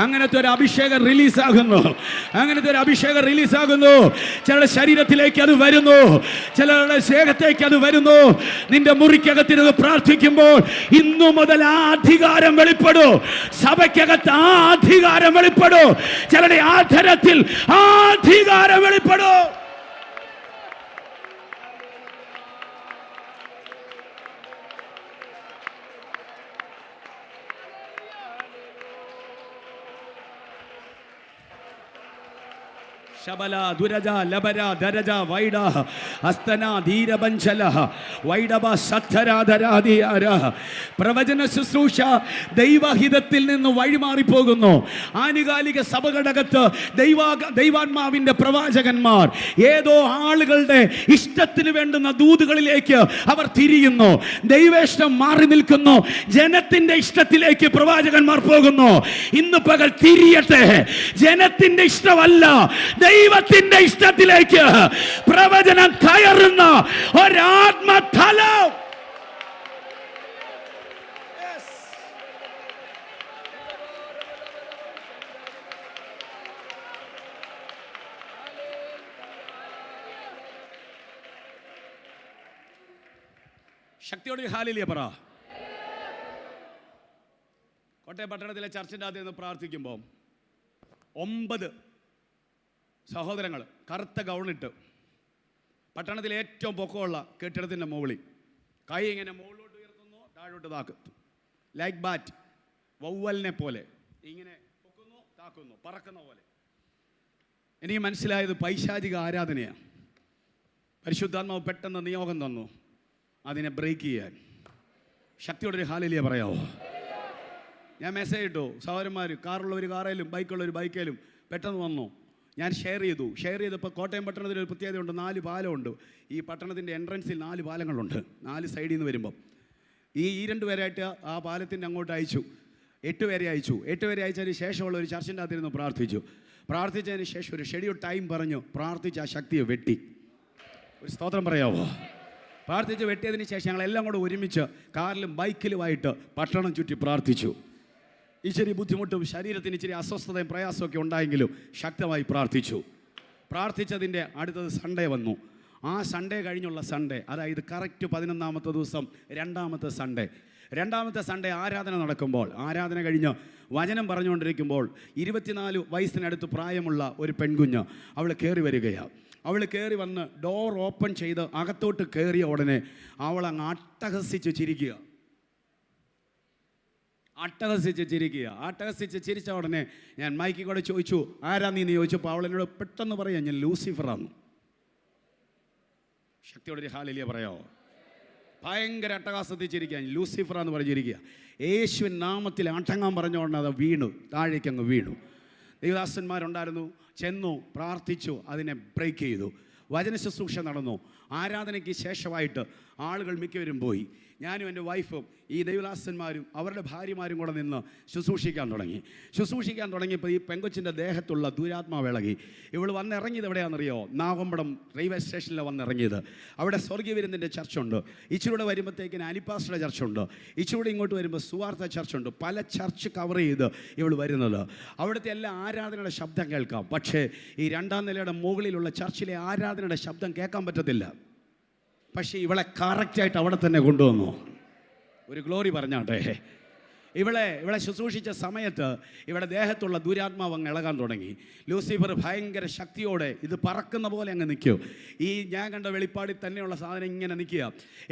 അങ്ങനത്തെ ഒരു അഭിഷേകം റിലീസാകുന്നു. ചിലരുടെ ശരീരത്തിലേക്ക് അത് വരുന്നു, ചിലരുടെ ശേഖത്തേക്ക് അത് വരുന്നു. നിന്റെ മുറിക്കകത്തിരുന്ന് പ്രാർത്ഥിക്കുമ്പോൾ ഇന്നു മുതൽ ആ അധികാരം വെളിപ്പെടൂ. സഭയ്ക്കകത്ത് ആ അധികാരം വെളിപ്പെടൂ. ചിലരുടെ ആധരത്തിൽ ആ അധികാരം വെളിപ്പെടൂ. ശബല ദുരജ ലബര ദരജ വൈഡ ഹസ്തന ധീരബഞ്ചല വൈഡബ സത്തരാധരാധിയാര. പ്രവചന ശുശ്രൂഷ ദൈവഹിതത്തിൽ നിന്ന് വഴിമാറിപ്പോകുന്നു. ആനുകാലിക സഭകടകത്ത് ദൈവാത്മാവിന്റെ പ്രവാചകന്മാർ ഏതോ ആളുകളുടെ ഇഷ്ടത്തിന് വേണ്ടുന്ന ദൂതുകളിലേക്ക് അവർ തിരിയുന്നു. ദൈവേഷ്ടം മാറി നിൽക്കുന്നു. ജനത്തിന്റെ ഇഷ്ടത്തിലേക്ക് പ്രവാചകന്മാർ പോകുന്നു. ഇന്ന് പകൽ തിരിയട്ടെ. ജനത്തിന്റെ ഇഷ്ടമല്ല, ദൈവത്തിന്റെ ഇഷ്ടത്തിലേക്ക് പ്രവചനം കയറുന്ന ഒരാത്മതലം. ശക്തിയോട് ഹല്ലേലൂയ പറ. കോട്ടയം പട്ടണത്തിലെ ചർച്ചിൻ്റെ ആദ്യം നിന്ന് പ്രാർത്ഥിക്കുമ്പോൾ 9 സഹോദരങ്ങൾ കറുത്ത ഗൗണിട്ട് പട്ടണത്തിലെ ഏറ്റവും പൊക്കമുള്ള കെട്ടിടത്തിൻ്റെ മുകളിൽ കൈ ഇങ്ങനെ മുകളിലോട്ട് ഉയർത്തുന്നു, താഴോട്ട് താക്കുന്നു. ലൈക്ക് ബാറ്റ്, വവ്വലിനെ പോലെ ഇങ്ങനെ പൊക്കുന്നു താക്കുന്നു, പറക്കുന്ന പോലെ. എനിക്ക് മനസ്സിലായത് പൈശാചിക ആരാധനയാണ്. പരിശുദ്ധാത്മാവ് പെട്ടെന്ന് നിയോഗം തന്നു അതിനെ ബ്രേക്ക് ചെയ്യാൻ. ശക്തിയോടൊരു ഹല്ലേലൂയ പറയാമോ? ഞാൻ മെസ്സേജ് ഇട്ടു. സഹോദരന്മാർ കാറുള്ളവർ കാറേലും ബൈക്കുള്ളവർ ബൈക്കേലും പെട്ടെന്ന് വന്നു. ഞാൻ ഷെയർ ചെയ്തപ്പോൾ കോട്ടയം പട്ടണത്തിൽ ഒരു പ്രത്യേകതയുണ്ട്. 4 പാലമുണ്ട്. ഈ പട്ടണത്തിൻ്റെ എൻട്രൻസിൽ 4 പാലങ്ങളുണ്ട്. 4 സൈഡിൽ നിന്ന് വരുമ്പം ഈ 2 പേരായിട്ട് ആ പാലത്തിൻ്റെ അങ്ങോട്ട് അയച്ചു. 8 പേരെ അയച്ചു. 8 പേരെ അയച്ചതിന് ശേഷമുള്ള ഒരു ചർച്ചിൻ്റെ അകത്തിരുന്ന് പ്രാർത്ഥിച്ചതിന് ശേഷം ഒരു ഷെഡ്യൂൾ ടൈം പറഞ്ഞു. പ്രാർത്ഥിച്ച് ആ ശക്തിയെ വെട്ടി. ഒരു സ്തോത്രം പറയാമോ? പ്രാർത്ഥിച്ച് വെട്ടിയതിന് ശേഷം ഞങ്ങളെല്ലാം കൂടെ ഒരുമിച്ച് കാറിലും ബൈക്കിലുമായിട്ട് പട്ടണം ചുറ്റി പ്രാർത്ഥിച്ചു. ഇച്ചിരി ബുദ്ധിമുട്ടും ശരീരത്തിന് ഇച്ചിരി അസ്വസ്ഥതയും പ്രയാസമൊക്കെ ഉണ്ടായെങ്കിലും ശക്തമായി പ്രാർത്ഥിച്ചതിൻ്റെ അടുത്തത് സൺഡേ വന്നു. ആ സൺഡേ കഴിഞ്ഞുള്ള സൺഡേ, അതായത് കറക്റ്റ് 11ാമത്തെ ദിവസം രണ്ടാമത്തെ സൺഡേ ആരാധന നടക്കുമ്പോൾ, ആരാധന കഴിഞ്ഞ് വചനം പറഞ്ഞുകൊണ്ടിരിക്കുമ്പോൾ 24 വയസ്സിനടുത്ത് പ്രായമുള്ള ഒരു പെൺകുഞ്ഞ് അവൾ കയറി വരികയാണ്. അവൾ കയറി വന്ന് ഡോർ ഓപ്പൺ ചെയ്ത് അകത്തോട്ട് കയറിയ ഉടനെ അവൾ അങ്ങ് അട്ടഹസിച്ച് ചിരിച്ച ഉടനെ ഞാൻ മൈക്കിൽ കൂടെ ചോദിച്ചു, ആരാ നീ ചോദിച്ചപ്പോൾ അവൾ എന്നോട് പെട്ടെന്ന് പറയാം, ഞാൻ ലൂസിഫറാന്ന്. ശക്തിയോടൊരു ഹല്ലേലൂയ പറയാമോ? ഭയങ്കര അട്ടഹാസത്തിൽ ചിരിക്കുക, ലൂസിഫറാന്ന് പറഞ്ഞിരിക്കുക. യേശുവിൻ നാമത്തിൽ അടങ്ങാൻ പറഞ്ഞുകൊണ്ട് അത് താഴേക്കങ്ങ് വീണു. ദൈവദാസന്മാരുണ്ടായിരുന്നു, ചെന്നു പ്രാർത്ഥിച്ചു, അതിനെ ബ്രേക്ക് ചെയ്തു. വചന ശുശ്രൂഷ നടന്നു. ആരാധനയ്ക്ക് ശേഷമായിട്ട് ആളുകൾ മിക്കവരും പോയി. ഞാനും എൻ്റെ വൈഫും ഈ ദൈവദാസന്മാരും അവരുടെ ഭാര്യമാരും കൂടെ നിന്ന് ശുശ്രൂഷിക്കാൻ തുടങ്ങിയപ്പോൾ ഈ പെങ്കൊച്ചിൻ്റെ ദേഹത്തുള്ള ദുരാത്മാവ് ഇളകി. ഇവൾ വന്നിറങ്ങിയത് എവിടെയാണെന്നറിയോ? നാഗമ്പടം റെയിൽവേ സ്റ്റേഷനിൽ വന്നിറങ്ങിയത്. അവിടെ സ്വർഗീയവിരുന്നിൻ്റെ ചർച്ചുണ്ട്. ഇച്ചിലൂടെ വരുമ്പോഴത്തേക്കിന് അനിപ്പാസ്റ്ററുടെ ചർച്ചുണ്ട്. ഇച്ചിലൂടെ ഇങ്ങോട്ട് വരുമ്പോൾ സുവാർത്ത ചർച്ചുണ്ട്. പല ചർച്ച് കവർ ചെയ്ത് ഇവൾ വരുന്നത്. അവിടുത്തെ എല്ലാ ആരാധനയുടെ ശബ്ദം കേൾക്കാം. പക്ഷേ ഈ 2ാം നിലയുടെ മുകളിലുള്ള ചർച്ചിലെ ആരാധനയുടെ ശബ്ദം കേൾക്കാൻ പറ്റത്തില്ല. പക്ഷേ ഇവളെ കറക്റ്റായിട്ട് അവിടെ തന്നെ കൊണ്ടുവന്നു. ഒരു ഗ്ലോറി പറഞ്ഞാട്ടെ. ഇവളെ ശുശ്രൂഷിച്ച സമയത്ത് ഇവളുടെ ദേഹത്തുള്ള ദുരാത്മാവ് അങ്ങ് ഇളകാൻ തുടങ്ങി. ലൂസിഫർ ഭയങ്കര ശക്തിയോടെ ഇത് പറക്കുന്ന പോലെ അങ്ങ് നിൽക്കും. ഈ ഞാൻ കണ്ട വെളിപ്പാടിൽ തന്നെയുള്ള സാധനം ഇങ്ങനെ നിൽക്കുക.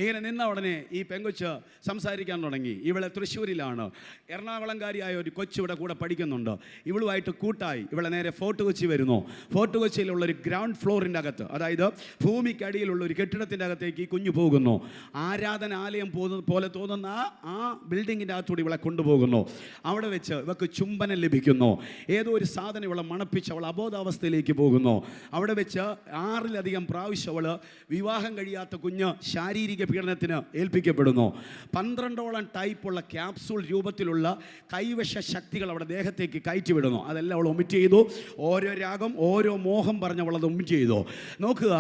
ഇങ്ങനെ നിന്ന ഉടനെ ഈ പെങ്കൊച്ച് സംസാരിക്കാൻ തുടങ്ങി. ഇവളെ തൃശ്ശൂരിലാണ്. എറണാകുളംകാരിയായ ഒരു കൊച്ചു ഇവിടെ കൂടെ പഠിക്കുന്നുണ്ട്. ഇവളുമായിട്ട് കൂട്ടായി ഇവളെ നേരെ ഫോർട്ട് കൊച്ചി വരുന്നു. ഫോർട്ട് കൊച്ചിയിലുള്ളൊരു ഗ്രൗണ്ട് ഫ്ലോറിൻ്റെ അകത്ത്, അതായത് ഭൂമിക്കടിയിലുള്ള ഒരു കെട്ടിടത്തിൻ്റെ അകത്തേക്ക് ഈ കുഞ്ഞു പോകുന്നു. ആരാധനാലയം പോലെ തോന്നുന്ന ആ ബിൽഡിങ്ങിൻ്റെ അകത്തൂടെ ഇവളെ കൊണ്ടുപോകുന്നു. അവിടെ വെച്ച് ഇവൾക്ക് ചുംബനം ലഭിക്കുന്നു. ഏതോ ഒരു സാധനം ഇവളെ മണപ്പിച്ച് അവൾ അബോധാവസ്ഥയിലേക്ക് പോകുന്നു. അവിടെ വെച്ച് 6ലധികം പ്രാവശ്യം അവൾ വിവാഹം കഴിയാത്ത കുഞ്ഞ് ശാരീരിക പീഡനത്തിന് ഏൽപ്പിക്കപ്പെടുന്നു. 12ഓളം ടൈപ്പുള്ള ക്യാപ്സൂൾ രൂപത്തിലുള്ള കൈവശ ശക്തികൾ അവിടെ ദേഹത്തേക്ക് കയറ്റിവിടുന്നു. അതെല്ലാം അവൾ ഒമിറ്റ് ചെയ്തു. ഓരോ രാഗം, ഓരോ മോഹം പറഞ്ഞ് അവളത് ഒമിറ്റ് ചെയ്തു. നോക്കുക.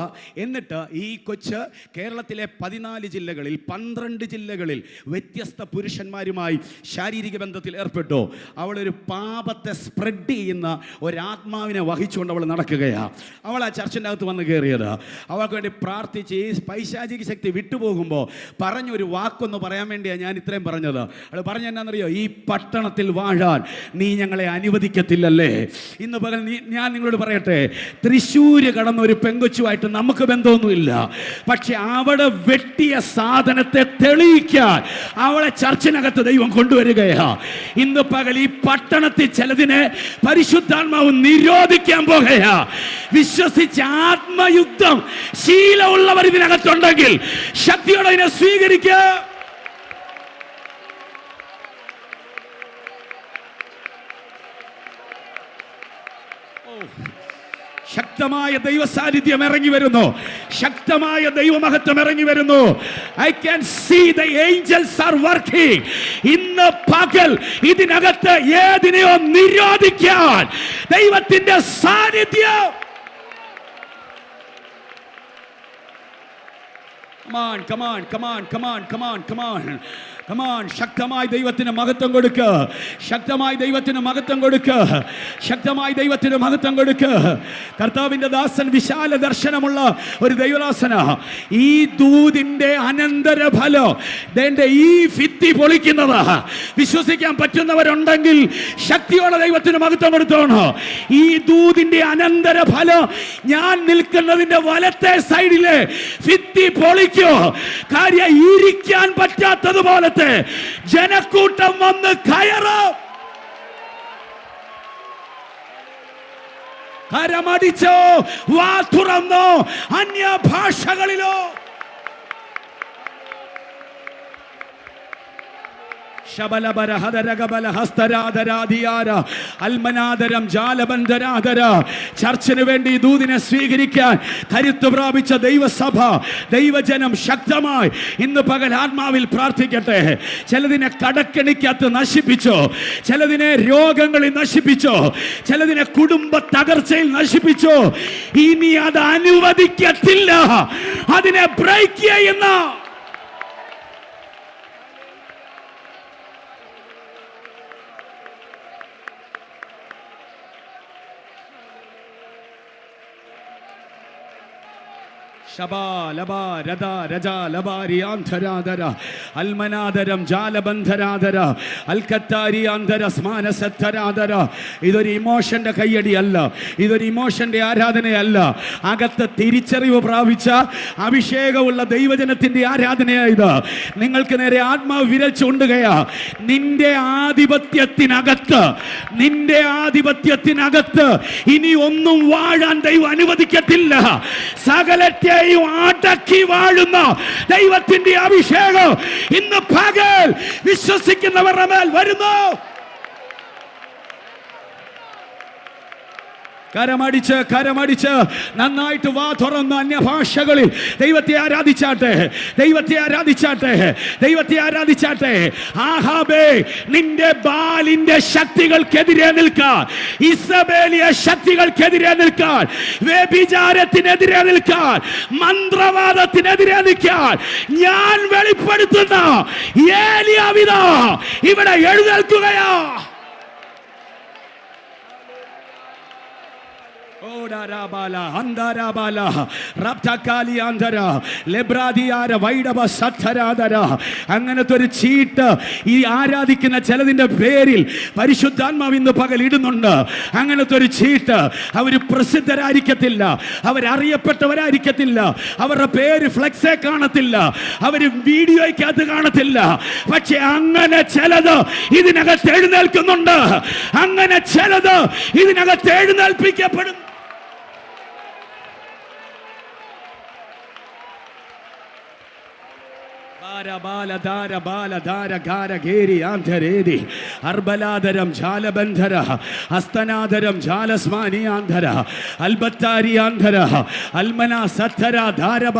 എന്നിട്ട് ഈ കൊച്ച് കേരളത്തിലെ 14 ജില്ലകളിൽ 12 ജില്ലകളിൽ വ്യത്യസ്ത പുരുഷന്മാരുമായി ശാരീരിക ബന്ധത്തിൽ ഏർപ്പെട്ടു. അവളൊരു പാപത്തെ സ്പ്രെഡ് ചെയ്യുന്ന ഒരാത്മാവിനെ വഹിച്ചുകൊണ്ട് അവൾ നടക്കുകയാണ്. അവൾ ആ ചർച്ചിൻ്റെ അകത്ത് വന്ന് കയറിയത്. അവൾക്ക് വേണ്ടി പ്രാർത്ഥിച്ച് ഈ പൈശാചിക ശക്തി വിട്ടുപോകുമ്പോൾ പറഞ്ഞൊരു വാക്കൊന്ന് പറയാൻ വേണ്ടിയാണ് ഞാൻ ഇത്രയും പറഞ്ഞത്. അവൾ പറഞ്ഞ എന്നാണെന്നറിയോ? ഈ പട്ടണത്തിൽ വാഴാൻ നീ ഞങ്ങളെ അനുവദിക്കത്തില്ലല്ലേ? ഇന്ന് പകൽ ഞാൻ നിങ്ങളോട് പറയട്ടെ, തൃശ്ശൂര് കടന്ന ഒരു പെങ്കൊച്ചുമായിട്ട് നമുക്ക് ബന്ധമൊന്നുമില്ല. പക്ഷെ അവിടെ വെട്ടിയ സാധനത്തെ തെളിയിക്കാൻ അവളെ ചർച്ചിനകത്ത് ദൈവം കൊണ്ടുവരികയാ. ഇന്ന് പകൽ ഈ പട്ടണത്തിൽ ചിലതിനെ പരിശുദ്ധാത്മാവ് നിരോധിക്കാൻ പോകുകയാ. വിശ്വസിച്ച ആത്മയുദ്ധം ശീലമുള്ളവർ ഇതിനകത്തുണ്ടെങ്കിൽ ശക്തിയോടെ ഇതിനെ സ്വീകരിക്കുക. ശക്തമായ ദൈവ സാന്നിധ്യം ഇറങ്ങി വരുന്നു. ശക്തമായ ദൈവമഹത്വം ഇറങ്ങി വരുന്നു. I can see the angels are working. ഇന്ന് പകൽ ഇതിനകത്ത് ഏതിനെയോ നിരോധിക്കാൻ ദൈവത്തിന്റെ സാന്നിധ്യം. Come on. ശക്തമായി ദൈവത്തിന് മഹത്വം കൊടുക്കുക. ശക്തമായി ദൈവത്തിന് മഹത്വം കൊടുക്കുക. ശക്തമായി ദൈവത്തിന് മഹത്വം കൊടുക്കുക. കർത്താവിന്റെ ദാസൻ വിശാല ദർശനമുള്ള ഒരു ദൈവദാസന. ഈ ദൂതിന്റെ അനന്തരഫലം ഈ ഭിത്തി പൊളിക്കുന്നത് വിശ്വസിക്കാൻ പറ്റുന്നവരുണ്ടെങ്കിൽ ശക്തിയോടെ ദൈവത്തിന് മഹത്വം കൊടുത്തോണോ. ഈ ദൂതിന്റെ അനന്തരഫലം ഞാൻ നിൽക്കുന്നതിന്റെ വലത്തെ സൈഡിലെ ഭിത്തി പൊളിക്കോ. കാര്യം ഇരിക്കാൻ പറ്റാത്തതുപോലത്തെ ജനക്കൂട്ടം വന്ന് കയറും. കരമടിച്ചോ, വാ തുറന്നോ, അന്യഭാഷകളിലോ. ചർച്ചിന് വേണ്ടി ദൂതിനെ സ്വീകരിക്കാൻ കരുത്തു പ്രാപിച്ച ദൈവസഭ, ദൈവജനം ശക്തമായി ഇന്ന് പകൽ ആത്മാവിൽ പ്രാർത്ഥിക്കട്ടെ. ചിലതിനെ കടക്കെണിക്കകത്ത് നശിപ്പിച്ചോ, ചിലതിനെ രോഗങ്ങളിൽ നശിപ്പിച്ചോ, ചിലതിനെ കുടുംബ തകർച്ചയിൽ നശിപ്പിച്ചോ. ഇനി അത് അനുവദിക്കത്തില്ല. അതിനെ ബ്രേക്ക് ചെയ്യുന്ന അൽമനാദരം ജാലബന്ധരാദര അൽക്കത്താരിയാന്തര സ്മാനസത്തരാദര. ഇതൊരു ഇമോഷന്റെ കയ്യടിയല്ല, ഇതൊരു ഇമോഷന്റെ ആരാധനയല്ല. അകത്ത് തിരിച്ചറിവ് പ്രാപിച്ച അഭിഷേകമുള്ള ദൈവജനത്തിന്റെ ആരാധനയായത്. നിങ്ങൾക്ക് നേരെ ആത്മാവ് വിരൽ ചൂണ്ടുകയാ. നിന്റെ ആധിപത്യത്തിനകത്ത് ഇനി ഒന്നും വാഴാൻ ദൈവം അനുവദിക്കത്തില്ല. സകലത്തെ അടക്കി വാഴുന്ന ദൈവത്തിന്റെ അഭിഷേകം ഇന്ന് പകൽ വിശ്വസിക്കുന്നവരുടെ മേൽ വരുന്നു. കരമടിച്ച് നന്നായിട്ട് വാ തുറന്ന് അന്യഭാഷകളിൽ ദൈവത്തെ ആരാധിച്ചാട്ടെ. ആഹാബേ, നിന്റെ ബാലിന്റെ ശക്തികൾക്കെതിരെ നിൽക്കാൻ, ഇസബേലിയ ശക്തികൾക്കെതിരെ നിൽക്കാൻ, വ്യഭിചാരത്തിനെതിരെ നിൽക്കാൻ, മന്ത്രവാദത്തിനെതിരെ നിൽക്കാൻ ഞാൻ വെളിപ്പെടുത്തുന്ന ഏലിയാവിതാ ഇവിടെ എഴുന്നേൽക്കുകയാ. അങ്ങനത്തെ ഒരു ചീട്ട് ഈ ആരാധിക്കുന്ന ചിലതിന്റെ പേരിൽ പരിശുദ്ധാത്മാവ് ഇന്ന് പകൽ ഇടുന്നുണ്ട്. അങ്ങനത്തെ ഒരു ചീട്ട്. അവർ പ്രസിദ്ധരായിരിക്കത്തില്ല, അവരറിയപ്പെട്ടവരായിരിക്കത്തില്ല, അവരുടെ പേര് ഫ്ലെക്സേ കാണത്തില്ല, അവർ വീഡിയോയ്ക്കകത്ത് കാണത്തില്ല. പക്ഷെ അങ്ങനെ ചിലത് ഇതിനകത്ത് എഴുന്നേൽക്കുന്നുണ്ട്. അങ്ങനെ ചിലത് ഇതിനകത്ത് എഴുന്നേൽപ്പിക്കപ്പെടും. അർബലാദരം ജാലബന്ധര ഹസ്തനാദരം ജാലസ്മാനിയാന്ധര അൽബത്താരിയാന്ധര അൽമന സത്തര ധാരബ.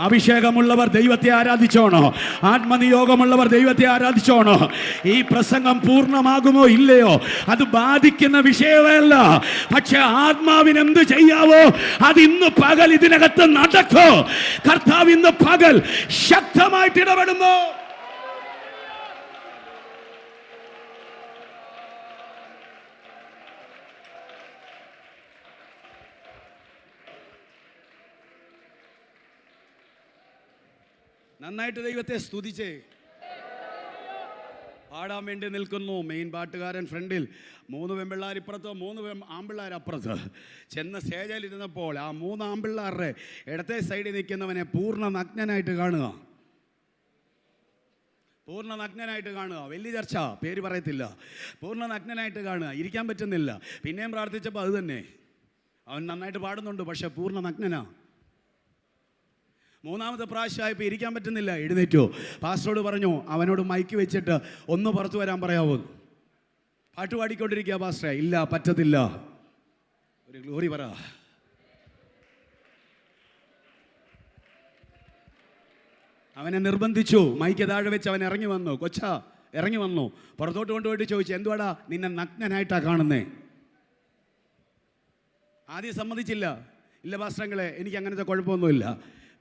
അഭിഷേകമുള്ളവർ ദൈവത്തെ ആരാധിച്ചോണോ? ആത്മനിയോഗമുള്ളവർ ദൈവത്തെ ആരാധിച്ചോണോ? ഈ പ്രസംഗം പൂർണ്ണമാകുമോ ഇല്ലയോ അത് ബാധിക്കുന്ന വിഷയമല്ല. പക്ഷെ ആത്മാവിന് എന്ത് ചെയ്യാവോ അത് ഇന്ന് പകൽ ഇതിനകത്ത് നടക്കോ. കർത്താവ് ഇന്ന് പകൽ ശക്തമായിട്ട് ഇടപെടുന്നു. നന്നായിട്ട് ദൈവത്തെ സ്തുതിച്ചേ. പാടാൻ വേണ്ടി നിൽക്കുന്നു. മെയിൻ പാട്ടുകാരൻ ഫ്രണ്ടിൽ, 3 പെൺപിള്ളേർ ഇപ്പുറത്തോ 3 ആൺപിള്ളേർ അപ്പുറത്ത്. ചെന്ന് സ്റ്റേജിൽ ഇരുന്നപ്പോൾ ആ 3 ആൺപിള്ളേരുടെ ഇടത്തെ സൈഡിൽ നിൽക്കുന്നവനെ പൂർണ്ണ നഗ്നനായിട്ട് കാണുക. വലിയ ചർച്ച, പേര് പറയത്തില്ല. പൂർണ്ണ നഗ്നനായിട്ട് കാണുക. ഇരിക്കാൻ പറ്റുന്നില്ല. പിന്നെയും പ്രാർത്ഥിച്ചപ്പോൾ അത് തന്നെ. അവൻ നന്നായിട്ട് പാടുന്നുണ്ട്, പക്ഷെ പൂർണ്ണ നഗ്നനാ. മൂന്നാമത്തെ പ്രാവശ്യമായപ്പോൾ ഇരിക്കാൻ പറ്റുന്നില്ല, എഴുന്നേറ്റോ. പാസ്റ്ററോട് പറഞ്ഞു അവനോട് മൈക്ക് വെച്ചിട്ട് ഒന്ന് പുറത്തു വരാൻ പറയാവോ. പാട്ട് പാടിക്കൊണ്ടിരിക്കുക പാസ്റ്ററെ. ഇല്ല, പറ്റത്തില്ല. ഒരു ഗ്ലോറി പറ. അവനെ നിർബന്ധിച്ചു. മൈക്ക് താഴെ വെച്ച് അവൻ ഇറങ്ങി വന്നു. കൊച്ചാ ഇറങ്ങി വന്നു. പുറത്തോട്ട് കൊണ്ടുപോയിട്ട് ചോദിച്ചു, എന്തുവാടാ നിന്നെ നഗ്നനായിട്ടാ കാണുന്നേ? ആദ്യം സമ്മതിച്ചില്ല. ഇല്ല പാസ്റ്ററങ്ങളെ, എനിക്ക് അങ്ങനത്തെ കുഴപ്പമൊന്നുമില്ല.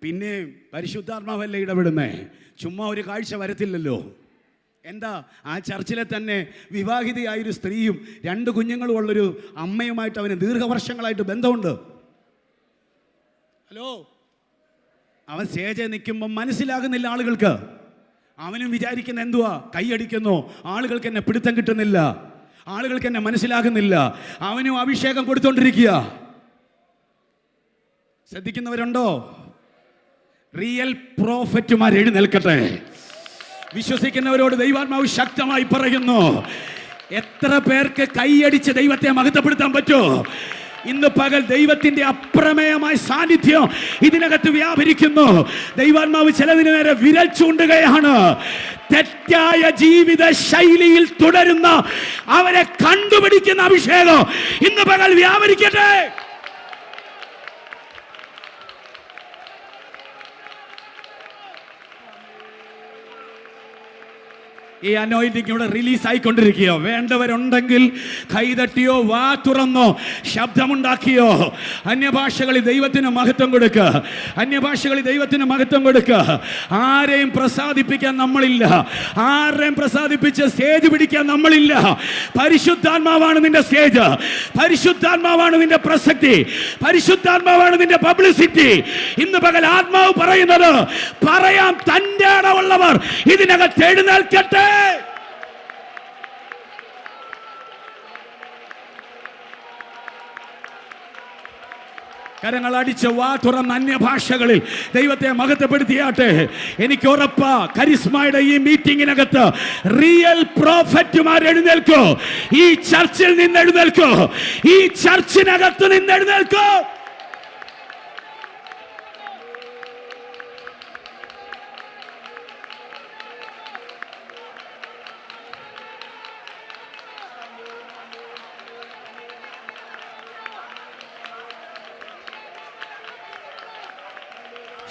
പിന്നെ പരിശുദ്ധാത്മാവല്ലേ ഇടപെടുന്നേ, ചുമ്മാ ഒരു കാഴ്ച വരത്തില്ലല്ലോ. എന്താ, ആ ചർച്ചിലെ തന്നെ വിവാഹിതയായൊരു സ്ത്രീയും 2 കുഞ്ഞുങ്ങളും ഉള്ളൊരു അമ്മയുമായിട്ട് അവന് ദീർഘവർഷങ്ങളായിട്ട് ബന്ധമുണ്ട്. ഹലോ, അവൻ സ്റ്റേജിൽ നിൽക്കുമ്പോൾ മനസ്സിലാകുന്നില്ല ആളുകൾക്ക്. അവനും വിചാരിക്കുന്ന എന്തുവാ, കൈയടിക്കുന്നു, ആളുകൾക്ക് എന്നെ പിടുത്തം കിട്ടുന്നില്ല, ആളുകൾക്ക് എന്നെ മനസ്സിലാകുന്നില്ല. അവനും അഭിഷേകം കൊടുത്തോണ്ടിരിക്കുക. ശ്രദ്ധിക്കുന്നവരുണ്ടോ? റിയൽ പ്രോഫറ്റുമാർ എഴുന്നേൽക്കട്ടെ. വിശ്വസിക്കുന്നവരോട് ദൈവാത്മാവ് ശക്തമായി പറയുന്നു, എത്ര പേർക്ക് കൈയടിച്ച് ദൈവത്തെ മഹത്വപ്പെടുത്താൻ പറ്റുമോ? ഇന്ന് പകൽ ദൈവത്തിന്റെ അപ്രമേയമായ സാന്നിധ്യം ഇതിനകത്ത് വ്യാപരിക്കുന്നു. ദൈവാത്മാവ് ചിലതിന് നേരെ വിരൽ ചൂണ്ടുകയാണ്. തെറ്റായ ജീവിത ശൈലിയിൽ തുടരുന്ന അവരെ കണ്ടുപിടിക്കുന്ന അഭിഷേകം ഇന്ന് പകൽ വ്യാപരിക്കട്ടെ. ഈ അനോയിന്റിംഗ് ഇവിടെ റിലീസ് ആയിക്കൊണ്ടിരിക്കുകയോ. വേണ്ടവരുണ്ടെങ്കിൽ കൈതട്ടിയോ വാ തുറന്നോ ശബ്ദമുണ്ടാക്കിയോ അന്യഭാഷകളിൽ ദൈവത്തിന് മഹത്വം കൊടുക്കുക. അന്യഭാഷകളിൽ ദൈവത്തിന് മഹത്വം കൊടുക്കുക. ആരെയും പ്രസാദിപ്പിക്കാൻ നമ്മളില്ല. ആരെയും പ്രസാദിപ്പിച്ച് സ്റ്റേജ് പിടിക്കാൻ നമ്മളില്ല. പരിശുദ്ധാത്മാവാണ് നിന്റെ സ്റ്റേജ്. പരിശുദ്ധാത്മാവാണ് നിന്റെ പ്രസക്തി. പരിശുദ്ധാത്മാവാണ് നിന്റെ പബ്ലിസിറ്റി. ഇന്ന് പകൽ ആത്മാവ് പറയുന്നത്, പറയാം തന്റെ ഇടമുള്ളവർ ഇതിനകത്ത് എഴുന്നേൽക്കട്ടെ. കരങ്ങൾ അടിച്ച് വാ തുറന്ന അന്യഭാഷകളിൽ ദൈവത്തെ മഹത്വപ്പെടുത്തിയാട്ടെ. എനിക്ക് ഉറപ്പാ, കരിസ്മയുടെ ഈ മീറ്റിംഗിനകത്ത് റിയൽ പ്രോഫറ്റുമാർ എഴുന്നേൽക്കോ. ഈ ചർച്ചിൽ നിന്ന് എഴുന്നേൽക്കോ. ഈ ചർച്ചിനകത്ത് നിന്ന് എഴുന്നേൽക്കോ.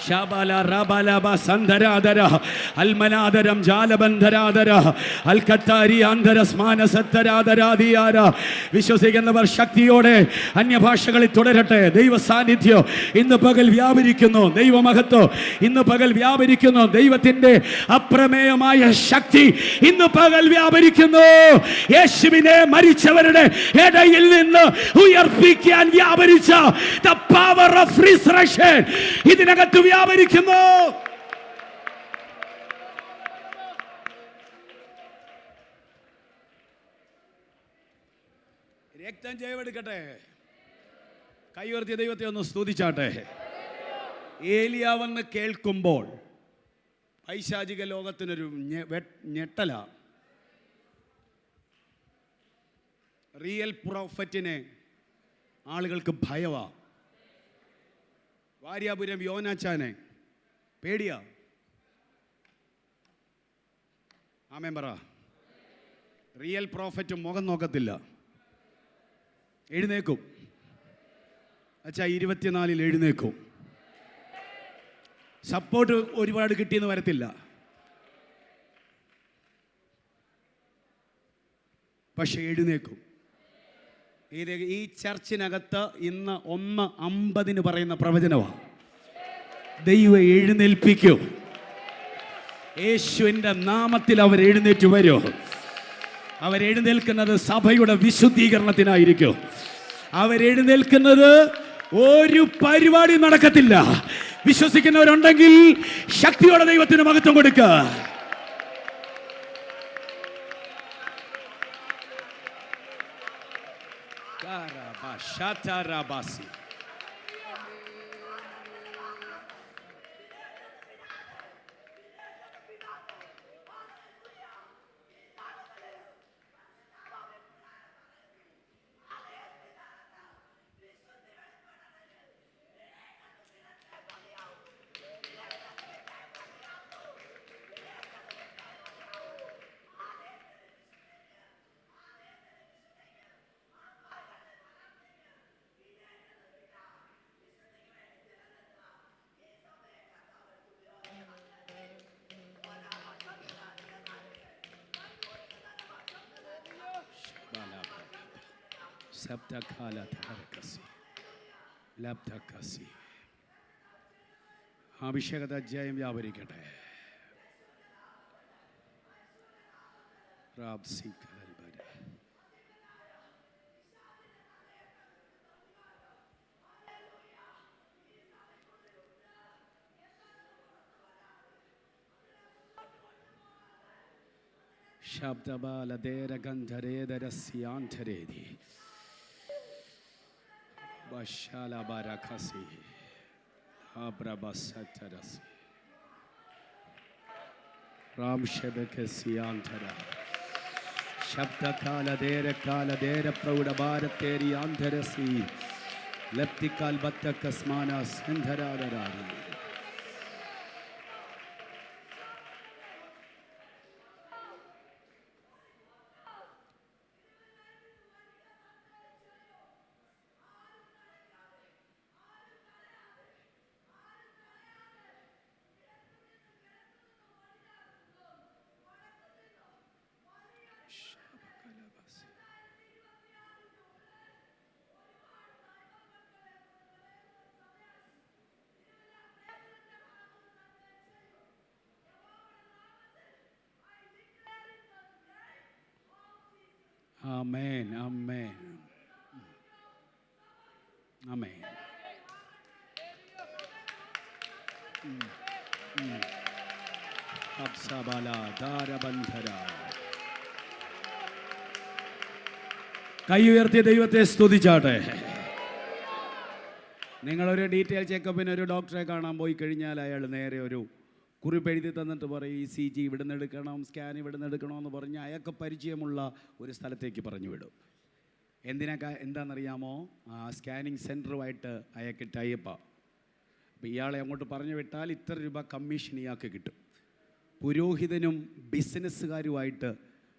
ശബല റബലബ സന്ധരാദര അൽമനാദരം ജാലബന്ധരാദര അൽകത്താരി ആന്തരസ്മാന സത്തരാദരാദിയാര. വിശ്വസിക്കുന്നവർ ശക്തിയോടെ അന്യഭാഷകളിൽ തുടരട്ടെ. ദൈവ സാന്നിധ്യം ഇന്ന് പകൽ വ്യാപരിക്കുന്നു. ദൈവമഹത്വം ഇന്ന് പകൽ വ്യാപരിക്കുന്നു. ദൈവത്തിന്റെ അപ്രമേയമായ ശക്തി ഇന്ന് പകൽ വ്യാപരിക്കുന്നു. യേശുവിനെ മരിച്ചവരുടെ ഇടയിൽ നിന്ന് ഉയർപ്പിക്കാൻ വ്യാപരിച്ച the power of resurrection ഇതിനകത്ത് വ്യാപരിക്കുന്നു. രക്തം ജയമെടുക്കട്ടെ. കൈയുയർത്തിയ ദൈവത്തെ ഒന്ന് സ്തുതിച്ചാട്ടെ. ഏലിയാവെന്ന് കേൾക്കുമ്പോൾ പൈശാചിക ലോകത്തിനൊരു ഞെട്ടല. റിയൽ പ്രോഫറ്റിനെ ആളുകൾക്ക് ഭയവാ. വാര്യാപുരം യോനാച്ചാനെ പേടിയാ. ആമേൻ പറ. റിയൽ പ്രോഫറ്റ് മുഖം നോക്കത്തില്ല. എഴുന്നേക്കും അച്ഛാ. 24 എഴുന്നേക്കും. സപ്പോർട്ട് ഒരുപാട് കിട്ടിയെന്ന് വരത്തില്ല, പക്ഷെ എഴുന്നേക്കും. ഈ ചർച്ചിനകത്ത് ഇന്ന് 1:50 പറയുന്ന പ്രവചനമാണ്. ദൈവം എഴുന്നേൽപ്പിക്കും. യേശുവിൻ്റെ നാമത്തിൽ അവർ എഴുന്നേറ്റ് വരും. അവരെഴുന്നേൽക്കുന്നത് സഭയുടെ വിശുദ്ധീകരണത്തിനായിരിക്കും. അവരെഴുന്നേൽക്കുന്നത് ഒരു പരിപാടി നടക്കത്തില്ല. വിശ്വസിക്കുന്നവരുണ്ടെങ്കിൽ ശക്തിയോടെ ദൈവത്തിന് മഹത്വം കൊടുക്കുക. Shatarabasi. അഭിഷേകത ജയം വ്യാപരിക്കട്ടെ. ശബ്ദബാലദേര ഗന്ധരേദരസ്യാന്തരേദി ബശാലബരഖസി അബ്രബസതരസി റാംശബകസിയാന്തര ശബ്ദകാലദേര പ്രൗഢഭാരത്തേരിയാന്തരസി ലപ്തികാൽ ബത്തകസ്മാന സന്ധരാദരാദി. Amen, amen, amen. Absabala Darabandhara. കൈ ഉയർത്തിയ ദൈവത്തെ സ്തുതിച്ചാട്ടെ. നിങ്ങളൊരു ഡീറ്റെയിൽ ചെക്കപ്പിന് ഒരു ഡോക്ടറെ കാണാൻ പോയി കഴിഞ്ഞാൽ അയാൾ നേരെ ഒരു കുറിപ്പ് എഴുതി തന്നിട്ട് പറയും ECG ഇവിടെ നിന്ന് എടുക്കണം, സ്കാൻ ഇവിടെ നിന്ന് എടുക്കണമെന്ന് പറഞ്ഞ് അയാൾക്ക് പരിചയമുള്ള ഒരു സ്ഥലത്തേക്ക് പറഞ്ഞു വിടും. എന്താണെന്നറിയാമോ? ആ സ്കാനിങ് സെൻറ്ററുമായിട്ട് അയാൾക്ക് ടൈപ്പാണ്. അപ്പോൾ ഇയാളെ അങ്ങോട്ട് പറഞ്ഞു വിട്ടാൽ ഇത്ര രൂപ കമ്മീഷൻ ഇയാൾക്ക് കിട്ടും. പുരോഹിതനും ബിസിനസ്സുകാരുമായിട്ട്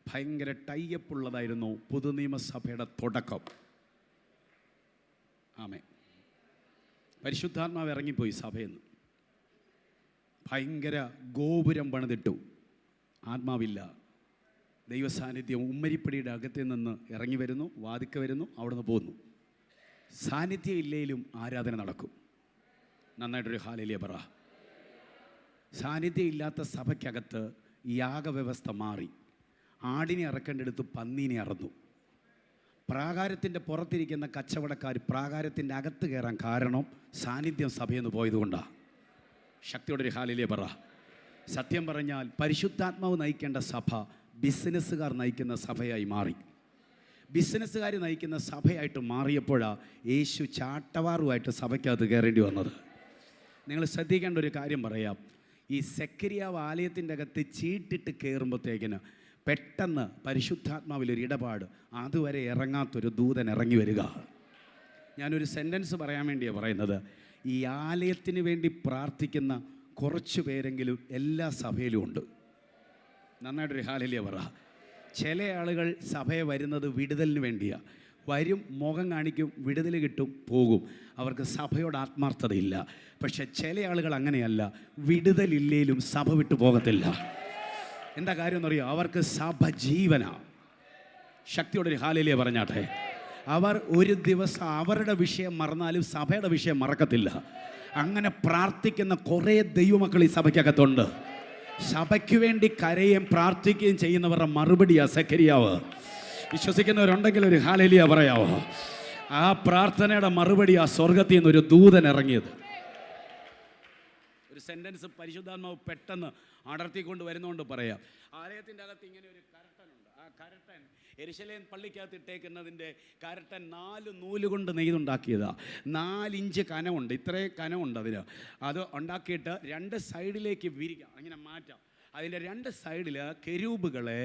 ഭയങ്കര ടൈപ്പുള്ളതായിരുന്നു പുതുനിയമസഭയുടെ തുടക്കം. ആമേൻ. പരിശുദ്ധാത്മാവ് ഇറങ്ങിപ്പോയി സഭയിൽ നിന്ന്. ഭയങ്കര ഗോപുരം പണിതിട്ടു, ആത്മാവില്ല. ദൈവസാന്നിധ്യം ഉമ്മരിപ്പടിയുടെ അകത്തിൽ നിന്ന് ഇറങ്ങി വരുന്നു, വാതിക്ക വരുന്നു, അവിടെ നിന്ന് പോകുന്നു. സാന്നിധ്യം ഇല്ലെങ്കിലും ആരാധന നടക്കും. നന്നായിട്ടൊരു ഹാലേലിയ പറ. സാന്നിധ്യം ഇല്ലാത്ത സഭയ്ക്കകത്ത് യാഗവ്യവസ്ഥ മാറി. ആടിനെ ഇറക്കേണ്ടടുത്ത് പന്നീനെ അറന്നു. പ്രാകാരത്തിൻ്റെ പുറത്തിരിക്കുന്ന കച്ചവടക്കാർ പ്രാകാരത്തിൻ്റെ അകത്ത് കയറാൻ കാരണം സാന്നിധ്യം സഭയിൽ നിന്ന് പോയതുകൊണ്ടാണ്. ശക്തിയോടെ ഒരു ഹാലേലിയ പറ. സത്യം പറഞ്ഞാൽ പരിശുദ്ധാത്മാവ് നയിക്കേണ്ട സഭ ബിസിനസ്സുകാർ നയിക്കുന്ന സഭയായി മാറി. ബിസിനസ്സുകാർ നയിക്കുന്ന സഭയായിട്ട് മാറിയപ്പോഴാണ് യേശു ചാട്ടവാറുമായിട്ട് സഭയ്ക്കകത്ത് കയറേണ്ടി വന്നത്. നിങ്ങൾ ശ്രദ്ധിക്കേണ്ട ഒരു കാര്യം പറയാം. ഈ സെക്കരിയാവ് ആലയത്തിൻ്റെ അകത്ത് ചീട്ടിട്ട് കയറുമ്പോഴത്തേക്കിന് പെട്ടെന്ന് പരിശുദ്ധാത്മാവിലൊരു ഇടപാട്, അതുവരെ ഇറങ്ങാത്തൊരു ദൂതൻ ഇറങ്ങി വരിക. ഞാനൊരു സെൻറ്റൻസ് പറയാൻ വേണ്ടിയാണ് പറയുന്നത്. ഈ ആലയത്തിന് വേണ്ടി പ്രാർത്ഥിക്കുന്ന കുറച്ച് പേരെങ്കിലും എല്ലാ സഭയിലും ഉണ്ട്. നന്നായിട്ടൊരു ഹാലേലിയ പറ. ചില ആളുകൾ സഭയെ വരുന്നത് വിടുതലിന് വേണ്ടിയാണ്. വരും, മുഖം കാണിക്കും, വിടുതൽ കിട്ടും, പോകും. അവർക്ക് സഭയോട് ആത്മാർത്ഥതയില്ല. പക്ഷെ ചില ആളുകൾ അങ്ങനെയല്ല. വിടുതലില്ലേലും സഭ വിട്ടു പോകത്തില്ല. എന്താ കാര്യം എന്നറിയോ? അവർക്ക് സഭ ജീവനാണ്. ശക്തിയോടൊരു ഹാലേലിയ പറഞ്ഞാട്ടെ. അവർ ഒരു ദിവസം അവരുടെ വിഷയം മറന്നാലും സഭയുടെ വിഷയം മറക്കത്തില്ല. അങ്ങനെ പ്രാർത്ഥിക്കുന്ന കുറേ ദൈവമക്കൾ ഈ സഭയ്ക്കകത്തുണ്ട്. സഭയ്ക്ക് വേണ്ടി കരയുകയും പ്രാർത്ഥിക്കുകയും ചെയ്യുന്നവരുടെ മറുപടിയാണ് സെക്കരിയാവ്. വിശ്വസിക്കുന്നവരുണ്ടെങ്കിൽ ഒരു ഹാലേലിയ പറയാവോ? ആ പ്രാർത്ഥനയുടെ മറുപടി ആ സ്വർഗത്തിൽ നിന്ന് ഒരു ദൂതൻ ഇറങ്ങിയത്. ഒരു സെൻറ്റൻസ് പരിശുദ്ധാത്മാവ് പെട്ടെന്ന് അടർത്തിക്കൊണ്ട് വരുന്നതുകൊണ്ട് പറയാം. ആലയത്തിൻ്റെ അകത്ത് ഇങ്ങനെ ഒരു കരട്ടനുണ്ട്. ആ കരട്ടൻ യെരുശലേം പള്ളിക്കകത്ത് ഇട്ടേക്കുന്നതിൻ്റെ കരട്ടൻ 4 നൂല് കൊണ്ട് നെയ്തുണ്ടാക്കിയതാണ്. 4 ഇഞ്ച് കനമുണ്ട്, ഇത്രയും കനമുണ്ട് അതിന്. അത് ഉണ്ടാക്കിയിട്ട് 2 സൈഡിലേക്ക് വിരിക്കാം, അങ്ങനെ മാറ്റാം. അതിൻ്റെ 2 സൈഡിൽ കെരൂബുകളെ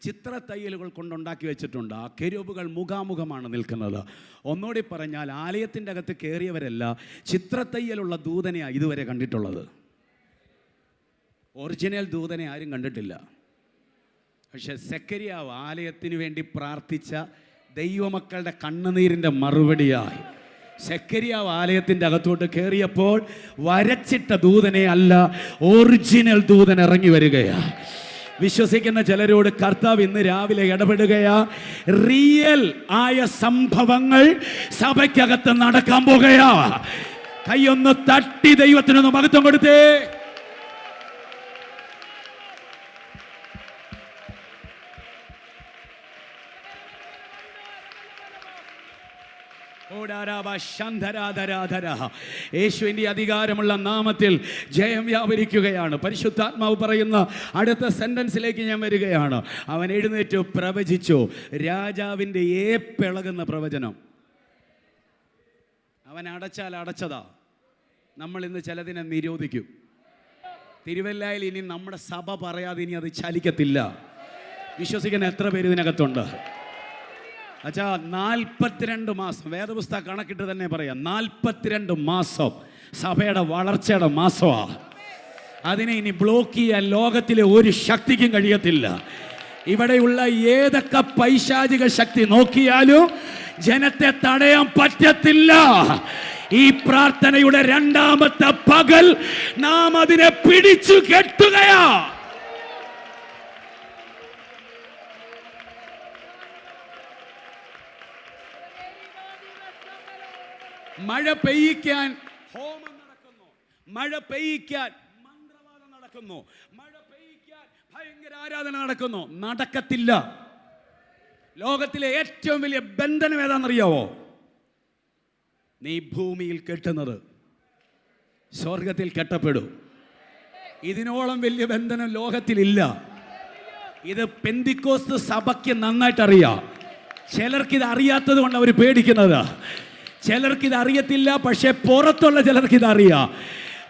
ചിത്രത്തയ്യലുകൾ കൊണ്ടുണ്ടാക്കി വെച്ചിട്ടുണ്ട്. ആ കെരൂബുകൾ മുഖാമുഖമാണ് നിൽക്കുന്നത്. ഒന്നുകൂടി പറഞ്ഞാൽ ആലയത്തിൻ്റെ അകത്ത് കയറിയവരല്ല ചിത്രത്തയ്യലുള്ള ദൂതനെയാണ് ഇതുവരെ കണ്ടിട്ടുള്ളത്. ഒറിജിനൽ ദൂതനെ ആരും കണ്ടിട്ടില്ല. പക്ഷെ സെക്കരിയാവ് ആലയത്തിന് വേണ്ടി പ്രാർത്ഥിച്ച ദൈവമക്കളുടെ കണ്ണുനീരിൻ്റെ മറുപടിയായി സെക്കരിയാവ് ആലയത്തിൻ്റെ അകത്തോട്ട് കയറിയപ്പോൾ വരച്ചിട്ട ദൂതനെ അല്ല, ഒറിജിനൽ ദൂതൻ ഇറങ്ങി വരികയാണ്. വിശ്വസിക്കുന്ന ചിലരോട് കർത്താവ് ഇന്ന് രാവിലെ ഇടപെടുകയാ. റിയൽ ആയ സംഭവങ്ങൾ സഭയ്ക്കകത്ത് നടക്കാൻ പോകുകയാ. കൈയൊന്ന് തട്ടി ദൈവത്തിനൊന്ന് മഹത്വം കൊടുത്തേ. യേശുവിന്റെ അധികാരമുള്ള നാമത്തിൽ ജയം വ്യാപരിക്കുകയാണ്. പരിശുദ്ധാത്മാവ് പറയുന്ന അടുത്ത സെന്റൻസിലേക്ക് ഞാൻ വരികയാണ്. അവൻ എഴുന്നേറ്റ് പ്രവചിച്ചു. രാജാവിൻ്റെ ഏപ്പിളകുന്ന പ്രവചനം. അവൻ അടച്ചാൽ അടച്ചതാ. നമ്മൾ ഇന്ന് ചിലതിനെ നിരോധിക്കും. തിരുവല്ലയിൽ ഇനി നമ്മുടെ സഭ പറയാതെ ഇനി അത് ചലിക്കത്തില്ല. വിശ്വസിക്കുന്ന എത്ര പേര് ഇതിനകത്തുണ്ട്? അച്ഛാ, 42 മാസം വേദപുസ്തക കണക്കിട്ട് തന്നെ പറയാം. 42 മാസം സഭയുടെ വളർച്ചയുടെ മാസമാണ്. അതിനെ ഇനി ബ്ലോക്ക് ചെയ്യാൻ ലോകത്തിലെ ഒരു ശക്തിക്കും കഴിയത്തില്ല. ഇവിടെയുള്ള ഏതൊക്കെ പൈശാചിക ശക്തി നോക്കിയാലും ജനത്തെ തടയാൻ പറ്റത്തില്ല. ഈ പ്രാർത്ഥനയുടെ രണ്ടാമത്തെ പകൽ നാം അതിനെ പിടിച്ചു കെട്ടുകയാ. മഴ പെയ്യിക്കാൻ ഹോമം നടക്കുന്നു, മഴ പെയ്യിക്കാൻ മന്ത്രവാദം നടക്കുന്നു, മഴ പെയ്യിക്കാൻ ഭയങ്കര ആരാധന നടക്കുന്നു. നടക്കത്തില്ല. ലോകത്തിലെ ഏറ്റവും വലിയ ബന്ധനം ഏതാണെന്നറിയാവോ? നീ ഭൂമിയിൽ കെട്ടുന്നത് സ്വർഗത്തിൽ കെട്ടപ്പെടും. ഇതിനോളം വലിയ ബന്ധനം ലോകത്തിലില്ല. ഇത് പെന്തിക്കോസ്ത് സഭയ്ക്ക് നന്നായിട്ട് അറിയാം. ചിലർക്കിത് അറിയാത്തത് കൊണ്ട് അവർ പേടിക്കുന്നത്. ചിലർക്കിത് അറിയത്തില്ല, പക്ഷെ പുറത്തുള്ള ചിലർക്കിത് അറിയാം.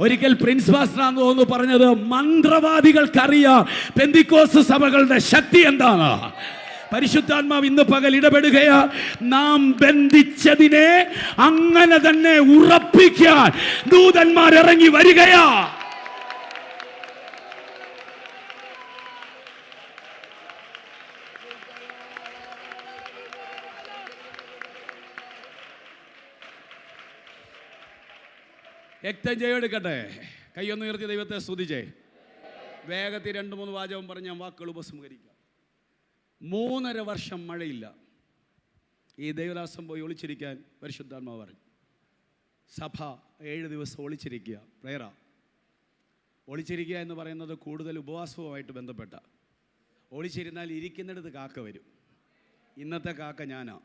ഒരിക്കൽ പ്രിൻസ് പാസ്റ്ററാന്ന് തോന്നുന്നു പറഞ്ഞത്, മന്ത്രവാദികൾക്കറിയാം പെന്തിക്കോസ്ത് സഭകളുടെ ശക്തി എന്താണ്. പരിശുദ്ധാത്മാവ് ഇന്ന് പകൽ ഇടപെടുകയാ. നാം ബന്ധിച്ചതിനെ അങ്ങനെ തന്നെ ഉറപ്പിക്കാൻ ദൂതന്മാർ ഇറങ്ങി വരികയാ. രക്തം ജയെടുക്കട്ടെ. കൈയൊന്ന് ഉയർത്തി ദൈവത്തെ സ്തുതിച്ചേ. വേഗത്തിൽ 2-3 വാചകം പറഞ്ഞ് ഞാൻ വാക്കുകൾ ഉപസംഹരിക്കാം. 3.5 വർഷം മഴയില്ല. ഈ ദൈവദാസം പോയി ഒളിച്ചിരിക്കാൻ പരിശുദ്ധാത്മാവ് പറഞ്ഞു. സഭ 7 ദിവസം ഒളിച്ചിരിക്കുക. പ്രേയറാ. ഒളിച്ചിരിക്കുക എന്ന് പറയുന്നത് കൂടുതൽ ഉപവാസവുമായിട്ട് ബന്ധപ്പെട്ട. ഒളിച്ചിരുന്നാൽ ഇരിക്കുന്നിടത്ത് കാക്ക വരും. ഇന്നത്തെ കാക്ക ഞാനാ.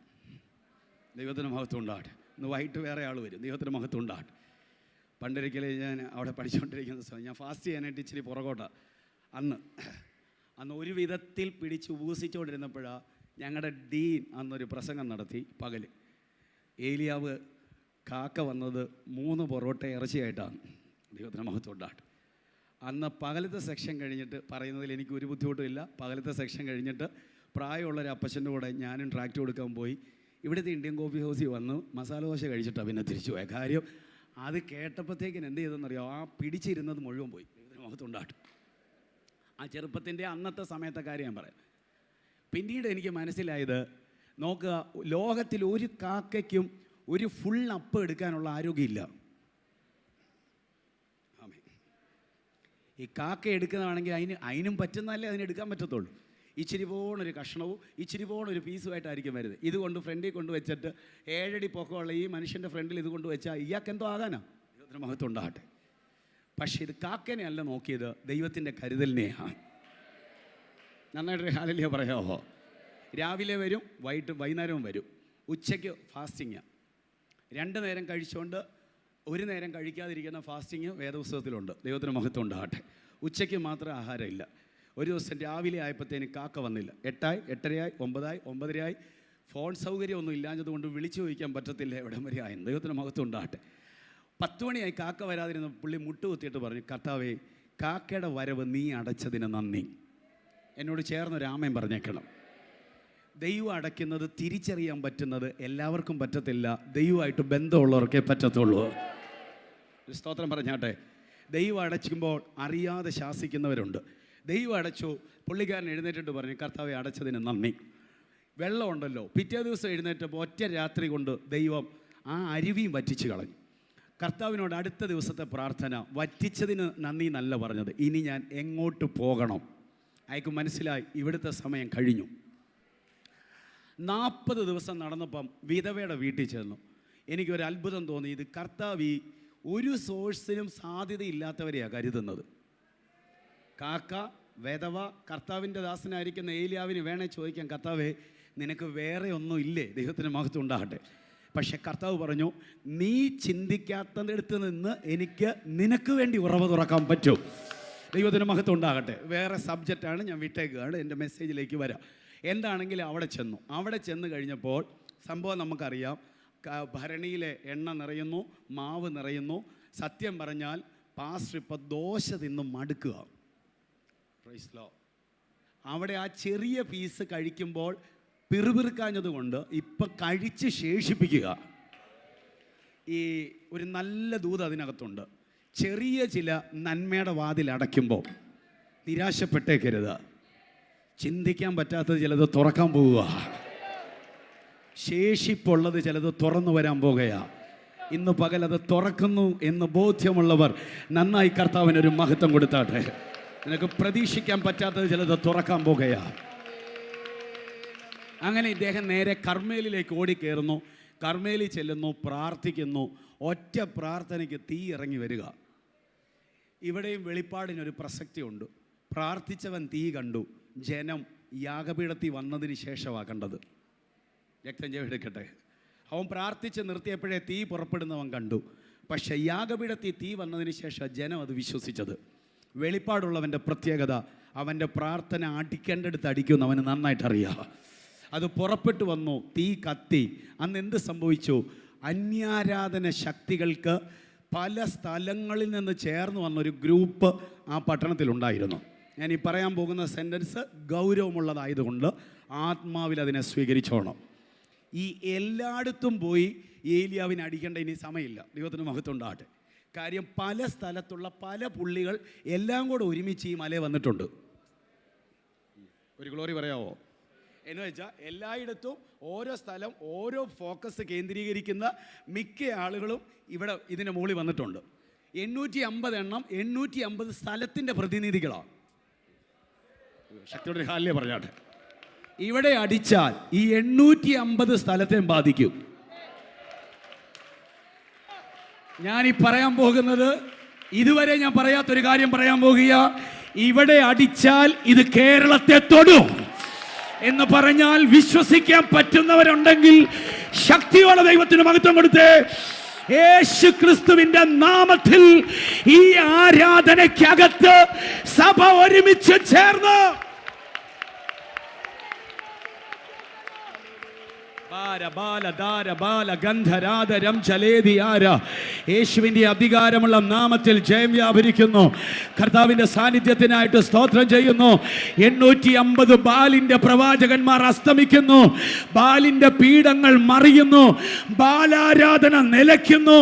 ദൈവത്തിന് മഹത്വം ഉണ്ടാകട്ടെ. ഇന്ന് വൈകിട്ട് വേറെ ആൾ വരും. ദൈവത്തിന് മഹത്വം ഉണ്ടാകട്ടെ. പണ്ടൊരിക്കൽ ഞാൻ അവിടെ പഠിച്ചുകൊണ്ടിരിക്കുന്ന സമയം ഞാൻ ഫാസ്റ്റ് ചെയ്യാനായിട്ട് ഇച്ചിരി പുറകോട്ടാണ്. അന്ന് ഒരു വിധത്തിൽ പിടിച്ച് ഉപസിച്ചുകൊണ്ടിരുന്നപ്പോഴാണ് ഞങ്ങളുടെ ഡീൻ അന്നൊരു പ്രസംഗം നടത്തി. പകൽ ഏലിയാവ് കാക്ക വന്നത് 3 പൊറോട്ട ഇറച്ചിയായിട്ടാണ്. ദൈവത്തിന് മഹത്വം ഉണ്ടാകട്ടെ. അന്ന് പകലത്തെ സെക്ഷൻ കഴിഞ്ഞിട്ട് പറയുന്നതിൽ എനിക്ക് ഒരു ബുദ്ധിമുട്ടും ഇല്ല. പകലത്തെ സെക്ഷൻ കഴിഞ്ഞിട്ട് പ്രായമുള്ളൊരു അപ്പച്ചൻ്റെ കൂടെ ഞാനും ട്രാക്റ്റ് കൊടുക്കാൻ പോയി. ഇവിടുത്തെ ഇന്ത്യൻ കോഫി ഹൗസിൽ വന്ന് മസാല ദോശ കഴിച്ചിട്ടാണ് പിന്നെ തിരിച്ചു പോയ കാര്യം. അത് കേട്ടപ്പോഴത്തേക്കിന് എന്ത് ചെയ്തെന്നറിയോ? ആ പിടിച്ചിരുന്നത് മുഴുവൻ പോയി. ദൈവത്തിന് മഹത്വം ഉണ്ടാകട്ടെ. ആ ചെറുപ്പത്തിൻ്റെ അന്നത്തെ സമയത്തെ കാര്യം ഞാൻ പറയാം. പിന്നീട് എനിക്ക് മനസ്സിലായത്, നോക്കുക, ലോകത്തിൽ ഒരു കാക്കയ്ക്കും ഒരു ഫുൾ അപ്പ് എടുക്കാനുള്ള ആരോഗ്യമില്ല. ഈ കാക്ക എടുക്കുന്നതാണെങ്കിൽ അതിനും പറ്റുന്നതല്ലേ അതിനെടുക്കാൻ പറ്റത്തുള്ളൂ. ഇച്ചിരി പോണൊരു കഷ്ണവും ഇച്ചിരി പോണൊരു പീസുമായിട്ടായിരിക്കും വരുന്നത്. ഇതുകൊണ്ട് ഫ്രണ്ടിൽ കൊണ്ട് വെച്ചിട്ട് 7 അടി പൊക്കമുള്ള ഈ മനുഷ്യൻ്റെ ഫ്രണ്ടിൽ ഇത് കൊണ്ട് വെച്ചാൽ ഇയാൾക്ക് എന്തോ ആകാനാ. ദൈവത്തിന് മഹത്വം ഉണ്ടാകട്ടെ. പക്ഷേ ഇത് കാക്കനെ അല്ല നോക്കിയത്, ദൈവത്തിൻ്റെ കരുതലിനെയാണ്. നന്നായിട്ട് ഹല്ലേലൂയ പറയാമോ? രാവിലെ വരും, വൈകുന്നേരവും വരും. ഉച്ചയ്ക്ക് ഫാസ്റ്റിങ്. 2 നേരം കഴിച്ചുകൊണ്ട് 1 നേരം കഴിക്കാതിരിക്കുന്ന ഫാസ്റ്റിങ് വേദപുസ്തകത്തിലുണ്ട്. ദൈവത്തിന് മഹത്വം ഉണ്ടാകട്ടെ. ഉച്ചയ്ക്ക് മാത്രം ആഹാരമില്ല. ഒരു ദിവസം രാവിലെ ആയപ്പോഴത്തേന് കാക്ക വന്നില്ല. 8 ആയി, 8:30 ആയി, 9 ആയി, 9:30 ആയി. ഫോൺ സൗകര്യമൊന്നും ഇല്ലാഞ്ഞതുകൊണ്ട് വിളിച്ചു ചോദിക്കാൻ പറ്റത്തില്ല എവിടം വരെ ആയെന്ന്. ദൈവത്തിന് മഹത്വം ഉണ്ടാകട്ടെ. 10 മണിയായി കാക്ക വരാതിരുന്ന പുള്ളി മുട്ടുകുത്തിയിട്ട് പറഞ്ഞു, കർത്താവേ, കാക്കയുടെ വരവ് നീ അടച്ചതിന് നന്ദി. എന്നോട് ചേർന്നൊരു ആമേൻ പറഞ്ഞേക്കണം. ദൈവം അടയ്ക്കുന്നത് തിരിച്ചറിയാൻ പറ്റുന്നത് എല്ലാവർക്കും പറ്റത്തില്ല. ദൈവമായിട്ട് ബന്ധമുള്ളവർക്കേ പറ്റത്തുള്ളൂ. സ്തോത്രം പറഞ്ഞാട്ടെ. ദൈവം അടയ്ക്കുമ്പോൾ അറിയാതെ ശാസിക്കുന്നവരുണ്ട്. ദൈവം അടച്ചു. പുള്ളിക്കാരൻ എഴുന്നേറ്റിട്ട് പറഞ്ഞു, കർത്താവെ, അടച്ചതിന് നന്ദി. വെള്ളമുണ്ടല്ലോ. പിറ്റേ ദിവസം എഴുന്നേറ്റപ്പോൾ ഒറ്റ രാത്രി കൊണ്ട് ദൈവം ആ അരുവിയും വറ്റിച്ച് കളഞ്ഞു. കർത്താവിനോട് അടുത്ത ദിവസത്തെ പ്രാർത്ഥന, വറ്റിച്ചതിന് നന്ദി എന്നല്ല പറഞ്ഞത്, ഇനി ഞാൻ എങ്ങോട്ട് പോകണം. അയാൾക്ക് മനസ്സിലായി ഇവിടുത്തെ സമയം കഴിഞ്ഞു. 40 ദിവസം നടന്നപ്പം വിധവയുടെ വീട്ടിൽ ചെന്നു. എനിക്കൊരു അത്ഭുതം തോന്നി. ഇത് കർത്താവ് ഒരു സോഴ്സിനും സാധ്യതയില്ലാത്തവരെയാണ് കരുതുന്നത്. കാക്ക, വിധവ, കർത്താവിൻ്റെ ദാസനായിരിക്കുന്ന ഏലിയാവിന് വേണേൽ ചോദിക്കാം, കർത്താവേ നിനക്ക് വേറെ ഒന്നും ഇല്ലേ? ദൈവത്തിന് മഹത്വം ഉണ്ടാകട്ടെ. പക്ഷെ കർത്താവ് പറഞ്ഞു, നീ ചിന്തിക്കാത്തടുത്ത് നിന്ന് എനിക്ക് നിനക്ക് വേണ്ടി ഉറവ തുറക്കാൻ പറ്റും. ദൈവത്തിന് മഹത്വം ഉണ്ടാകട്ടെ. വേറെ സബ്ജക്റ്റാണ്, ഞാൻ വിട്ടേക്കുകയാണ്, എൻ്റെ മെസ്സേജിലേക്ക് വരാം. എന്താണെങ്കിലും അവിടെ ചെന്ന് കഴിഞ്ഞപ്പോൾ സംഭവം നമുക്കറിയാം. ഭരണിയിലെ എണ്ണ നിറയുന്നു, മാവ് നിറയുന്നു. സത്യം പറഞ്ഞാൽ പാസ്റ്റർ ഇപ്പം ദോശ തിന്ന് മടുക്കുക. Praise the Lord. അവിടെ ആ ചെറിയ പീസ് കഴിക്കുമ്പോൾ പിറുപിറുക്കാഞ്ഞതുകൊണ്ട് ഇപ്പം കഴിച്ച് ശേഷിപ്പിക്കുക. ഈ ഒരു നല്ല ദൂത് അതിനകത്തുണ്ട്. ചെറിയ ചില നന്മയുടെ വാതിൽ അടയ്ക്കുമ്പോൾ നിരാശപ്പെട്ടേക്കരുത്. ചിന്തിക്കാൻ പറ്റാത്തത് ചിലത് തുറക്കാൻ പോവുക. ശേഷിപ്പുള്ളത് ചിലത് തുറന്നു വരാൻ പോകുകയാണ്. ഇന്ന് പകൽ അത് തുറക്കുന്നു എന്ന് ബോധ്യമുള്ളവർ നന്നായി കർത്താവിനൊരു മഹത്വം കൊടുത്താട്ടെ. നിനക്ക് പ്രതീക്ഷിക്കാൻ പറ്റാത്തത് ചിലത് തുറക്കാൻ പോകുകയാണ്. അങ്ങനെ ഇദ്ദേഹം നേരെ കർമ്മേലിലേക്ക് ഓടിക്കയറുന്നു. കർമ്മേലി ചെല്ലുന്നു, പ്രാർത്ഥിക്കുന്നു. ഒറ്റ പ്രാർത്ഥനയ്ക്ക് തീ ഇറങ്ങി വരിക. ഇവിടെയും വെളിപ്പാടിനൊരു പ്രസക്തിയുണ്ട്. പ്രാർത്ഥിച്ചവൻ തീ കണ്ടു. ജനം യാഗപീഠത്തിൽ വന്നതിന് ശേഷമാണ് കണ്ടത്. രക്തം ചെവിടെടുക്കട്ടെ. അവൻ പ്രാർത്ഥിച്ച് നിർത്തിയപ്പോഴേ തീ പുറപ്പെടുന്നവൻ കണ്ടു. പക്ഷേ യാഗപീഠത്തിൽ തീ വന്നതിന് ശേഷം ജനം അത് വിശ്വസിച്ചത്. വെളിപ്പാടുള്ളവൻ്റെ പ്രത്യേകത, അവൻ്റെ പ്രാർത്ഥന അടിക്കേണ്ടടുത്ത് അടിക്കുമെന്ന് അവന് നന്നായിട്ടറിയാം. അത് പുറപ്പെട്ടു വന്നു, തീ കത്തി. അന്ന് എന്ത് സംഭവിച്ചു? അന്യാരാധന ശക്തികൾക്ക് പല സ്ഥലങ്ങളിൽ നിന്ന് ചേർന്ന് വന്നൊരു ഗ്രൂപ്പ് ആ പട്ടണത്തിലുണ്ടായിരുന്നു. ഞാൻ ഈ പറയാൻ പോകുന്ന സെൻറ്റൻസ് ഗൗരവമുള്ളതായതുകൊണ്ട് ആത്മാവിൽ അതിനെ സ്വീകരിച്ചോണം. ഈ എല്ലായിടത്തും പോയി ഏലിയാവിനെ അടിക്കേണ്ട ഇനി സമയമില്ല. ദൈവത്തിന് മഹത്വം ഉണ്ടാകട്ടെ. കാര്യം പല സ്ഥലത്തുള്ള പല പുള്ളികൾ എല്ലാം കൂടെ ഒരുമിച്ച് ഈ മലയിൽ വന്നിട്ടുണ്ട്. ഒരു ഗ്ലോറി പറയാവോ? എന്ന് വെച്ചാൽ എല്ലായിടത്തും ഓരോ സ്ഥലം, ഓരോ ഫോക്കസ് കേന്ദ്രീകരിക്കുന്ന മിക്ക ആളുകളും ഇവിടെ ഇതിൻ്റെ മുകളിൽ വന്നിട്ടുണ്ട്. 850 എണ്ണം, 850 സ്ഥലത്തിൻ്റെ പ്രതിനിധികളാണ്. ശക്തിയോടെ ഹാലിലെ പറഞ്ഞാട്ടെ. ഇവിടെ അടിച്ചാൽ ഈ 850 സ്ഥലത്തെയും ബാധിക്കും. ഞാനീ പറയാൻ പോകുന്നത്, ഇതുവരെ ഞാൻ പറയാത്തൊരു കാര്യം പറയാൻ പോകുക. ഇവിടെ അടിച്ചാൽ ഇത് കേരളത്തെ തൊടും എന്ന് പറഞ്ഞാൽ വിശ്വസിക്കാൻ പറ്റുന്നവരുണ്ടെങ്കിൽ ശക്തിയോടെ ദൈവത്തിന് മഹത്വം കൊടുത്തേ. യേശു ക്രിസ്തുവിന്റെ നാമത്തിൽ ഈ ആരാധനയ്ക്കകത്ത് സഭ ഒരുമിച്ച് ചേർന്ന് യേശുവിന്റെ അധികാരമുള്ള നാമത്തിൽ ജയം വ്യാപരിക്കുന്നു. കർത്താവിന്റെ സാന്നിധ്യത്തിനായിട്ട് സ്തോത്രം ചെയ്യുന്നു. 850 ബാലിന്റെ പ്രവാചകന്മാർ അസ്തമിക്കുന്നു. ബാലിന്റെ പീഠങ്ങൾ മറിയുന്നു. ബാലാരാധന നിലയ്ക്കുന്നു.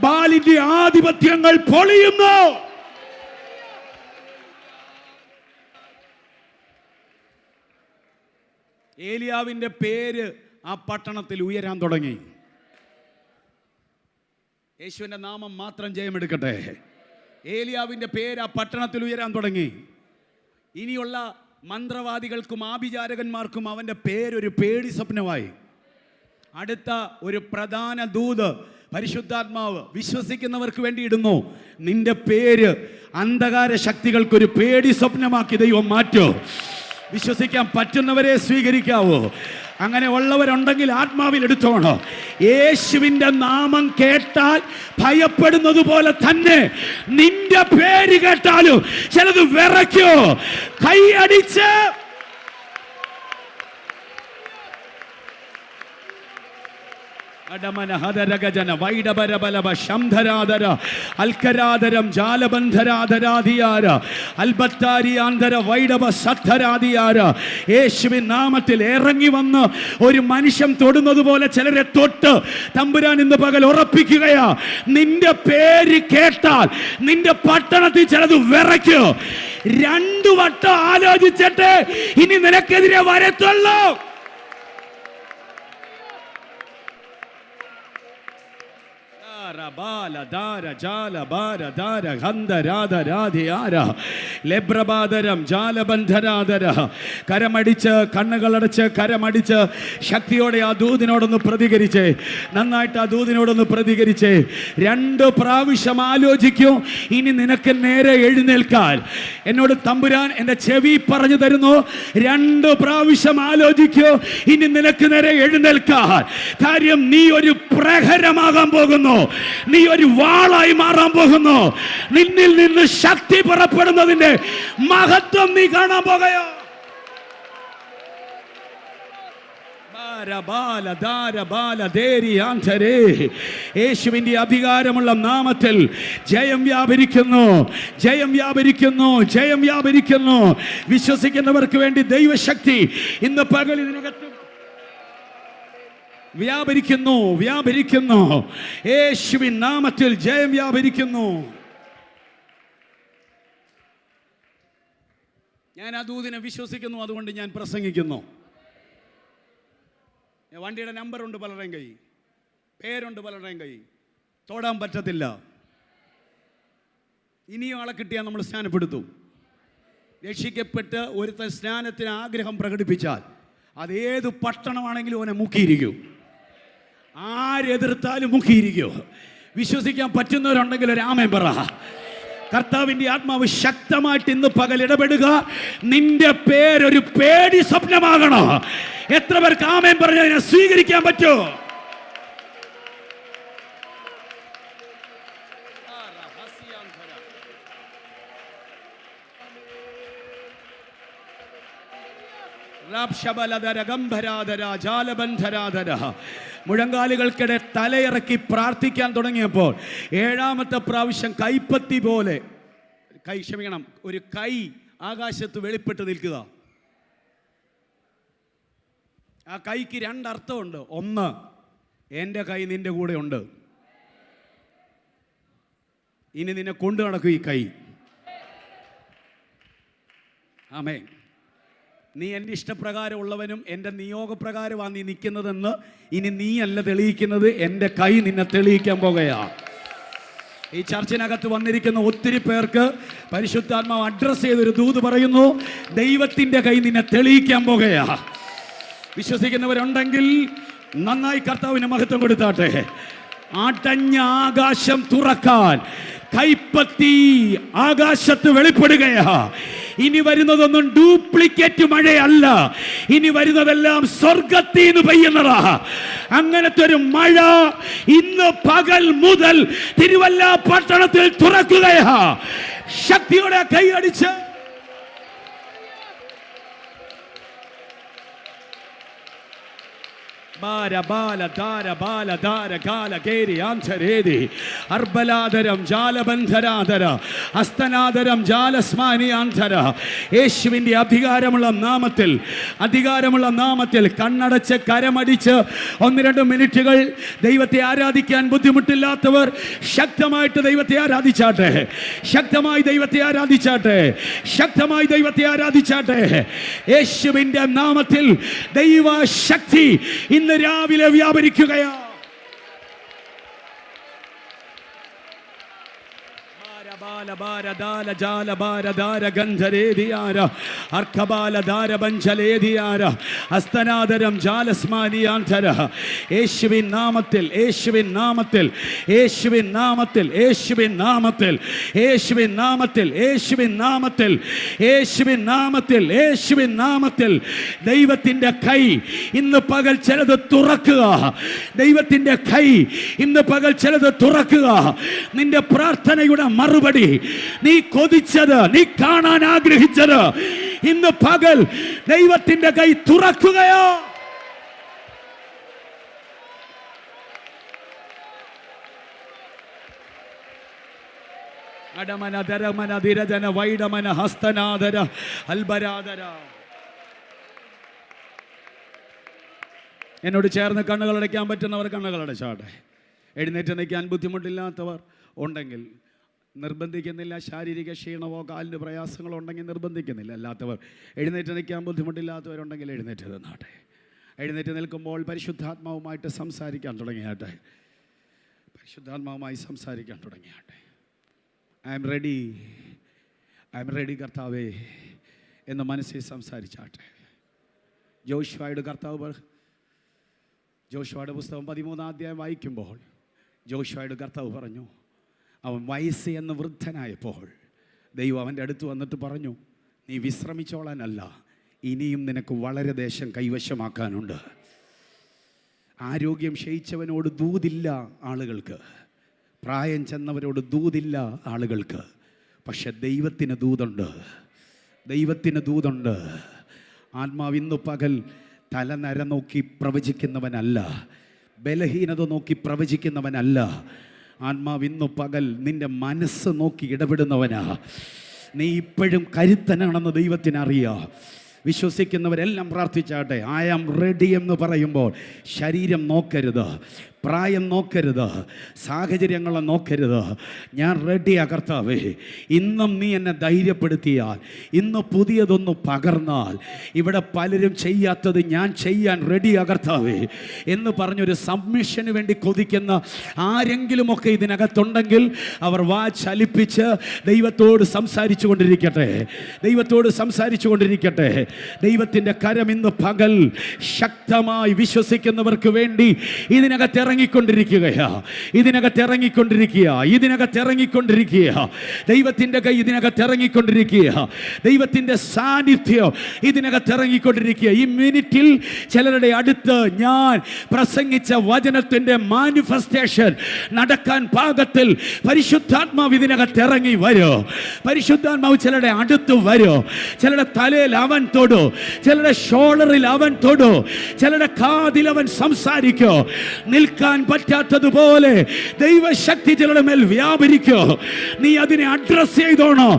ബാലിന്റെ ആധിപത്യങ്ങൾ പൊളിയുന്നു. ഏലിയാവിന്റെ പേര് ആ പട്ടണത്തിൽ ഉയരാൻ തുടങ്ങി. യേശുവിന്റെ നാമം മാത്രം ജയമെടുക്കട്ടെ. ഏലിയാവിന്റെ പേര് ആ പട്ടണത്തിൽ ഉയരാൻ തുടങ്ങി. ഇനിയുള്ള മന്ത്രവാദികൾക്കും ആഭിചാരകന്മാർക്കും അവന്റെ പേരൊരു പേടി സ്വപ്നമായി. അടുത്ത ഒരു പ്രധാന ദൂത് പരിശുദ്ധാത്മാവ് വിശ്വസിക്കുന്നവർക്ക് വേണ്ടി ഇടുന്നു. നിന്റെ പേര് അന്ധകാര ശക്തികൾക്കൊരു പേടി സ്വപ്നമാക്കി ദൈവം മാറ്റോ. വിശ്വസിക്കാൻ പറ്റുന്നവരെ സ്വീകരിക്കാവോ? അങ്ങനെ ഉള്ളവരുണ്ടെങ്കിൽ ആത്മാവിൽ എടുത്തോണോ. യേശുവിന്റെ നാമം കേട്ടാൽ ഭയപ്പെടുന്നത് പോലെ തന്നെ നിന്റെ പേര് കേട്ടാലും ചിലത് വിറയ്ക്കോ. കൈയടിച്ച് യേശുവിൻ നാമത്തിൽ ഇറങ്ങി വന്ന് ഒരു മനുഷ്യൻ തൊടുന്നത് പോലെ ചിലരെ തൊട്ട് തമ്പുരാൻ ഇന്ന് പകൽ ഉറപ്പിക്കുകയാ. നിന്റെ പേര് കേട്ടാൽ നിന്റെ പട്ടണത്തിൽ ചിലത് വിറയ്ക്കോ. 2 വട്ടം ആലോചിച്ചിട്ട് ഇനി നിനക്കെതിരെ വരത്തുള്ളൂ. ലെബ്രബാദരം ജാലബന്ധരാദര. കരമടിച്ച്, കണ്ണുകളടച്ച്, കരമടിച്ച് ശക്തിയോടെ ആ ദൂതിനോടൊന്ന് പ്രതികരിച്ചേ. നന്നായിട്ട് ആ ദൂതിനോടൊന്ന് പ്രതികരിച്ചേ. 2 പ്രാവശ്യം ആലോചിക്കൂ. ഇനി നിനക്ക് നേരെ എഴുന്നേൽക്കാൻ എന്നോട് തമ്പുരാൻ എൻ്റെ ചെവി പറഞ്ഞു തരുന്നു. 2 പ്രാവശ്യം ആലോചിക്കൂ. ഇനി നിനക്ക് നേരെ എഴുന്നേൽക്കാൻ. കാര്യം നീ ഒരു പ്രഹരമാകാൻ പോകുന്നു. നീ ഒരു വാളായി മാറാൻ പോകുന്നു. നിന്നിൽ നിന്ന് ശക്തി പുറപ്പെടുന്നതിന്റെ മഹത്വം നീ കാണാൻ പോകുകയോ. യേശുവിന്റെ അധികാരമുള്ള നാമത്തിൽ ജയം വ്യാപരിക്കുന്നു, ജയം വ്യാപരിക്കുന്നു, ജയം വ്യാപരിക്കുന്നു. വിശ്വസിക്കുന്നവർക്ക് വേണ്ടി ദൈവശക്തി ഇന്ന് പകൽ ഇതിനകത്ത് വ്യാപരിക്കുന്നു, വ്യാപരിക്കുന്നു. യേശുവിൻ നാമത്തിൽ ജയം വ്യാപരിക്കുന്നു. ഞാൻ ആ ദൂതിനെ വിശ്വസിക്കുന്നു, അതുകൊണ്ട് ഞാൻ പ്രസംഗിക്കുന്നു. വണ്ടിയുടെ നമ്പറുണ്ട് പലരുടെയും കൈ, പേരുണ്ട് പലരുടെയും കൈ, തൊടാൻ പറ്റത്തില്ല. ഇനിയും ആളെ കിട്ടിയാൽ നമ്മൾ സ്നാനപ്പെടുത്തും. രക്ഷിക്കപ്പെട്ട് ഒരുത്തൻ സ്നാനത്തിന് ആഗ്രഹം പ്രകടിപ്പിച്ചാൽ അതേത് പട്ടണമാണെങ്കിലും അവനെ മുക്കിയിരിക്കും. ആരെതിർത്താലും മുക്കിയിരിക്കും. വിശ്വസിക്കാൻ പറ്റുന്നവരുണ്ടെങ്കിൽ ഒരു ആമേൻ പറ. കർത്താവിൻ്റെ ആത്മാവ് ശക്തമായിട്ട് ഇന്ന് പകൽ ഇടപെടുക. നിന്റെ പേരൊരു പേടി സ്വപ്നമാകണം. എത്ര പേർക്ക് ആമേൻ പറഞ്ഞതിനെ സ്വീകരിക്കാൻ പറ്റുമോ? മുഴങ്കാലുകൾക്കിടെ തലയിറക്കി പ്രാർത്ഥിക്കാൻ തുടങ്ങിയപ്പോൾ 7ാമത്തെ പ്രാവശ്യം കൈപ്പത്തി പോലെ ഒരു കൈ ആകാശത്ത് വെളിപ്പെട്ട് നിൽക്കുക. ആ കൈക്ക് 2 അർത്ഥമുണ്ട്. ഒന്ന്, എൻ്റെ കൈ നിന്റെ കൂടെ ഉണ്ട്. ഇനി നിന്നെ കൊണ്ടു നടക്കും ഈ കൈ. ആമേൻ. നീ എൻ്റെ ഇഷ്ടപ്രകാരം ഉള്ളവനും എൻ്റെ നിയോഗപ്രകാരമാണ് നീ നിൽക്കുന്നതെന്ന് ഇനി നീയല്ല തെളിയിക്കുന്നത്, എൻ്റെ കൈ നിന്നെ തെളിയിക്കാൻ പോകുകയാണ്. ഈ ചർച്ചിനകത്ത് വന്നിരിക്കുന്ന ഒത്തിരി പേർക്ക് പരിശുദ്ധാത്മാവ് അഡ്രസ് ചെയ്തൊരു ദൂത് പറയുന്നു. ദൈവത്തിൻ്റെ കൈ നിന്നെ തെളിയിക്കാൻ പോകുകയാണ്. വിശ്വസിക്കുന്നവരുണ്ടെങ്കിൽ നന്നായി കർത്താവിന് മഹത്വം കൊടുത്താട്ടെ. അടഞ്ഞ ആകാശം തുറക്കാൻ കൈപ്പത്തി ആകാശത്ത് വെളിപ്പെടുകയാ. ഇനി വരുന്നതൊന്നും ഡ്യൂപ്ലിക്കേറ്റ് മഴയല്ല. ഇനി വരുന്നതെല്ലാം സ്വർഗത്തിൽ നിന്ന് പെയ്യുന്നതാ. അങ്ങനത്തെ ഒരു മഴ ഇന്ന് പകൽ മുതൽ തിരുവല്ല പട്ടണത്തിൽ തുറക്കുകയാ. ശക്തിയോടെ കൈയടിച്ച് അർബലാദരം ജാലബന്ധരാധര അസ്തനാദരം ജാലസ്മാനിയാന്ധര. യേശുവിൻ്റെ അധികാരമുള്ള നാമത്തിൽ കണ്ണടച്ച് കരമടിച്ച് 1-2 മിനിറ്റുകൾ ദൈവത്തെ ആരാധിക്കാൻ ബുദ്ധിമുട്ടില്ലാത്തവർ ശക്തമായിട്ട് ദൈവത്തെ ആരാധിച്ചാട്ടെ. ശക്തമായി ദൈവത്തെ ആരാധിച്ചാട്ടെ. ശക്തമായി ദൈവത്തെ ആരാധിച്ചാട്ടെ. യേശുവിൻ്റെ നാമത്തിൽ ദൈവശക്തി ഇന്ന് രാവിലെ വ്യാപരിക്കുകയാ. യേശുവിൻ നാമത്തിൽ യേശുവിൻ നാമത്തിൽ യേശുവിൻ നാമത്തിൽ യേശുവിൻ നാമത്തിൽ യേശുവിൻ നാമത്തിൽ യേശുവിൻ നാമത്തിൽ യേശുവിൻ നാമത്തിൽ യേശുവിൻ നാമത്തിൽ ദൈവത്തിൻ്റെ കൈ ഇന്ന് പകൽ ചിലത് തുറക്കുക. ദൈവത്തിൻ്റെ കൈ ഇന്ന് പകൽ ചിലത് തുറക്കുക. നിന്റെ പ്രാർത്ഥനയുടെ മറുപടി, നീ കൊതിച്ചത്, നീ കാണാൻ ആഗ്രഹിച്ചത് ഇന്ന് പകൽ ദൈവത്തിന്റെ കൈ തുറക്കുകയോ. അടമന ധരമന ധിരജന വൈഡമന ഹസ്തനാദര അൽബരാദര. എന്നോട് ചേർന്ന് കണ്ണുകളടയ്ക്കാൻ പറ്റുന്നവർ കണ്ണുകളടച്ചാട്ടെ. എഴുന്നേറ്റ് നിൽക്കാൻ ബുദ്ധിമുട്ടില്ലാത്തവർ ഉണ്ടെങ്കിൽ നിർബന്ധിക്കുന്നില്ല. ശാരീരിക ക്ഷീണമോ കാലിന് പ്രയാസങ്ങളോ ഉണ്ടെങ്കിൽ നിർബന്ധിക്കുന്നില്ല. അല്ലാത്തവർ എഴുന്നേറ്റ് നിൽക്കാൻ ബുദ്ധിമുട്ടില്ലാത്തവരുണ്ടെങ്കിൽ എഴുന്നേറ്റ് നിന്നാട്ടെ. എഴുന്നേറ്റ് നിൽക്കുമ്പോൾ പരിശുദ്ധാത്മാവുമായിട്ട് സംസാരിക്കാൻ തുടങ്ങിയാട്ടെ. പരിശുദ്ധാത്മാവുമായി സംസാരിക്കാൻ തുടങ്ങിയാട്ടെ. I'm ready, I'm ready കർത്താവേ എന്ന് മനസ്സിൽ സംസാരിച്ചാട്ടെ. ജോഷുവയുടെ ജോഷുവയുടെ പുസ്തകം 13-ാം അധ്യായം വായിക്കുമ്പോൾ ജോഷുവയുടെ കർത്താവ് പറഞ്ഞു, അവൻ വയസ്സ് എന്ന് വൃദ്ധനായപ്പോൾ ദൈവം അവൻ്റെ അടുത്ത് വന്നിട്ട് പറഞ്ഞു, നീ വിശ്രമിച്ചോളാനല്ല, ഇനിയും നിനക്ക് വളരെ ദേശം കൈവശമാക്കാനുണ്ട്. ആരോഗ്യം ക്ഷയിച്ചവനോട് ദൂതില്ല ആളുകൾക്ക്, പ്രായം ചെന്നവരോട് ദൂതില്ല ആളുകൾക്ക്. പക്ഷെ ദൈവത്തിന് ദൂതുണ്ട്, ദൈവത്തിന് ദൂതുണ്ട്. ആത്മാവ് ഇന്ന് പകൽ തലനര നോക്കി പ്രവചിക്കുന്നവനല്ല, ബലഹീനത നോക്കി പ്രവചിക്കുന്നവനല്ല. ആത്മാവ് ഇന്നു പകൽ നിൻ്റെ മനസ്സ് നോക്കി ഇടപെടുന്നവനാ. നീ ഇപ്പോഴും കരുത്തനാണെന്ന് ദൈവത്തിനറിയാം. വിശ്വസിക്കുന്നവരെല്ലാം പ്രാർത്ഥിച്ചാട്ടെ. ഐ ആം റെഡി എന്ന് പറയുമ്പോൾ ശരീരം നോക്കരുത്, പ്രായം നോക്കരുത്, സാഹചര്യങ്ങളെ നോക്കരുത്. ഞാൻ റെഡിയാ കർത്താവേ. ഇന്നും നീ എന്നെ ധൈര്യപ്പെടുത്തിയാൽ, ഇന്ന് പുതിയതൊന്ന് പകർന്നാൽ, ഇവിടെ പലരും ചെയ്യാത്തത് ഞാൻ ചെയ്യാൻ റെഡിയാ കർത്താവേ എന്ന് പറഞ്ഞൊരു സബ്മിഷന് വേണ്ടി കൊതിക്കുന്ന ആരെങ്കിലുമൊക്കെ ഇതിനകത്തുണ്ടെങ്കിൽ അവർ ചലിപ്പിച്ച് ദൈവത്തോട് സംസാരിച്ചു കൊണ്ടിരിക്കട്ടെ, ദൈവത്തോട് സംസാരിച്ചു കൊണ്ടിരിക്കട്ടെ. ദൈവത്തിൻ്റെ കരം ഇന്ന് പകൽ ശക്തമായി വിശ്വസിക്കുന്നവർക്ക് വേണ്ടി ഇതിനകത്ത് ഇറങ്ങിക്കൊണ്ടിരിക്കുകയാ, ഇതിനകത്ത് ഇറങ്ങിക്കൊണ്ടിരിക്കുക. ദൈവത്തിൻ്റെ കൈ ഇതിനകത്ത് ഇറങ്ങിക്കൊണ്ടിരിക്കുക, ദൈവത്തിൻ്റെ സാന്നിധ്യം ഇതിനകത്ത് ഇറങ്ങിക്കൊണ്ടിരിക്കുക. ഈ മിനിറ്റിൽ ചിലരുടെ അടുത്ത് ഞാൻ പ്രസംഗിച്ച വചനത്തിൻ്റെ മാനിഫെസ്റ്റേഷൻ നടക്കാൻ പാകത്തിൽ പരിശുദ്ധാത്മാവ് ഇതിനകത്ത് ഇറങ്ങി വരും. പരിശുദ്ധാത്മാവ് ചിലരുടെ അടുത്ത് വരും. ചിലരുടെ തലയിൽ അവൻ തൊടു, ചിലരുടെ ഷോൾഡറിൽ അവൻ തൊടു, ചിലരുടെ കാതിൽ അവൻ സംസാരിക്കോ. നിൽക്കാൻ പറ്റാത്തതുപോലെ ദൈവശക്തി ചിലരുടെ മേൽ വ്യാപരിക്കോ. നീ അതിനെ അഡ്രസ് ചെയ്തോണോ.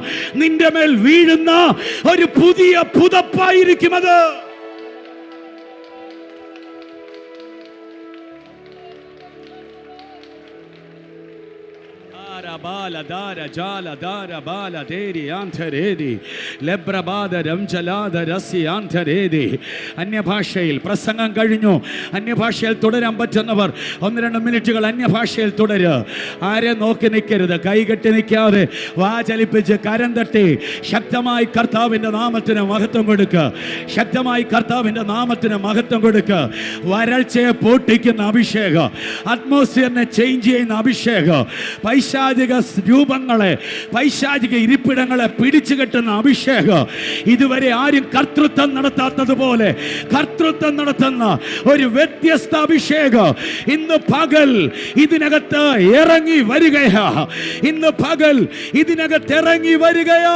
നിന്റെ മേൽ വീഴുന്ന ഒരു പുതിയ പുതപ്പായിരിക്കും അത്. അന്യഭാഷയിൽ പ്രസംഗം കഴിഞ്ഞു. അന്യഭാഷയിൽ തുടരാൻ പറ്റുന്നവർ 1-2 മിനിറ്റുകൾ അന്യഭാഷയിൽ തുടരുക. ആരെ നോക്കി നിൽക്കരുത്, കൈകെട്ടി നിൽക്കാതെ വാചലിപ്പിച്ച് കരം തട്ടി ശക്തമായി കർത്താവിൻ്റെ നാമത്തിന് മഹത്വം കൊടുക്കുക. ശക്തമായി കർത്താവിൻ്റെ നാമത്തിന് മഹത്വം കൊടുക്കുക. വരൾച്ചയെ പൊട്ടിക്കുന്ന അഭിഷേകം, അറ്റ്മോസ്ഫിയറിനെ ചേഞ്ച് ചെയ്യുന്ന അഭിഷേകം, പൈശാചിക രൂപങ്ങളെ, പൈശാചിക ഇരിപ്പിടങ്ങളെ പിടിച്ചു കെട്ടുന്ന അഭിഷേകം, ഇതുവരെ ആരും കർത്തൃത്വം നടത്താത്തതുപോലെ കർത്തൃത്വം നടത്തുന്ന ഒരു വ്യത്യസ്ത അഭിഷേകം ഇന്ന് പകൽ ഇതിനകത്ത് ഇറങ്ങി വരികയാ. ഇന്ന് പകൽ ഇതിനകത്ത് ഇറങ്ങി വരികയാ.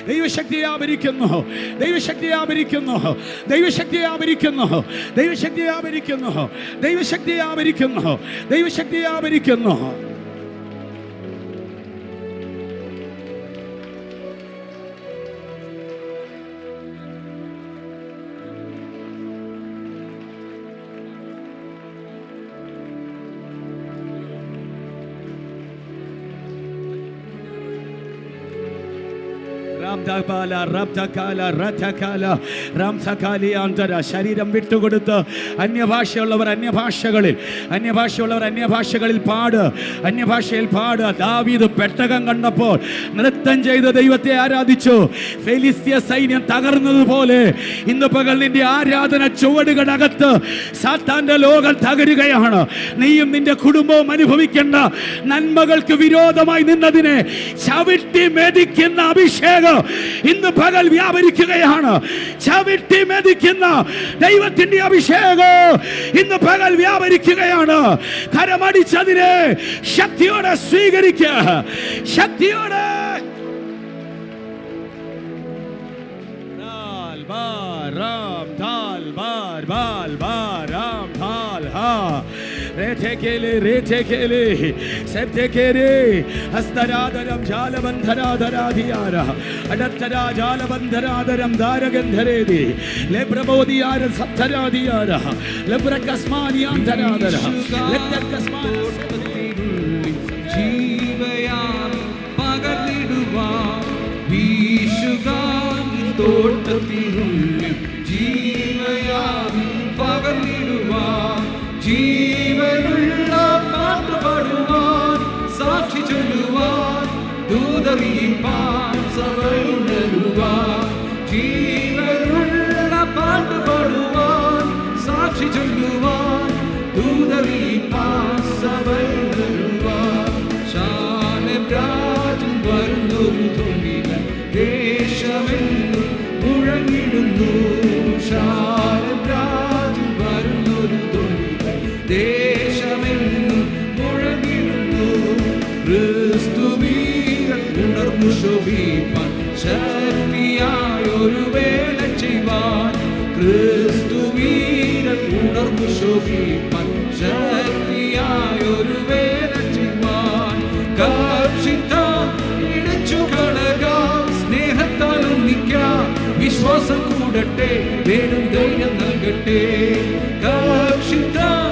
ദൈവശക്തി വ്യാപരിക്കുന്നു, ദൈവശക്തി വ്യാപരിക്കുന്നു, ദൈവശക്തി വ്യാപരിക്കുന്നു, ദൈവശക്തി വ്യാപരിക്കുന്നു, ദൈവശക്തി വ്യാപരിക്കുന്നു, ദൈവശക്തി വ്യാപരിക്കുന്നു. ശരീരം വിട്ടുകൊടുത്ത് അന്യഭാഷയുള്ളവർ അന്യഭാഷകളിൽ അന്യഭാഷയിൽ പാട്. ദാവീദ് പെട്ടകം കണ്ടപ്പോൾ നൃത്തം ചെയ്ത് ദൈവത്തെ ആരാധിച്ചു. ഫെലിസ്ത്യ സൈന്യം തകർന്നതുപോലെ ഇന്ന് പകൽ നിന്റെ ആരാധന ചുവടുകളകത്ത് സാത്താന്റെ ലോകം തകരുകയാണ്. നീയും നിന്റെ കുടുംബവും അനുഭവിക്കേണ്ട നന്മകൾക്ക് വിരോധമായി നിന്നതിനെ ചവിട്ടി മെതിക്കുന്ന അഭിഷേകം ഇന്ന് പകൽ വ്യാപരിക്കുകയാണ്. ചവിട്ടി മെതിക്കുന്ന ദൈവത്തിന്റെ അഭിഷേകം ഇന്ന് പകൽ വ്യാപരിക്കുകയാണ്. കരമടിച്ചതിനെ ശക്തിയോടെ സ്വീകരിക്കുക, ശക്തിയോടെ. ram dal bar bal bar ram dal ha rete kele sette kere astaradaram jalabandharadharadiyara adattara jalabandharadaram daragandharedi lebrabodiyara satharadiyara lebrakasmaniyantharadara lettakasman ജീവയാൽ പകർന്നിടുവാൻ വീശുകാൻ തോട്ടത്തിനുള്ളിൽ ജീവയാൽ പകർന്നിടുവാൻ ജീവനുള്ള പാട്ട് പാടുവാൻ സാക്ഷി ചൊല്ലുവാൻ ദൂതറിയിപ്പാൻ സഭയുണരുവാൻ ജീവനുള്ള പാട്ട് പാടുവാൻ സാക്ഷി ചൊല്ലുവാൻ ദൂതറിയിപ്പാൻ സഭയുണരുവാൻ ശാലബ്രാജൻ വരുന്നൊരു ധ്വനികൾ ദേശമെന്നും മുഴങ്ങിടുന്നു ശാലബ്രാജൻ വരുന്നൊരു ധ്വനികൾ ദേശമെന്നും മുഴങ്ങിടുന്നു ക്രിസ്തുവീരൻ ഉണർന്നു ശോഭിപ്പാൻ ശക്തിയായൊരു വേല ചെയ്യുവാൻ ക്രിസ്തുവീരൻ ഉണർന്നു ശോഭിപ്പാൻ ശക്തിയായൊരു വേല ചെയ്യുവാൻ കാക്ഷിത്താൻ ഇടച്ചു കളകാം സ്നേഹത്താൽ ഒന്നിക്കാം വിശ്വാസം കൂടട്ടെ വേണം ധൈര്യം നൽകട്ടെ കാക്ഷിത്താൻ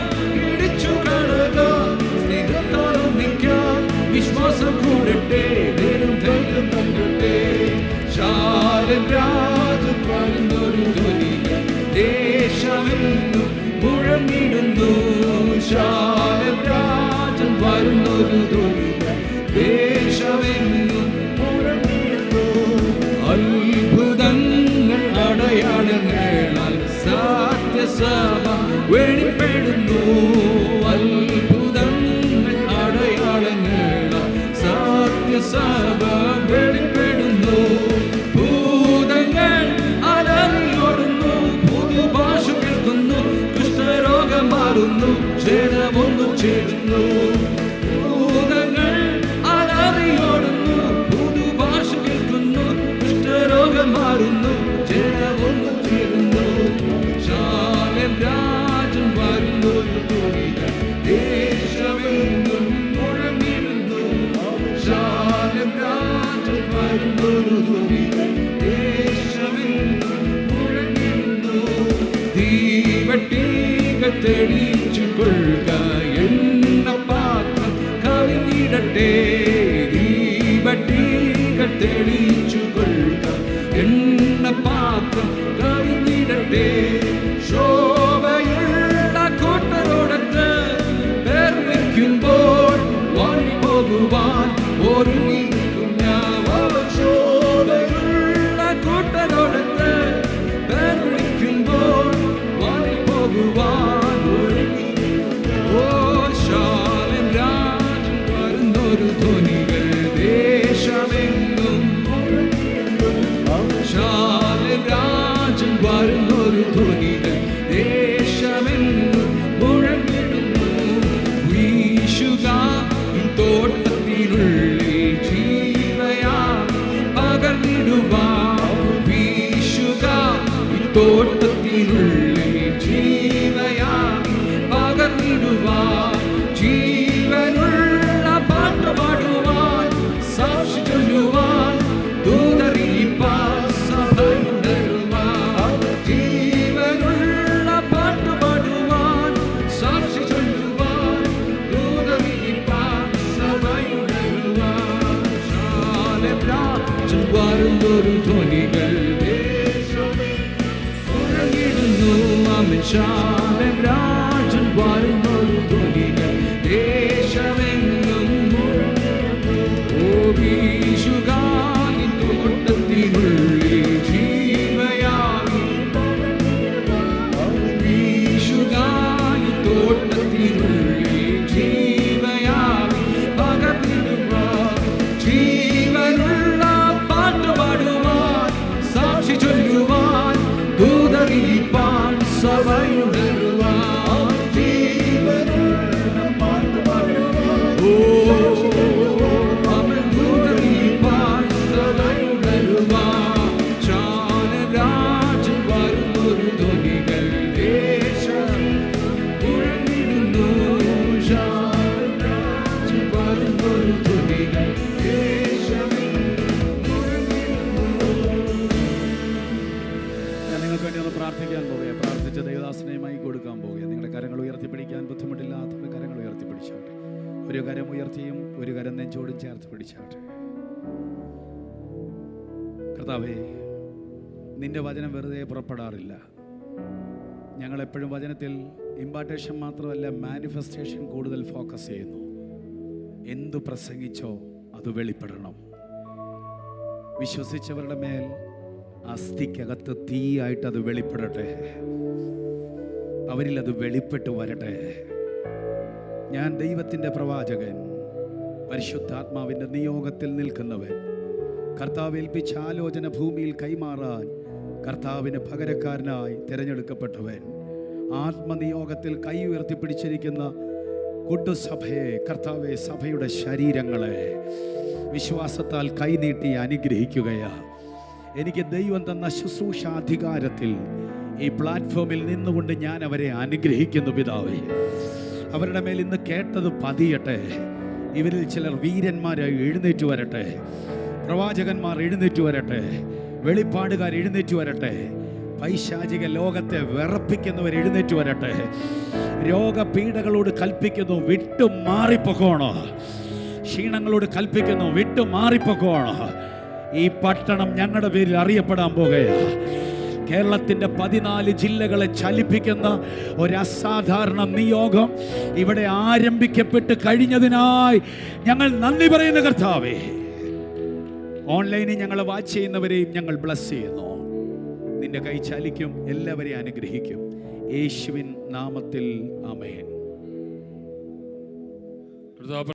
ഇടച്ചു കളകാം സ്നേഹത്താൽ ഒന്നിക്കാം വിശ്വാസം കൂടട്ടെ വേണം ധൈര്യം നൽകട്ടെ ശാലബ്രാജൻ വരുന്നൊരു ധ്വനികൾ ദേശമെന്നും മുഴങ്ങിടുന്നു ശാലബ്രാജൻ വരുന്നൊരു ധ്വനികൾ ദേശമെന്നും മുഴങ്ങിടുന്നു അത്ഭുതങ്ങൾ അടയാളങ്ങളാൽ സത്യസഭ വെളിപ്പെടുന്നു അത്ഭുതങ്ങൾ അടയാളങ്ങളാൽ സത്യസഭ വെളിപ്പെടുന്നു ഭൂതങ്ങൾ അലറിയോടുന്നു പുതുഭാഷ കേൾക്കുന്നു കുഷ്ഠരോഗം മാറുന്നു ക്ഷേമമൊന്നു ചേരുന്നു ഭൂതങ്ങൾ അലറിയോടുന്നു പുതുഭാഷ കേൾക്കുന്നു കുഷ്ഠരോഗം മാറുന്നു ക്ഷേമമൊന്നു ചേരുന്നു ശാലബ്രാജൻ വരുന്നൊരു ധ്വനികൾ ദേശമെന്നും മുഴങ്ങിടുന്നു ശാലബ്രാജൻ വരുന്നൊരു ധ്വനികൾ ദേശമെന്നും മുഴങ്ങിടുന്നു തീവട്ടികൾ തെളിച്ചു കൊള്ളുക എന്ന പാത്രം കവിഞ്ഞിടട്ടെ തീവട്ടികൾ തെളിച്ചു കൊള്ളുക എന്ന പാത്രം കവിഞ്ഞിടട്ടെ ശോഭയുള്ള കൂട്ടരോടൊത്ത് പേർ വയ്ക്കുമ്പോൾ വാങ്ങിപ്പോകുവാൻ ഒരുങ്ങിയിരിക്കും ഞാൻ ശോഭയുള്ള കൂട്ടരോടൊത്ത് പേർ വിളിക്കുമ്പോൾ വാങ്ങിപ്പോകുവാൻ ഓ ശാലബ്രാജൻ വരുന്നൊരു ധ്വനികൾ ദേശമെങ്ങും ശാലബ്രാജൻ വരുന്നൊരു ധ്വനികൾ ദേശമെങ്ങും മുഴങ്ങിടുന്നു വീശുക തോട്ടത്തിനുള്ളിൽ ജീവയാൽ പകർന്നിടുവാൻ വീശുക തോട്ടത്തിനുള്ളിൽ ജീവയാൽ പകർന്നിടുവാൻ ജീവനുള്ള പാട്ട് പാടുവാൻ സാക്ഷി ചൊല്ലുവാൻ ദൂതറിയിപ്പാൻ സഭയുണരുവാൻ ജീവനുള്ള പാട്ട് പാടുവാൻ സാക്ഷി ചൊല്ലുവാൻ ദൂതറിയിപ്പാൻ സഭയുണരുവാൻ ശാലബ്രാജൻ വരുന്നൊരു ധ്വനികൾ മുഴങ്ങിടുന്നു അമൻ ശാലബ്രാജൻ വരുന്നൊരു ധ്വനികൾ ദേശമെങ്ങും ഓ വീശുകാനി തോട്ടത്തിനുള്ളിൽ ജീവയായി വീശുകാനി തോട്ടത്തിനുള്ളിൽ ജീവയായി പകർന്നിടുവാൻ ജീവനുള്ള പാട്ട് പാടുവാൻ ഒരു കരം ഉയർത്തിയും ഒരു കരം നെഞ്ചോടും ചേർത്ത് പിടിച്ചാട്ടെ. കർത്താവേ, നിന്റെ വചനം വെറുതെ പുറപ്പെടാറില്ല. ഞങ്ങളെപ്പോഴും വചനത്തിൽ ഇമ്പാർട്ടേഷൻ മാത്രമല്ല, മാനിഫെസ്റ്റേഷൻ കൂടുതൽ ഫോക്കസ് ചെയ്യുന്നു. എന്തു പ്രസംഗിച്ചോ അത് വെളിപ്പെടണം. വിശ്വസിച്ചവരുടെ മേൽ അസ്ഥിക്കകത്ത് തീയായിട്ട് അത് വെളിപ്പെടട്ടെ. അവരിൽ അത് വെളിപ്പെട്ട് വരട്ടെ. ഞാൻ ദൈവത്തിൻ്റെ പ്രവാചകൻ, പരിശുദ്ധാത്മാവിൻ്റെ നിയോഗത്തിൽ നിൽക്കുന്നവൻ, കർത്താവ് ഏൽപ്പിച്ച ആലോചന ഭൂമിയിൽ കൈമാറാൻ കർത്താവിന് പകരക്കാരനായി തിരഞ്ഞെടുക്കപ്പെട്ടവൻ, ആത്മനിയോഗത്തിൽ കൈ ഉയർത്തിപ്പിടിച്ചിരിക്കുന്ന കുടുംബസഭയെ, കർത്താവെ, സഭയുടെ ശരീരങ്ങളെ വിശ്വാസത്താൽ കൈനീട്ടി അനുഗ്രഹിക്കുകയാ. എനിക്ക് ദൈവം തന്ന ശുശ്രൂഷാധികാരത്തിൽ ഈ പ്ലാറ്റ്ഫോമിൽ നിന്നുകൊണ്ട് ഞാൻ അവരെ അനുഗ്രഹിക്കുന്നു പിതാവേ. അവരുടെ മേൽ ഇന്ന് കേട്ടത് പതിയട്ടെ. ഇവരിൽ ചിലർ വീരന്മാരായി എഴുന്നേറ്റ് വരട്ടെ, പ്രവാചകന്മാർ എഴുന്നേറ്റ് വരട്ടെ, വെളിപ്പാടുകാർ എഴുന്നേറ്റ് വരട്ടെ, പൈശാചിക ലോകത്തെ വിറപ്പിക്കുന്നവർ എഴുന്നേറ്റ് വരട്ടെ. രോഗപീഠകളോട് കൽപ്പിക്കുന്നു, വിട്ടു മാറിപ്പോകോണോ. ക്ഷീണങ്ങളോട് കൽപ്പിക്കുന്നു, വിട്ടു മാറിപ്പോകോണോ. ഈ പട്ടണം ഞങ്ങളുടെ പേരിൽ അറിയപ്പെടാൻ പോകുകയാ. കേരളത്തിൻ്റെ 14 ജില്ലകളെ ചലിപ്പിക്കുന്ന ഒരു അസാധാരണ നിയോഗം ഇവിടെ ആരംഭിക്കപ്പെട്ട് കഴിഞ്ഞതിനായി ഞങ്ങൾ നന്ദി പറയുന്ന കർത്താവേ. ഓൺലൈനിൽ ഞങ്ങളെ വാച്ച് ചെയ്യുന്നവരെയും ഞങ്ങൾ ബ്ലസ് ചെയ്യുന്നു. നിന്റെ കൈ ചലിക്കും, എല്ലാവരെയും അനുഗ്രഹിക്കും. യേശുവിൻ നാമത്തിൽ ആമേൻ.